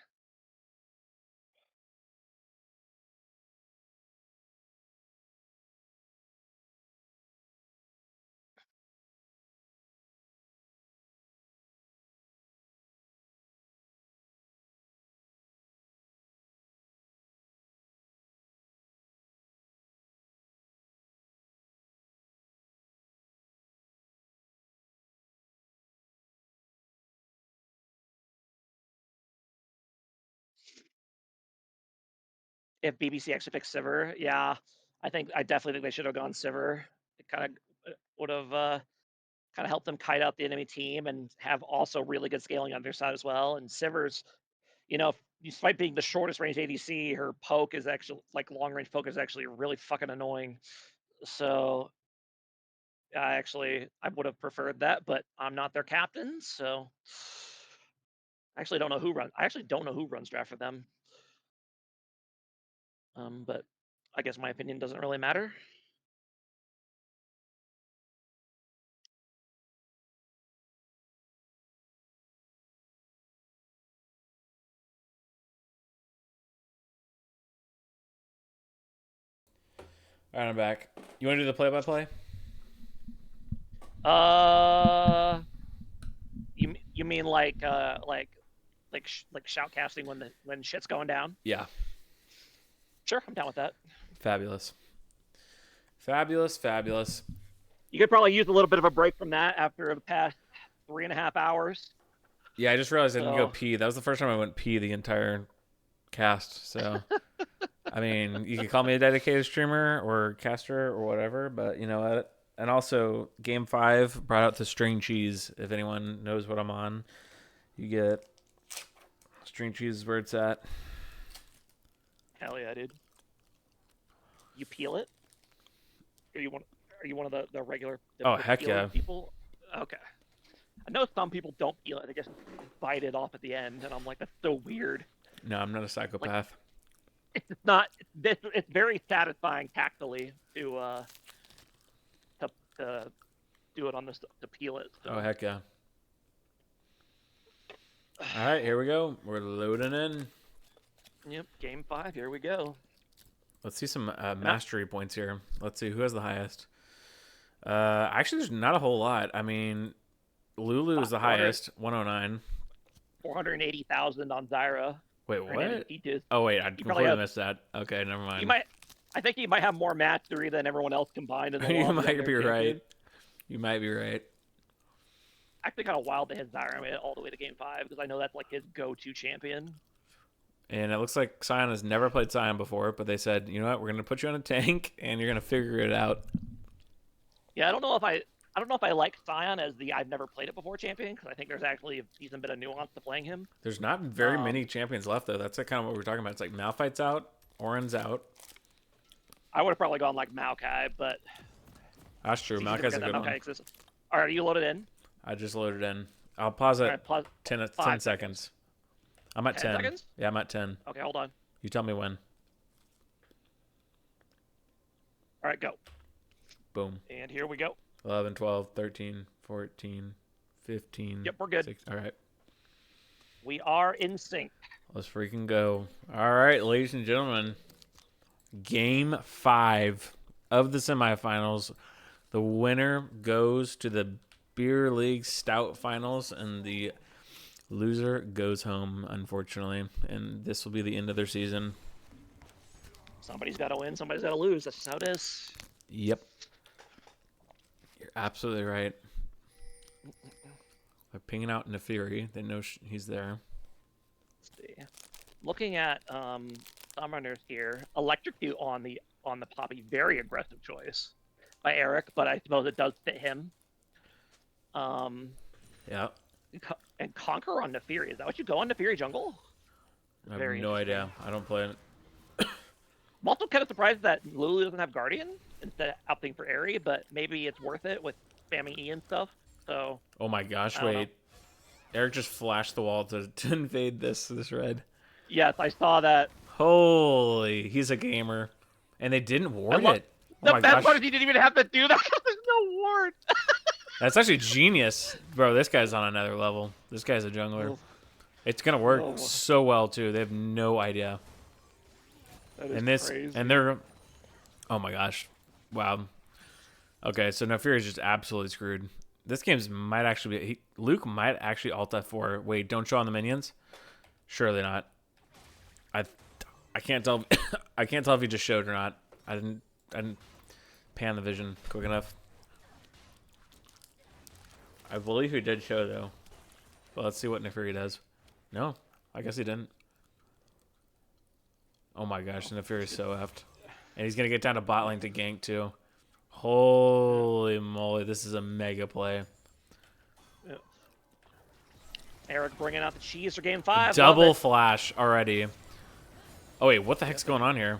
If BBC actually picked Sivir, yeah, I definitely think they should have gone Sivir. It kind of would have kind of helped them kite out the enemy team and have also really good scaling on their side as well. And Sivir's, you know, despite being the shortest range ADC, her poke is actually like long range poke is actually really fucking annoying. So I would have preferred that, but I'm not their captain, so I actually don't know who runs draft for them. But I guess my opinion doesn't really matter. All right, I'm back. You want to do the play-by-play? You mean like shoutcasting when shit's going down? Yeah. Sure, I'm down with that. Fabulous. Fabulous, fabulous. You could probably use a little bit of a break from that after the past 3.5 hours. Yeah, I just realized I didn't go pee. That was the first time I went pee the entire cast. So, I mean, you could call me a dedicated streamer or caster or whatever, but you know what? And also, Game 5 brought out the string cheese. If anyone knows what I'm on, you get string cheese where it's at. Hell yeah, dude. You peel it? Are you one of the regular heck yeah. people? Okay. I know some people don't peel it. They just bite it off at the end, and I'm like, that's so weird. No, I'm not a psychopath. Like, it's not. It's very satisfying tactily to do it on this to peel it. So. Oh heck yeah! All right, here we go. We're loading in. Yep, Game 5. Here we go. Let's see some mastery points here. Let's see who has the highest. Actually, there's not a whole lot. I mean, Lulu is the highest, 109. 480,000 on Zyra. Wait, what? He oh wait, I completely missed that. Okay, never mind. I think he might have more mastery than everyone else combined. In the You might be right. You might be right. Actually, kind of wild to hit Zyra all the way to Game 5 because I know that's like his go-to champion. And it looks like Sion has never played Sion before, but they said, you know what, we're gonna put you on a tank and you're gonna figure it out. Yeah, I don't know if I like Sion as the I've never played it before champion because I think there's actually a decent bit of nuance to playing him. There's not very many champions left though. That's like kind of what we're talking about. It's like Malphite's out, Orin's out. I would have probably gone like Maokai, but that's true. Maokai's a good one. Exists. All right, are you loaded in? I just loaded in. I'll pause at 10 seconds. I'm at 10. Seconds? Yeah, I'm at 10. Okay, hold on. You tell me when. All right, go. Boom. And here we go. 11, 12, 13, 14, 15. Yep, we're good. 16. All right. We are in sync. Let's freaking go. All right, ladies and gentlemen. Game 5 of the semifinals. The winner goes to the Beer League Stout Finals, and the loser goes home, unfortunately. And this will be the end of their season. Somebody's got to win. Somebody's got to lose. That's how it is. Yep. You're absolutely right. They're pinging out Nefiri. They know he's there. Let's see. Looking at summoners here, Electrocute on the Poppy, very aggressive choice by Eric, but I suppose it does fit him. Yeah. And Conquer on Nefiri. Is that what you go on Nefiri jungle? I have no idea. I don't play it. I'm also kind of surprised that Lulu doesn't have Guardian instead of opting for Aerie, but maybe it's worth it with spamming E and stuff. So. Oh my gosh! Wait, Eric just flashed the wall to invade this red. Yes, I saw that. Holy, he's a gamer, and they didn't ward it. Oh the best part is he didn't even have to do that because there's no ward. That's actually genius, bro. This guy's on another level. This guy's a jungler. Oh. It's gonna work so well too. They have no idea. That is crazy. And they're, oh my gosh, wow. Okay, so Nefiri's just absolutely screwed. This game's might actually be. Luke might actually alt F4. Wait, don't show on the minions. Surely not. I can't tell. I can't tell if he just showed or not. I didn't pan the vision quick enough. I believe he did show though. But let's see what Nefiri does. No, I guess he didn't. Oh my gosh, Nefiri's so effed. And he's gonna get down to bot lane to gank too. Holy moly, this is a mega play. Yeah. Eric bringing out the cheese for game 5. Double flash already. Oh, wait, what the heck's going on here?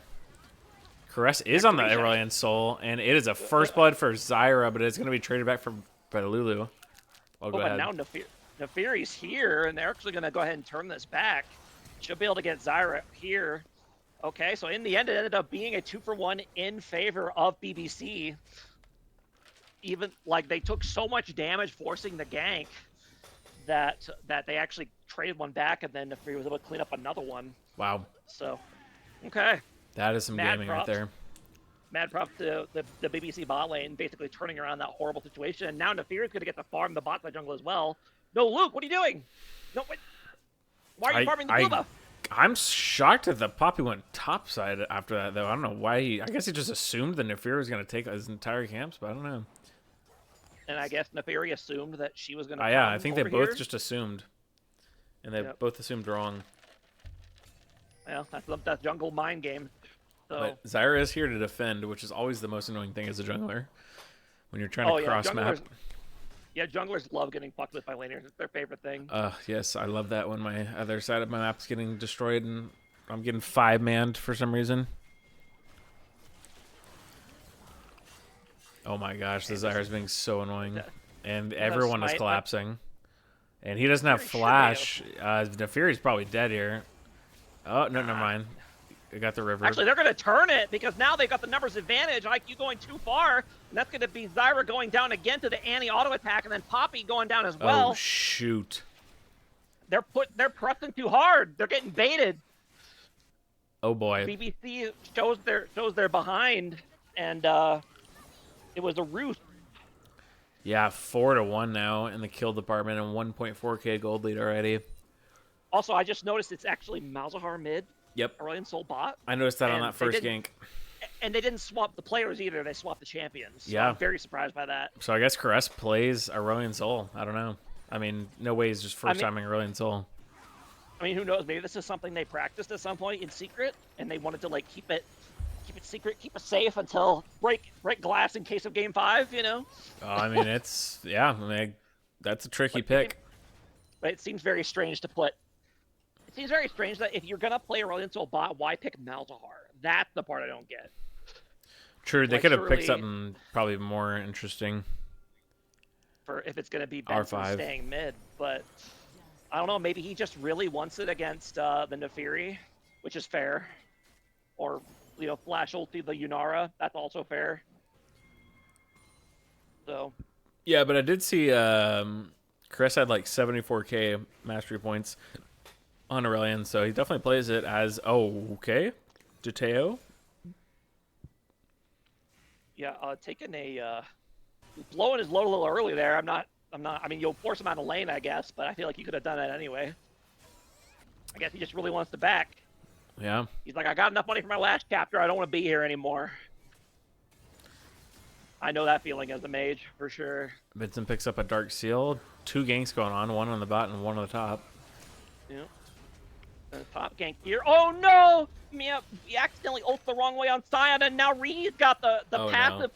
Caress is on the Aurelion Soul, and it is a first blood for Zyra, but it's going to be traded back for Lulu. Oh, go ahead. But now Nefiri's here, and they're actually going to go ahead and turn this back. She'll be able to get Zyra here. Okay, so in the end, it ended up being a 2-for-1 in favor of BBC. Even, like, they took so much damage forcing the gank that they actually traded one back, and then Nefiri was able to clean up another one. Wow. So, okay. That is some gaming right there. Mad props to the BBC bot lane, basically turning around that horrible situation. And now Nefiri is going to get to farm the bot side jungle as well. No, Luke, what are you doing? No, wait. Why are you farming the blue buff? I'm shocked that the Poppy went topside after that, though. I don't know why I guess he just assumed that Nefiri was going to take his entire camps, but I don't know. And I guess Nefiri assumed that she was going to. Yeah, I think they both just assumed, and they both assumed wrong. Well, that's jungle mind game. So. But Zyra is here to defend, which is always the most annoying thing as a jungler when you're trying to cross map. Yeah, junglers love getting fucked with by laners. It's their favorite thing. Yes, I love that when my other side of my map's getting destroyed and I'm getting 5-manned for some reason. Oh my gosh, the Zyra's being so annoying. And everyone is collapsing. And he doesn't have flash. Nefiri's probably dead here. Oh, no, never mind. They got the river. Actually, they're going to turn it because now they've got the numbers advantage. Like you going too far, and that's going to be Zyra going down again to the anti-auto attack, and then Poppy going down as well. Oh shoot! They're pressing too hard. They're getting baited. Oh boy! BBC shows they're behind, and it was a ruse. Yeah, 4-1 now in the kill department, and 1.4k gold lead already. Also, I just noticed it's actually Malzahar mid. Yep. Aurelion Soul bot. I noticed that on that first gank. And they didn't swap the players either. They swapped the champions. So yeah. I'm very surprised by that. So I guess Caress plays Aurelion Soul. I don't know. I mean, no way he's just first-timing Aurelion Soul. I mean, who knows? Maybe this is something they practiced at some point in secret, and they wanted to like keep it secret, keep it safe until break glass in case of Game 5. You know? I mean, it's I mean, that's a tricky pick. But it seems very strange to put. It seems very strange that if you're gonna play Aurelion Soul bot, why pick Malzahar? That's the part I don't get. True, they could have picked something probably more interesting. For if it's gonna be Benson staying mid, but I don't know. Maybe he just really wants it against the Nefiri, which is fair. Or flash ulti the Yunara. That's also fair. So. Yeah, but I did see Chris had like 74k mastery points on Aurelion, so he definitely plays it as Jateo. Yeah, taking a blowing his load a little early there. I'm not. I mean, you'll force him out of lane, I guess, but I feel like you could have done that anyway. I guess he just really wants to back. Yeah. He's like, I got enough money for my last chapter. I don't want to be here anymore. I know that feeling as a mage for sure. Vincent picks up a Dark Seal. 2 ganks going on, one on the bot and one on the top. Yep. Top gank here. Oh no! Mia, he accidentally ulted the wrong way on Sion, and now Ree's got the passive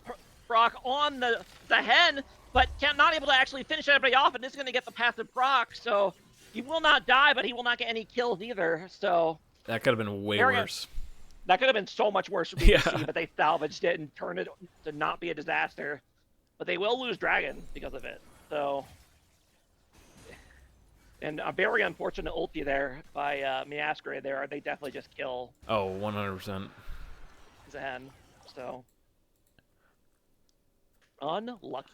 proc on the hen, but not able to actually finish everybody off, and this is going to get the passive proc, so he will not die, but he will not get any kills either, so... That could have been way worse. That could have been so much worse for BBC, but they salvaged it and turned it to not be a disaster. But they will lose Dragon because of it, so... And a very unfortunate ulti there by Miascare there. They definitely just kill. Oh, 100%. Zen. So. Unlucky.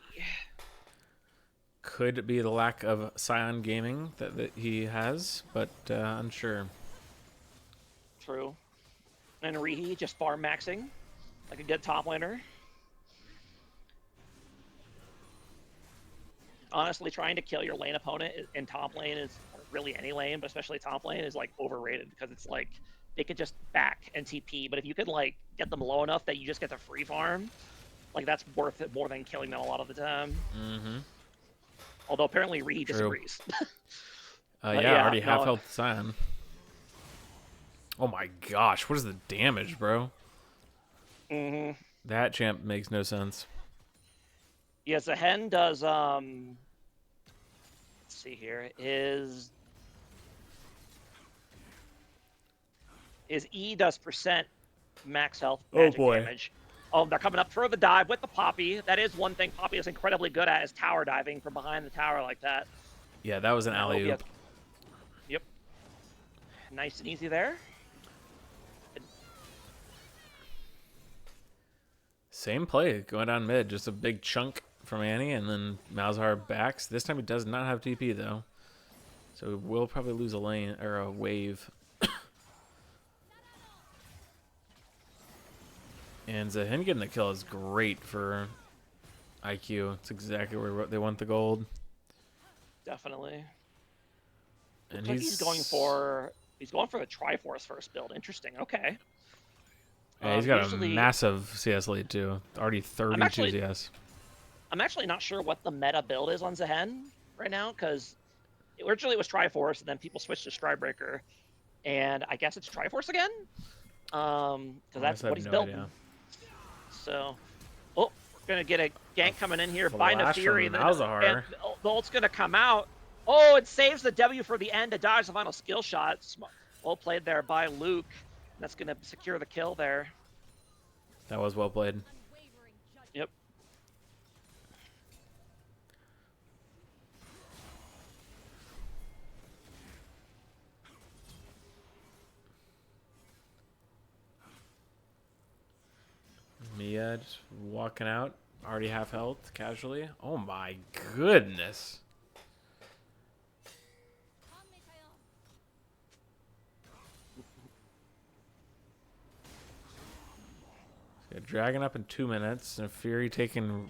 Could be the lack of Scion gaming that he has, but unsure. True. And Rihi just farm maxing like a good top laner. Honestly, trying to kill your lane opponent in top lane is really any lane, but especially top lane is like overrated because it's like they could just back and TP. But if you could like get them low enough that you just get the free farm, like that's worth it more than killing them a lot of the time. Mm-hmm. Although apparently Reed disagrees. Already half health Scion. Oh my gosh, what is the damage, bro? Mm-hmm. That champ makes no sense. Yes, the hen does let's see here. Is E does percent max health magic damage. Oh, they're coming up for the dive with the Poppy. That is one thing Poppy is incredibly good at, is tower diving from behind the tower like that. Yeah, that was an alley-oop. Yep. Nice and easy there. Same play, going down mid. Just a big chunk from Annie, and then Malzahar backs. This time he does not have TP, though. So we'll probably lose a lane, or a wave. And Zahin getting the kill is great for IQ. It's exactly where they want the gold. Definitely. And like he's going for the Triforce first build. Interesting. Okay. Yeah, he's got a massive CS lead too. Already 32 CS. I'm actually not sure what the meta build is on Zahen right now, because originally it was Triforce, and then people switched to Stridebreaker, and I guess it's Triforce again. Because that's what he's building. Idea. So, we're gonna get a gank coming in here by Nefiri. And the ult's gonna come out. Oh, it saves the W for the end to dodge the final skill shot. Well played there by Luke. That's gonna secure the kill there. That was well played. Yep. Mia just walking out, already half health, casually. Oh my goodness. So Dragon up in 2 minutes, and Fury taking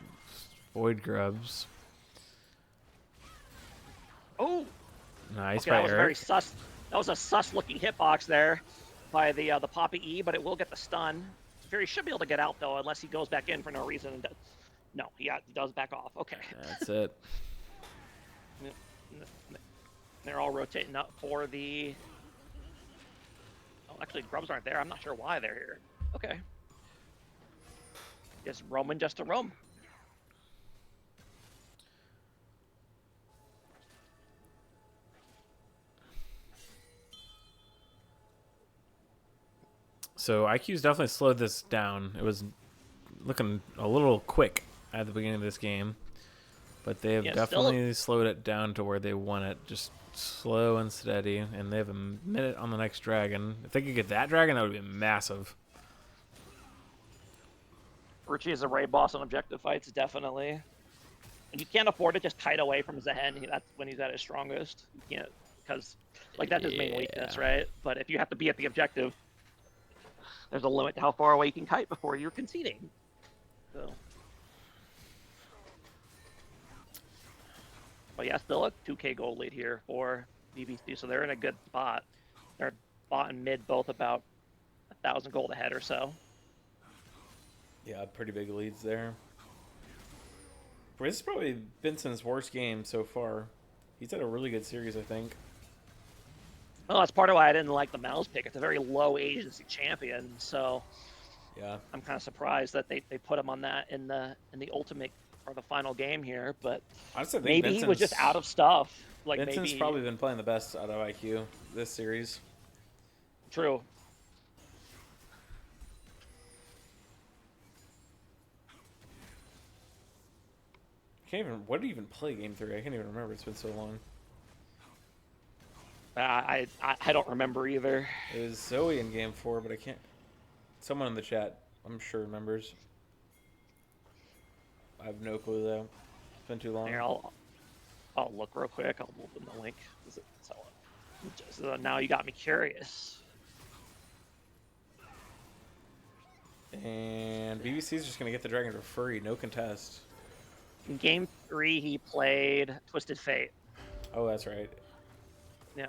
Void Grubs. Oh! Nice by that was Eric. Very sus. That was a sus-looking hitbox there by the Poppy E, but it will get the stun. Fury should be able to get out, though, unless he goes back in for no reason. No, he does back off. Okay. That's it. They're all rotating up for the... Oh, actually, Grubs aren't there. I'm not sure why they're here. Okay. Just roaming just to roam. So IQ's definitely slowed this down. It was looking a little quick at the beginning of this game, but they have definitely slowed it down to where they want it, just slow and steady. And they have a minute on the next dragon. If they could get that dragon, that would be massive. Ruchi is a raid boss on objective fights, definitely. And you can't afford to just kite away from Zahen. That's when he's at his strongest. You can't, because like that's his main weakness, right? But if you have to be at the objective, there's a limit to how far away you can kite before you're conceding. So, but yeah, still a 2K gold lead here for BBC, so they're in a good spot. They're bot and mid both about 1,000 gold ahead or so. Yeah, pretty big leads there. This is probably Vincent's worst game so far. He's had a really good series, I think. Well, that's part of why I didn't like the Mouse pick. It's a very low agency champion, so yeah, I'm kind of surprised that they put him on that in the ultimate or the final game here. But honestly, I think maybe he was just out of stuff. Like Vincent's probably been playing the best out of IQ this series. True. What did he even play game 3? I can't even remember. It's been so long. I don't remember either. It was Zoe in game 4, but I can't. Someone in the chat, I'm sure, remembers. I have no clue though. It's been too long. Here, I'll look real quick. I'll open the link. So now you got me curious. And BBC's just gonna get the dragon for free, no contest. In game 3, he played Twisted Fate. Oh, that's right. Yeah.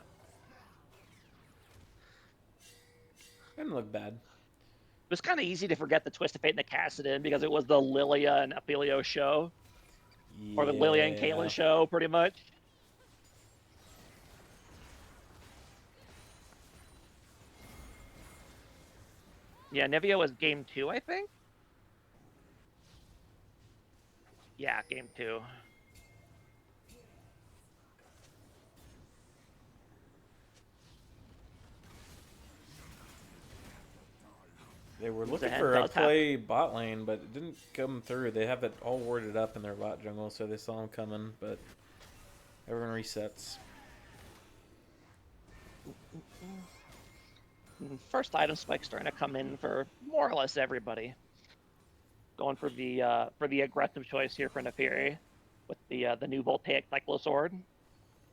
Didn't look bad. It was kind of easy to forget the Twisted Fate and the Cassidon because it was the Lilia and Apelio show. Yeah. Or the Lilia and Caitlyn show, pretty much. Yeah, Nivea was game 2, I think. Yeah, game 2. They were looking for a play bot lane, but it didn't come through. They have it all warded up in their bot jungle, so they saw him coming, but everyone resets. First item spike's starting to come in for more or less everybody. Going for the aggressive choice here for Neferi with the new Voltaic Cyclosword,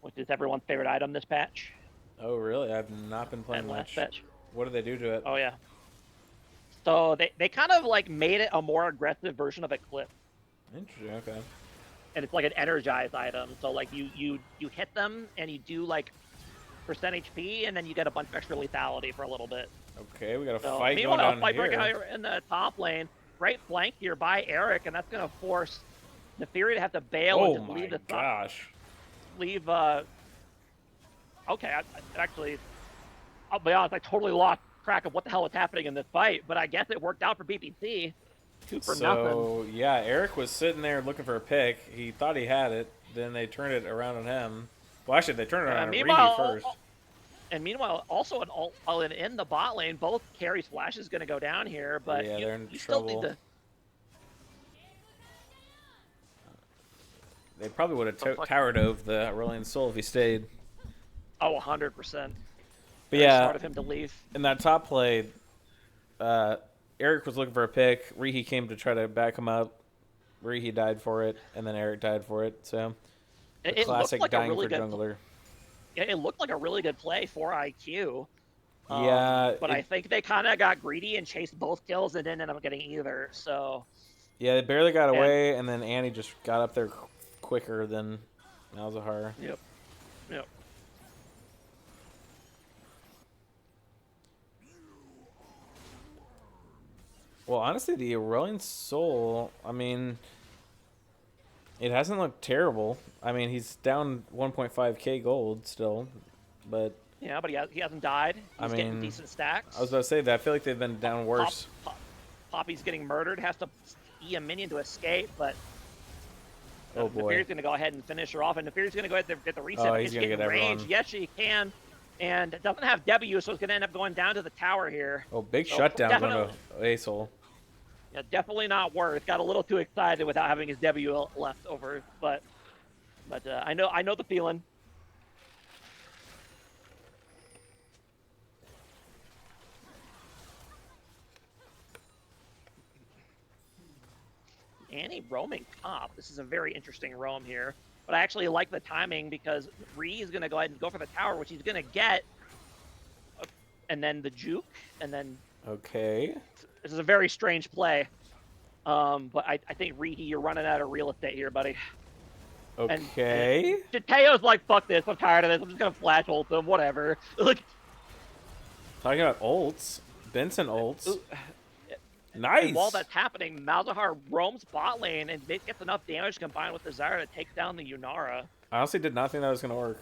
which is everyone's favorite item this patch. Oh, really? I've not been playing much. Patch. What do they do to it? Oh, yeah. So they kind of like made it a more aggressive version of Eclipse. Interesting, okay. And it's like an energized item. So like you hit them and you do like percent HP and then you get a bunch of extra lethality for a little bit. Okay, we got a fight going on fight here. Breaking out in the top lane. Great flank here by Eric, and that's going to force Neferi to have to bail and just leave the gosh. Leave, okay, actually, I'll be honest, I totally lost track of what the hell was happening in this fight, but I guess it worked out for BPC. 2 for nothing. So, yeah, Eric was sitting there looking for a pick. He thought he had it. Then they turned it around on him. Well, actually, they turned it around on Rigi first. And meanwhile, also in the bot lane, both carries Flash is going to go down here, but yeah, they're in you trouble. Still need to... They probably would have towered over the Aurelion Sol if he stayed. Oh, 100%. But yeah, smart of him to leave. In that top play, Eric was looking for a pick. Rigi came to try to back him up. Rigi died for it, and then Eric died for it. So, the classic like dying for jungler. It looked like a really good play for IQ. Yeah. But I think they kind of got greedy and chased both kills and didn't end up getting either. So. Yeah, they barely got away, and then Annie just got up there quicker than Malzahar. Yep. Well, honestly, the Aurelion Sol, I mean, it hasn't looked terrible. I mean, he's down 1.5k gold still, but... Yeah, but he hasn't died. He's getting decent stacks. I was about to say that. I feel like they've been down worse. Poppy's getting murdered, has to E a minion to escape, but... Oh, boy. Neferi's going to go ahead and finish her off, and Neferi's going to go ahead and get the reset. Oh, he's going to get range. everyone. Yes, she can, and it doesn't have W, so it's going to end up going down to the tower here. Oh, big shutdown going to Asol. Yeah, definitely not worth. Got a little too excited without having his W left over, but I know the feeling. Annie roaming top. This is a very interesting roam here, but I actually like the timing because Ree is going to go ahead and go for the tower, which he's going to get, and then the juke, and then. Okay. This is a very strange play, but I think Riki, you're running out of real estate here, buddy. Okay. And Teo's like, fuck this, I'm tired of this, I'm just gonna flash ult them, whatever. Like, talking about ults, Benson ults. Nice. And while that's happening, Malzahar roams bot lane and gets enough damage combined with Desire to take down the Yunara. I honestly did not think that was gonna work.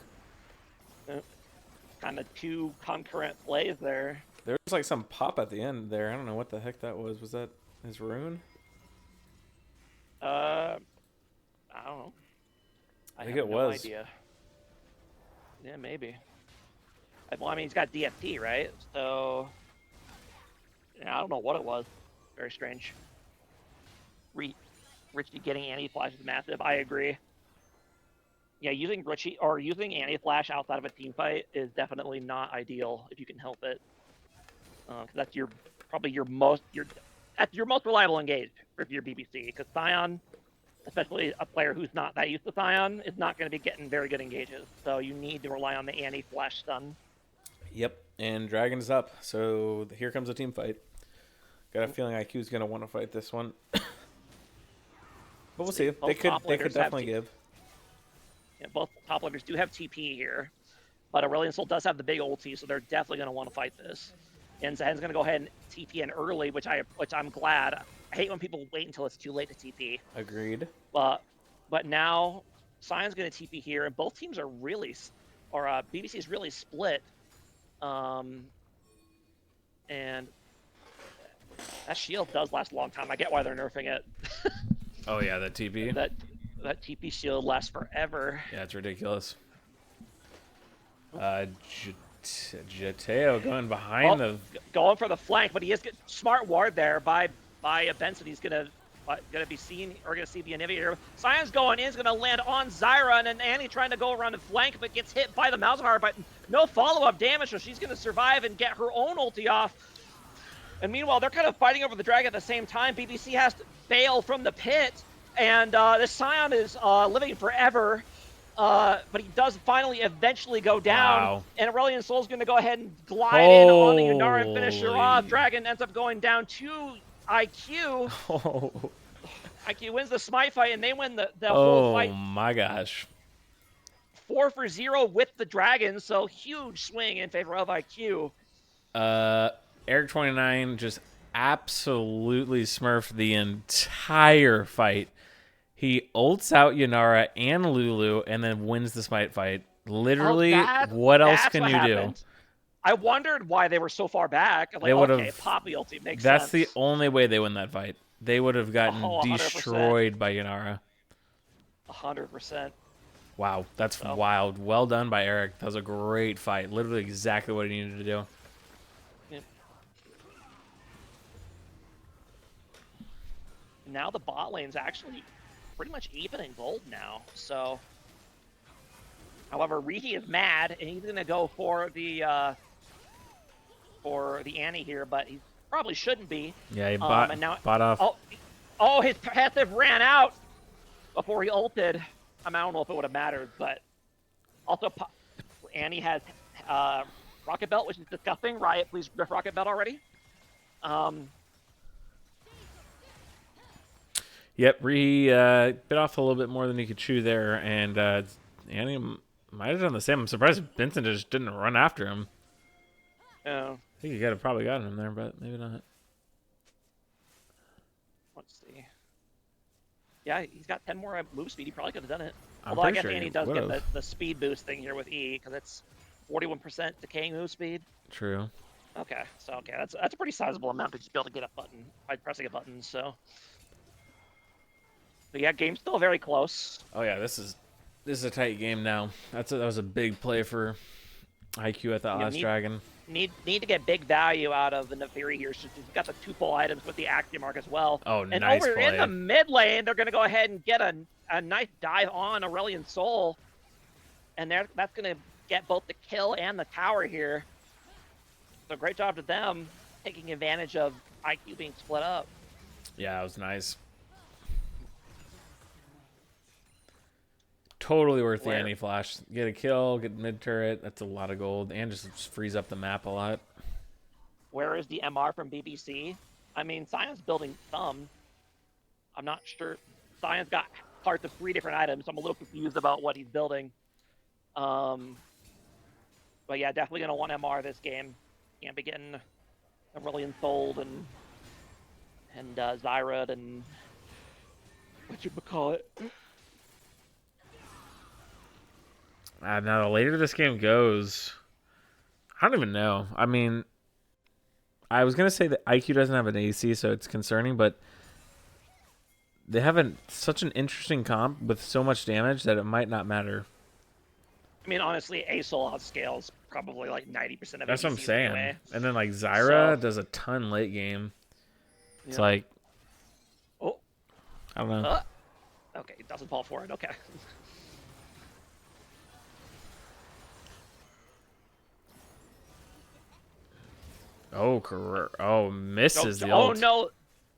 Kind of 2 concurrent plays there. There was like some pop at the end there. I don't know what the heck that was. Was that his rune? I don't know. I think it was. Idea. Yeah, maybe. Well, I mean, he's got DFT, right? So, yeah, I don't know what it was. Very strange. Richie getting anti-flash is massive. I agree. Yeah, using Richie or using anti-flash outside of a team fight is definitely not ideal if you can help it. Because that's probably your most reliable engage for your BBC. Because Scion, especially a player who's not that used to Scion, is not going to be getting very good engages. So you need to rely on the anti-flash stun. Yep, and Dragon's up. So here comes a team fight. Got a feeling IQ's going to want to fight this one. But we'll see. They could definitely give. Yeah, both top laners do have TP here, but Aurelion Sol does have the big ulti, so they're definitely going to want to fight this. And Zahen's going to go ahead and TP in early, which I'm glad. I hate when people wait until it's too late to TP. Agreed. But now Sion's going to TP here, and both teams are really, BBC is really split. And that shield does last a long time. I get why they're nerfing it. Oh yeah, that TP. That TP shield lasts forever. Yeah, it's ridiculous. Jateo going behind going for the flank, but he is smart ward there by Benson. He's gonna be seen or gonna see the inhibitor. Sion's going in, is gonna land on Zyra, and then Annie trying to go around the flank, but gets hit by the Malzahar, but no follow-up damage, so she's gonna survive and get her own ulti off. And meanwhile, they're kind of fighting over the dragon at the same time. BBC has to bail from the pit, and this Sion is living forever. But he does finally eventually go down, Wow. and Aurelion Sol's going to go ahead and glide in on the Yunara and finish her off. Dragon ends up going down to IQ. Oh. IQ wins the smite fight, and they win the whole fight. Oh my gosh. 4-for-0 with the Dragon, so huge swing in favor of IQ. Eric29 just absolutely smurfed the entire fight. He ults out Yunara and Lulu and then wins the smite fight. Literally, what else can you do? I wondered why they were so far back. Like, okay, Poppy ulti makes sense. That's the only way they win that fight. They would have gotten destroyed by Yunara. 100%. Wow, that's wild. Well done by Eric. That was a great fight. Literally exactly what he needed to do. Yep. Now the bot lane's actually pretty much even in gold now. So, however, Rihi is mad, and he's gonna go for the Annie here, but he probably shouldn't be. Yeah, he bot off. Oh, his passive ran out before he ulted. I don't know if it would have mattered, but also Annie has Rocket Belt, which is disgusting. Riot, please riff Rocket Belt already. Yep, bit off a little bit more than he could chew there, and Annie might have done the same. I'm surprised Vincent just didn't run after him. Yeah. I think he could have probably gotten him there, but maybe not. Let's see. Yeah, he's got 10 more move speed. He probably could have done it. I'm Although I guess sure Annie does get the speed boost thing here with E, because it's 41% decaying move speed. True. Okay, so that's a pretty sizable amount to just be able to get a button by pressing a button. So, but yeah, game's still very close. Oh yeah, this is a tight game now. That was a big play for IQ at that last dragon. Need to get big value out of the Neferi here. She's got the 2-pull items with the Active Mark as well. Oh, and nice over play. in the mid lane, they're going to go ahead and get a nice dive on Aurelion Sol. And that's going to get both the kill and the tower here. So great job to them taking advantage of IQ being split up. Yeah, it was nice. Totally worth the Annie flash. Get a kill, get mid turret. That's a lot of gold, and just frees up the map a lot. Where is the MR from BBC? I mean, Sion's building some. I'm not sure. Sion's got parts of 3 different items, so I'm a little confused about what he's building. But yeah, definitely gonna want MR this game. Can't be getting Aurelion Sold and Zyra and what you call it. Now, the later this game goes, I don't even know. I mean, I was going to say that IQ doesn't have an AC, so it's concerning, but they have such an interesting comp with so much damage that it might not matter. I mean, honestly, ASOL outscales probably like 90% of That's what I'm saying. Anyway. And then, like, Zyra does a ton late game. It's like, I don't know. Okay, it doesn't fall for it. Okay. Misses the ult. Oh, no.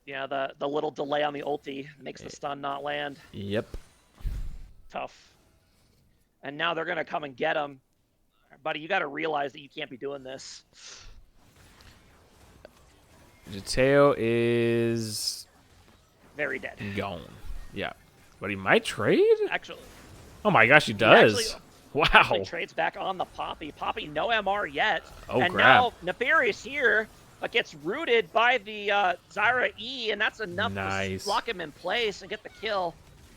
Yeah, the little delay on the ulti makes the stun not land. Yep. Tough. And now they're going to come and get him. Buddy, you got to realize that you can't be doing this. Jateo is... very dead. Gone. Yeah. But he might trade? Actually. Oh my gosh, he does. Wow. Trades back on the Poppy. Poppy, no MR yet. Oh, and crap. now Nefarious here gets rooted by the Zyra E, and that's enough to lock him in place and get the kill.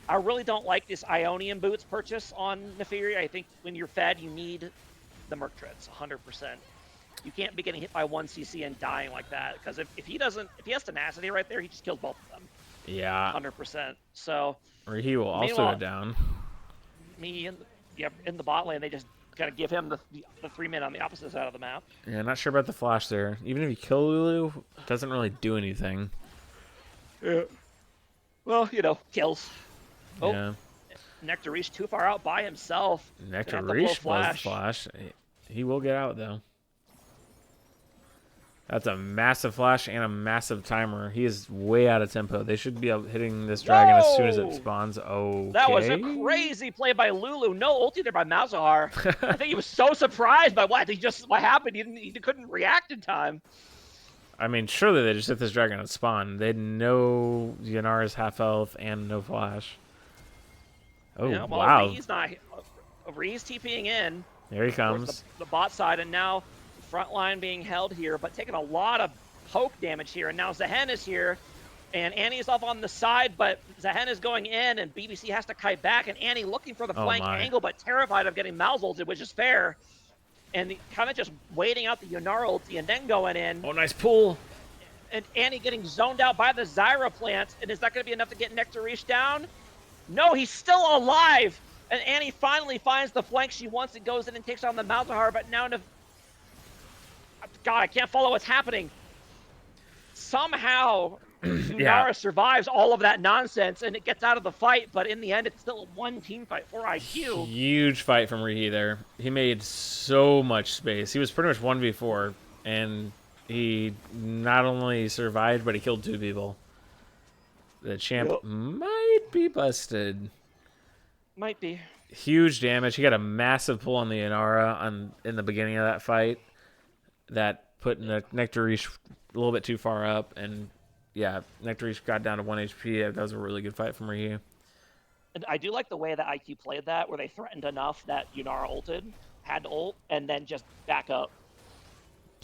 I really don't like this Ionian Boots purchase on Neferi. I think when you're fed, you need the Merc Treads, 100%. You can't be getting hit by 1 CC and dying like that, because if he has tenacity right there, he just kills both of them. Yeah. 100%. So. Or he will also go down. In the bot lane, they just Kind of give him the 3-man on the opposite side of the map. Yeah, not sure about the flash there. Even if you kill Lulu, it doesn't really do anything. Yeah. Well, kills. Oh, Yeah. Nectarish too far out by himself. Nectarish blows the flash. He will get out, though. That's a massive flash and a massive timer. He is way out of tempo. They should be hitting this dragon as soon as it spawns. Okay. That was a crazy play by Lulu. No ulti there by Malzahar. I think he was so surprised by what happened. He couldn't react in time. I mean, surely they just hit this dragon at spawn. They had no Yanara's half health and no flash. Oh, yeah, well, wow. Ree's TPing in. There he comes. The bot side, and now front line being held here, but taking a lot of poke damage here. And now Zehen is here, and Annie's off on the side, but Zehen is going in, and BBC has to kite back, and Annie looking for the flank angle, but terrified of getting Malz ulted, which is fair. And kind of just waiting out the Yanara ulti and then going in. Oh, nice pull. And Annie getting zoned out by the Zyra plant, and is that going to be enough to get Nectarish down? No, he's still alive! And Annie finally finds the flank she wants and goes in and takes on the Malzahar, but now God, I can't follow what's happening. Somehow, Yanara survives all of that nonsense, and it gets out of the fight, but in the end, it's still a one team fight for IQ. Huge fight from Rihi there. He made so much space. He was pretty much 1v4, and he not only survived, but he killed 2 people. The champ might be busted. Might be. Huge damage. He got a massive pull on the Yanara in the beginning of that fight. That put Nectarish a little bit too far up, and yeah, Nectarish got down to 1 HP. That was a really good fight from Rihi. And I do like the way that IQ played that, where they threatened enough that Yanara ulted, had to ult, and then just back up.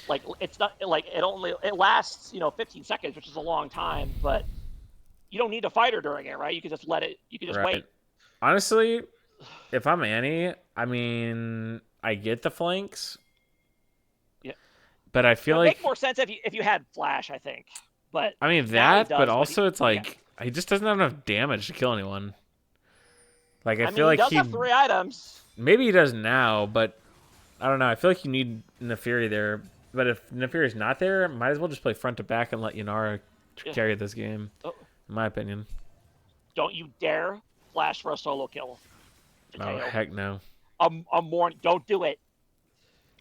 Like, it's not like it lasts 15 seconds, which is a long time, but you don't need to fight her during it, right? You can just let it. You can just wait. Honestly, if I'm Annie, I mean, I get the flanks. Yeah. But I feel like it would make more sense if you had flash, I think. But I mean that, but also it's like he just doesn't have enough damage to kill anyone. Like I feel like he does have 3 items. Maybe he does now, but I don't know. I feel like you need Nefiri there. But if Nefiri's not there, might as well just play front to back and let Yanara carry this game. In my opinion. Don't you dare flash for a solo kill. Oh heck no. I'm warning. Don't do it.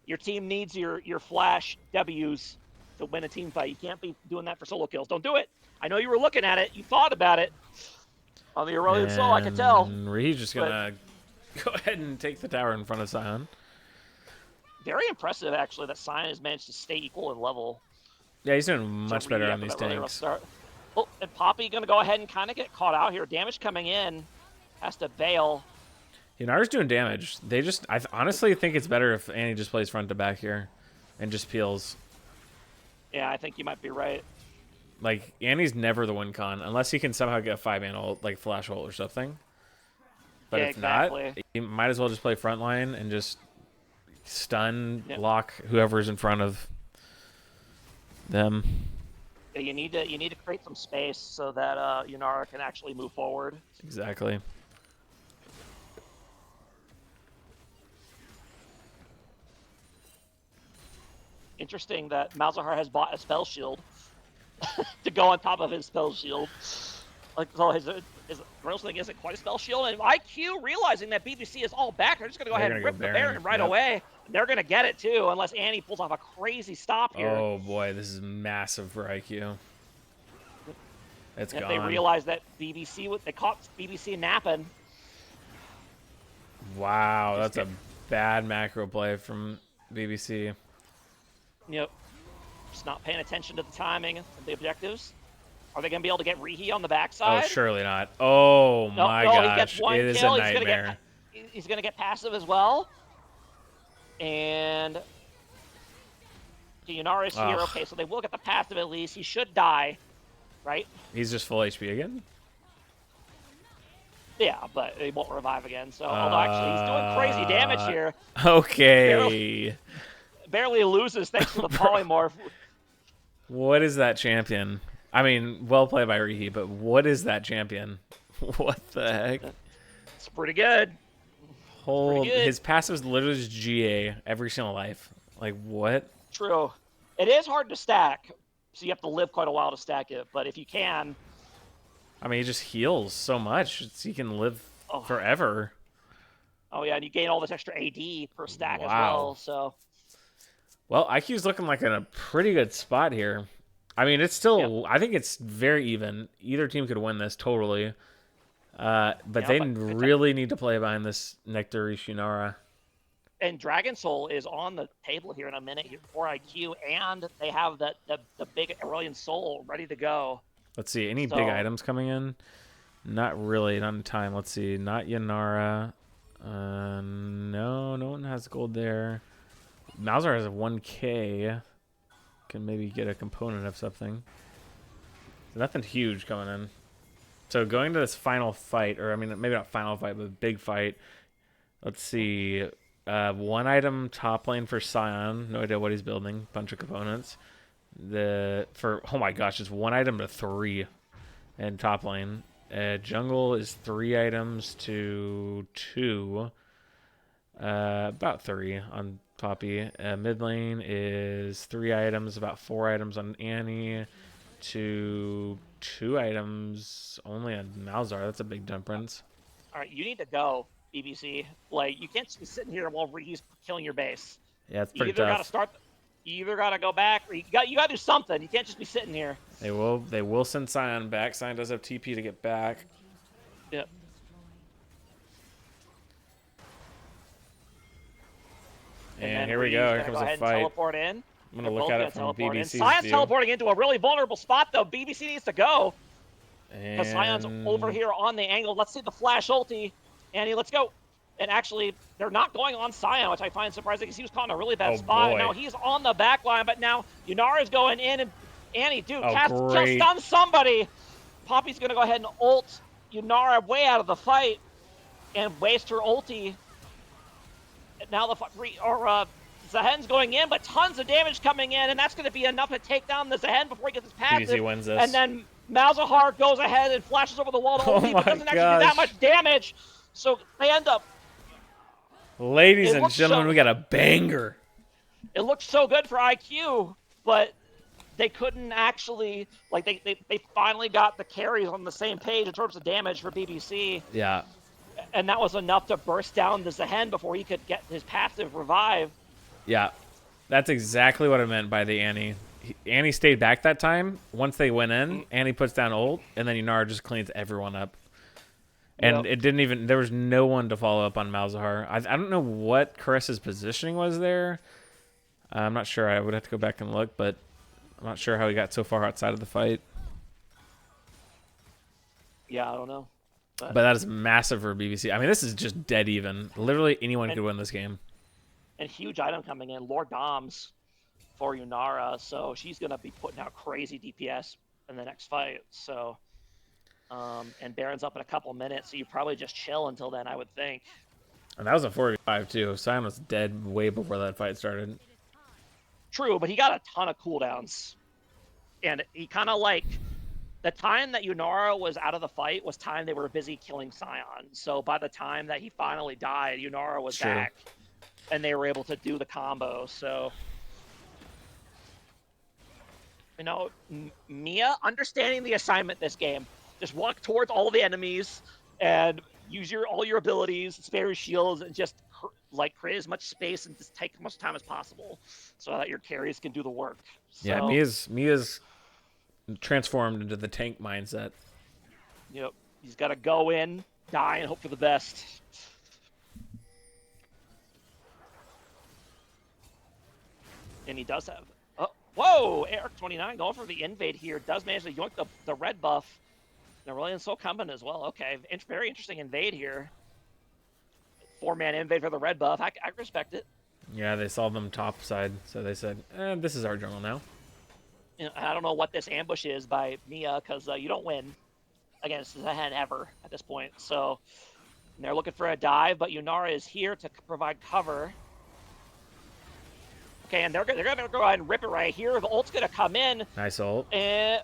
Your team needs your flash W's to win a team fight. You can't be doing that for solo kills. Don't do it. I know you were looking at it. You thought about it. On the Aurelion Soul, I can tell. He's just going to go ahead and take the tower in front of Sion. Very impressive, actually, that Sion has managed to stay equal in level. Yeah, he's doing much better on these tanks. Oh, and Poppy going to go ahead and kind of get caught out here. Damage coming in. Has to bail. Yanara's doing damage. I honestly think it's better if Annie just plays front to back here and just peels. Yeah, I think you might be right. Like, Annie's never the win con, unless he can somehow get a 5-man ult, like flash ult or something. But if not, you might as well just play front line and just stun, block whoever's in front of them. Yeah, you need to create some space so that Yanara can actually move forward. Exactly. Interesting that Malzahar has bought a spell shield to go on top of his spell shield. Like, so his Gross thing isn't quite a spell shield, and IQ realizing that BBC is all back, they're just gonna go ahead and rip the Baron right away. They're gonna get it too, unless Annie pulls off a crazy stop here. Oh boy, this is massive for IQ. It's gone. If they realize that they caught BBC napping. Wow, that's a bad macro play from BBC. Yep. Just not paying attention to the timing of the objectives. Are they going to be able to get Rihi on the backside? Oh, surely not. Oh, my gosh. He gets one it is kill. a nightmare. He's going to get passive as well. And Yanara's here. Okay, so they will get the passive at least. He should die, right? He's just full HP again? Yeah, but he won't revive again. So, although actually he's doing crazy damage here. Okay. Barely loses thanks to the polymorph. What is that champion? I mean, well played by Rihi, but what is that champion? What the heck? It's pretty good. his passive is literally just GA every single life. Like, what? True. It is hard to stack, so you have to live quite a while to stack it. But if you can... I mean, he just heals so much. He can live forever. Oh, yeah, and you gain all this extra AD per stack as well, so... Well, IQ's looking like in a pretty good spot here. I mean, it's still... Yep. I think it's very even. Either team could win this, totally. But they really need to play behind this Nectar Yunara. And Dragon Soul is on the table here in a minute here for IQ, and they have the big Aurelion Soul ready to go. Let's see. Any big items coming in? Not really. Not in time. Let's see. Not Yunara. No one has gold there. Malzahar has a 1K. Can maybe get a component of something. Nothing huge coming in. So going to this final fight, or I mean, maybe not final fight, but big fight. Let's see. One item top lane for Sion. No idea what he's building. Bunch of components. Oh my gosh, just one item to 3 in top lane. Jungle is 3 items to 2. About 3 on Poppy. Mid lane is 3 items, about 4 items on Annie, to 2 items only on Malzahar. That's a big difference. All right, you need to go, BBC. Like, you can't just be sitting here while he's killing your base. Yeah, it's pretty tough. You either gotta go back, or you gotta do something. You can't just be sitting here. They will send Sion back. Sion does have TP to get back. Yep. And here we go. Here comes a fight. Teleport in. I'm gonna look at it from BBC's view. Sion's teleporting into a really vulnerable spot, though. BBC needs to go. Because Sion's over here on the angle. Let's see the flash ulti. Annie, let's go. And actually, they're not going on Sion, which I find surprising because he was caught in a really bad spot. And now he's on the back line, but now Yunara's going in. And Annie, dude, stun somebody. Poppy's going to go ahead and ult Yunara way out of the fight and waste her ulti. And now Zahen's going in, but tons of damage coming in, and that's going to be enough to take down the Zahen before he gets his passive. BBC wins this. And then Malzahar goes ahead and flashes over the wall to ulti, but doesn't actually do that much damage. So they end up... Ladies and gentlemen, we got a banger. It looked so good for IQ, but they couldn't actually... Like, they finally got the carries on the same page in terms of damage for BBC. Yeah. And that was enough to burst down the Zahen before he could get his passive revive. Yeah, that's exactly what I meant by the Annie. Annie stayed back that time. Once they went in, Annie puts down ult, and then Yunara just cleans everyone up. And it didn't even... There was no one to follow up on Malzahar. I don't know what Caressa's positioning was there. I'm not sure. I would have to go back and look, but I'm not sure how he got so far outside of the fight. Yeah, I don't know. But that is massive for BBC. I mean, this is just dead even. Literally anyone could win this game. And huge item coming in. Lord Doms for Yunara, so she's going to be putting out crazy DPS in the next fight. So... and Baron's up in a couple minutes, so you probably just chill until then, I would think. And that was a 45 too. Sion was dead way before that fight started. True, but he got a ton of cooldowns. And he kind of like... The time that Yunara was out of the fight was time they were busy killing Sion. So by the time that he finally died, Yunara was back. And they were able to do the combo, so... You know, Mia, understanding the assignment this game. Just walk towards all the enemies and use all your abilities, spare your shields, and just like create as much space and just take as much time as possible so that your carries can do the work. So, yeah, Mia's transformed into the tank mindset. Yep. He's got to go in, die, and hope for the best. And he does have... Oh, whoa! Eric29 going for the invade here. Does manage to yoink the red buff. Aurelion Soul coming as well. Okay, very interesting invade here. 4-man invade for the red buff. I respect it. Yeah, they saw them top side, so they said, this is our jungle now. You know, I don't know what this ambush is by Mia, because you don't win against Zahen ever at this point. So they're looking for a dive, but Yunara is here to provide cover. Okay, and they're going to go ahead and rip it right here. The ult's going to come in. Nice ult. And,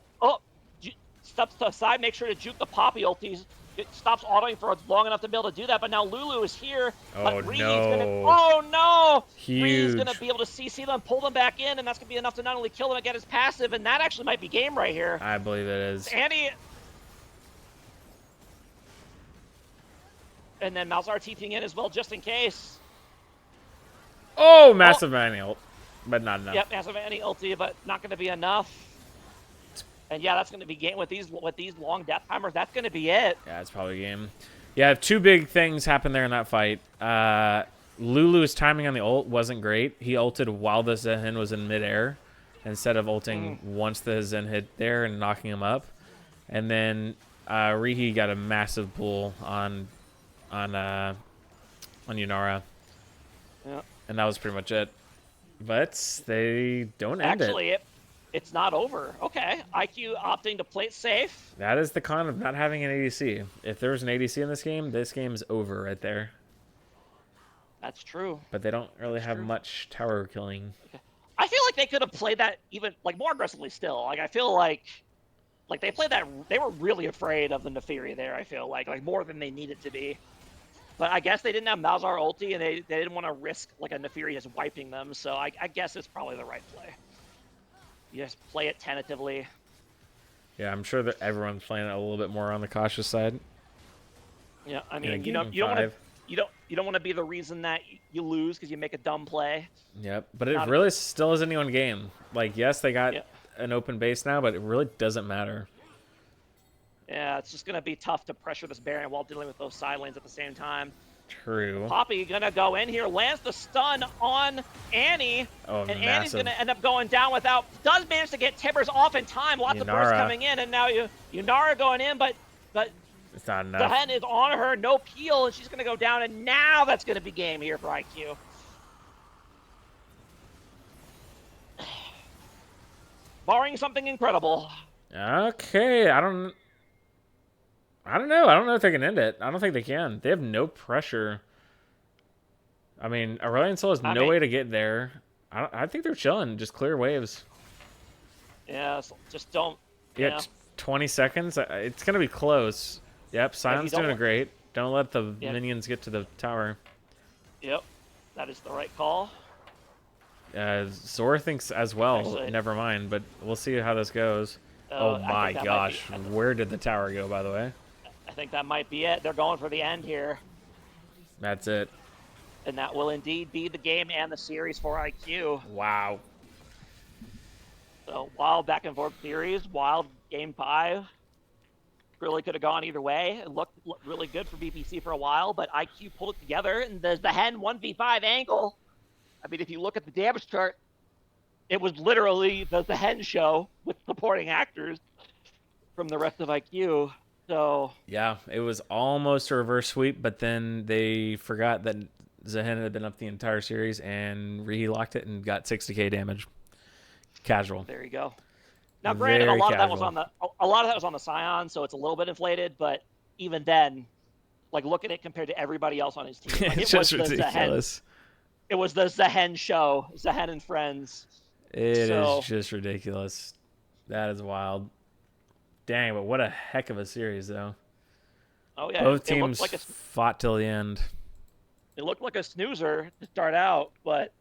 steps to the side, make sure to juke the Poppy ultis. it stops autoing for long enough to be able to do that. But now Lulu is here. Oh, but Rihi's no. gonna. Oh no! Rihi's Huge. gonna be able to CC them, pull them back in, and that's gonna be enough to not only kill them and get his passive, and that actually might be game right here. I believe it is. Annie. And then Malzahar TPing in as well, just in case. Oh, massive Annie ult, but not enough. Yep, massive Annie ulti, but not going to be enough. And yeah, that's going to be game with these long death timers. That's going to be it. Yeah, it's probably game. Yeah, two big things happened there in that fight. Lulu's timing on the ult wasn't great. He ulted while the Zen was in midair, instead of ulting once the Zen hit there and knocking him up. And then Rihi got a massive pull on Yunara. Yeah. And that was pretty much it. But they don't end Actually, it's not over. Okay, IQ opting to play it safe. That is the con of not having an ADC. If there was an ADC in this game is over right there. That's true. But they don't really have much tower killing. Okay. I feel like they could have played that even like more aggressively still. Like I feel like they played that. They were really afraid of the Nefiri there. I feel like more than they needed to be. But I guess they didn't have Malzahar ulti, and they didn't want to risk like a Nefiri just wiping them. So I guess it's probably the right play. You just play it tentatively. Yeah, I'm sure that everyone's playing it a little bit more on the cautious side. Yeah, I mean, you don't want to be the reason that you lose because you make a dumb play. Yep, but it really still is anyone's game. Like, yes, they got an open base now, but it really doesn't matter. Yeah, it's just going to be tough to pressure this Baron while dealing with those side lanes at the same time. True. Poppy going to go in here, lands the stun on Annie. Oh, and massive. Annie's going to end up going down without... Does manage to get Tibbers off in time. Lots of bursts coming in, and now Yunara going in, but it's not enough. The hen is on her, no peel, and she's going to go down, and now that's going to be game here for IQ. Barring something incredible. Okay, I don't know. I don't know if they can end it. I don't think they can. They have no pressure. I mean, Aurelion Sol has no way to get there. I think they're chilling. Just clear waves. Yeah, just don't. Yeah, 20 seconds. It's going to be close. Yep, Sion's doing great. Don't let the minions get to the tower. Yep, that is the right call. Zor thinks as well. Actually, never mind, but we'll see how this goes. Oh my gosh. Where did the tower go, by the way? I think that might be it. They're going for the end here. That's it. And that will indeed be the game and the series for IQ. Wow. So, wild back and forth series, wild game 5. Really could have gone either way. It looked really good for BPC for a while, but IQ pulled it together, and there's the hen 1v5 angle. I mean, if you look at the damage chart, it was literally the hen show with supporting actors from the rest of IQ. So yeah, it was almost a reverse sweep, but then they forgot that Zehen had been up the entire series and re-locked it and got 60k damage. Casual. There you go. Now, granted, a lot of that was on the Scion, so it's a little bit inflated. But even then, like look at it compared to everybody else on his team. Like, it's just ridiculous. It was the Zehen show, Zehen and friends. It is just ridiculous. That is wild. Dang, but what a heck of a series, though. Oh, yeah. Both teams fought till the end. It looked like a snoozer to start out, but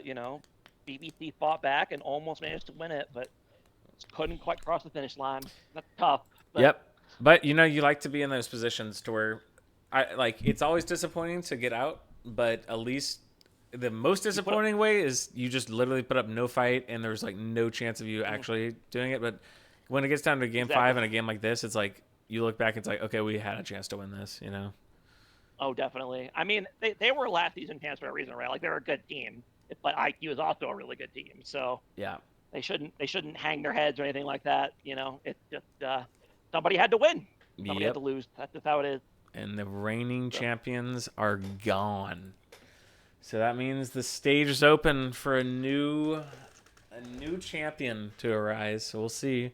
you know, BBC fought back and almost managed to win it, but couldn't quite cross the finish line. That's tough. But... Yep. But, you know, you like to be in those positions to where, it's always disappointing to get out, but at least the most disappointing way is you just literally put up no fight and there's, like, no chance of you actually doing it, but... When it gets down to game 5 in a game like this, it's like you look back, it's like, okay, we had a chance to win this, you know? Oh, definitely. I mean, they were last season champs for a reason, right? Like they're a good team, but IQ is also a really good team. So yeah, they shouldn't hang their heads or anything like that. You know, it's just somebody had to win, somebody had to lose. That's just how it is. And the reigning champions are gone, so that means the stage is open for a new champion to arise. So we'll see.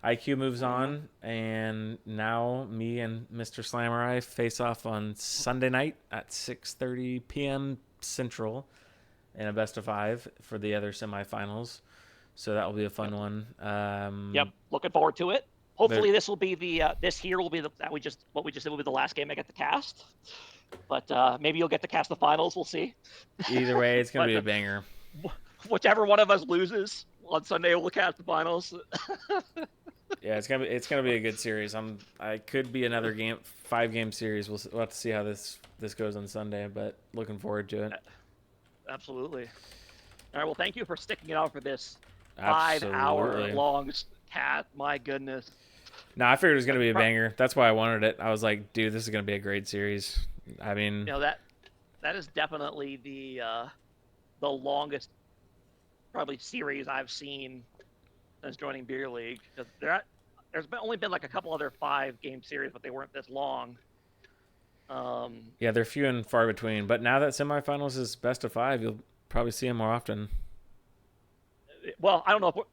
IQ moves on, and now me and Mr. Slamurai face off on Sunday night at 6:30 p.m. Central in a best-of-5 for the other semifinals. So that will be a fun one. Yep, looking forward to it. Hopefully, this will be the this here will be the what we just said will be the last game I get to cast. But maybe you'll get to cast the finals. We'll see. Either way, it's gonna be a banger. Whichever one of us loses on Sunday, we'll cast the finals. Yeah, it's gonna be a good series. I could be another 5-game series. We'll have to see how this goes on Sunday, but looking forward to it. Absolutely. All right. Well, thank you for sticking it out for this Absolutely. 5-hour-long cat. My goodness. No, I figured it was gonna be a banger. That's why I wanted it. I was like, dude, this is gonna be a great series. I mean, that is definitely the longest probably series I've seen since joining Beer League. There's only been like a couple other 5-game series, but they weren't this long. Yeah, they're few and far between. But now that semifinals is best of 5, you'll probably see them more often. Well, I don't know.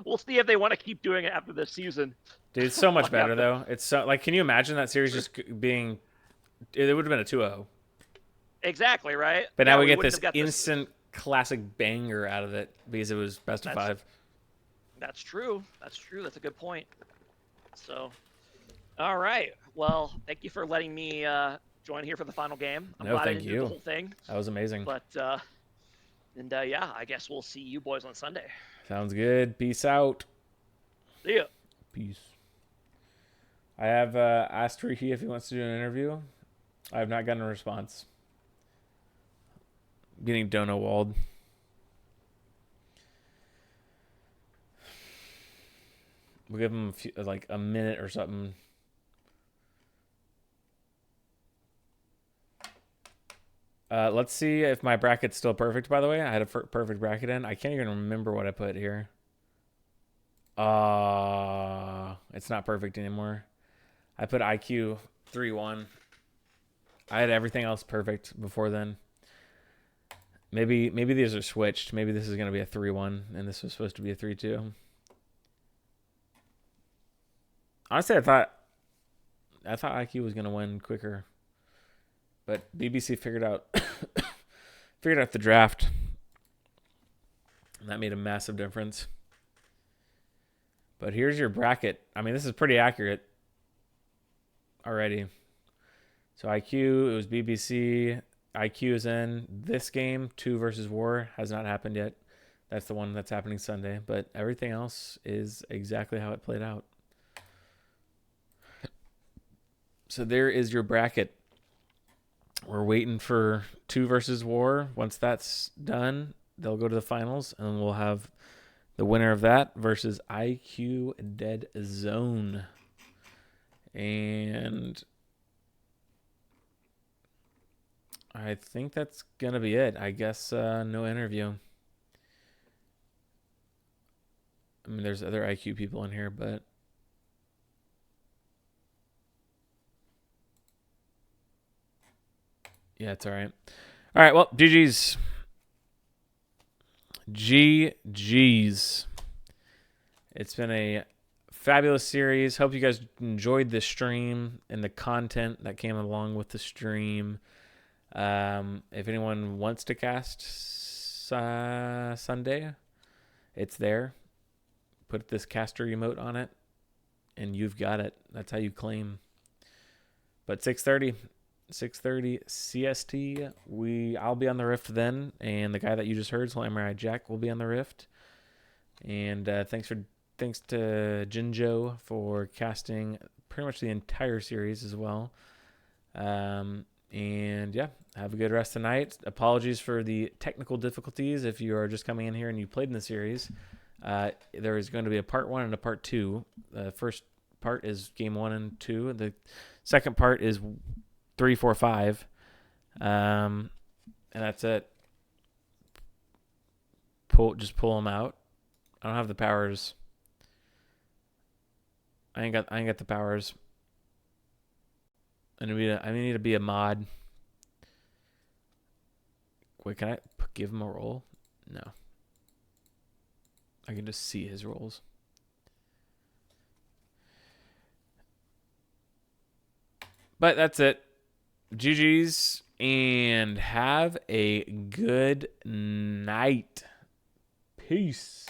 We'll see if they want to keep doing it after this season. Dude, it's so much better though. It's so like, can you imagine that series just being? It would have been a 2-0. Exactly right. But now we get this instant classic banger out of it because it was best of 5. That's true. That's a good point. So, all right. Well, thank you for letting me join here for the final game. I'm glad I didn't do the whole thing. That was amazing. But yeah, I guess we'll see you boys on Sunday. Sounds good. Peace out. See ya. Peace. I have asked Ricky if he wants to do an interview. I have not gotten a response. I'm getting dono walled. We'll give him like a minute or something. Let's see if my bracket's still perfect, by the way. I had a perfect bracket in. I can't even remember what I put here. It's not perfect anymore. I put IQ 3-1. I had everything else perfect before then. Maybe these are switched. Maybe this is going to be a 3-1, and this was supposed to be a 3-2. Honestly, I thought IQ was going to win quicker. But BBC figured out the draft. And that made a massive difference. But here's your bracket. I mean, this is pretty accurate already. So IQ, it was BBC. IQ is in this game. 2 versus War has not happened yet. That's the one that's happening Sunday. But everything else is exactly how it played out. So there is your bracket. We're waiting for 2 versus War. Once that's done, they'll go to the finals, and we'll have the winner of that versus IQ Dead Zone. And I think that's going to be it. I guess no interview. I mean, there's other IQ people in here, but yeah, it's all right. All right, well, GG's. GG's. It's been a fabulous series. Hope you guys enjoyed the stream and the content that came along with the stream. If anyone wants to cast Sunday, it's there. Put this caster emote on it, and you've got it. That's how you claim. But 6:30 CST. I'll be on the Rift then, and the guy that you just heard, Samurai Jack, will be on the Rift. And thanks to Jinjo for casting pretty much the entire series as well. And yeah, have a good rest of the night. Apologies for the technical difficulties if you are just coming in here and you played in the series. There is going to be a part 1 and a part 2. The first part is game 1 and 2. The second part is 3, 4, 5. And that's it. Just pull them out. I don't have the powers. I ain't got the powers. I need to be a mod. Wait, can I give him a roll? No. I can just see his rolls. But that's it. GG's, and have a good night. Peace.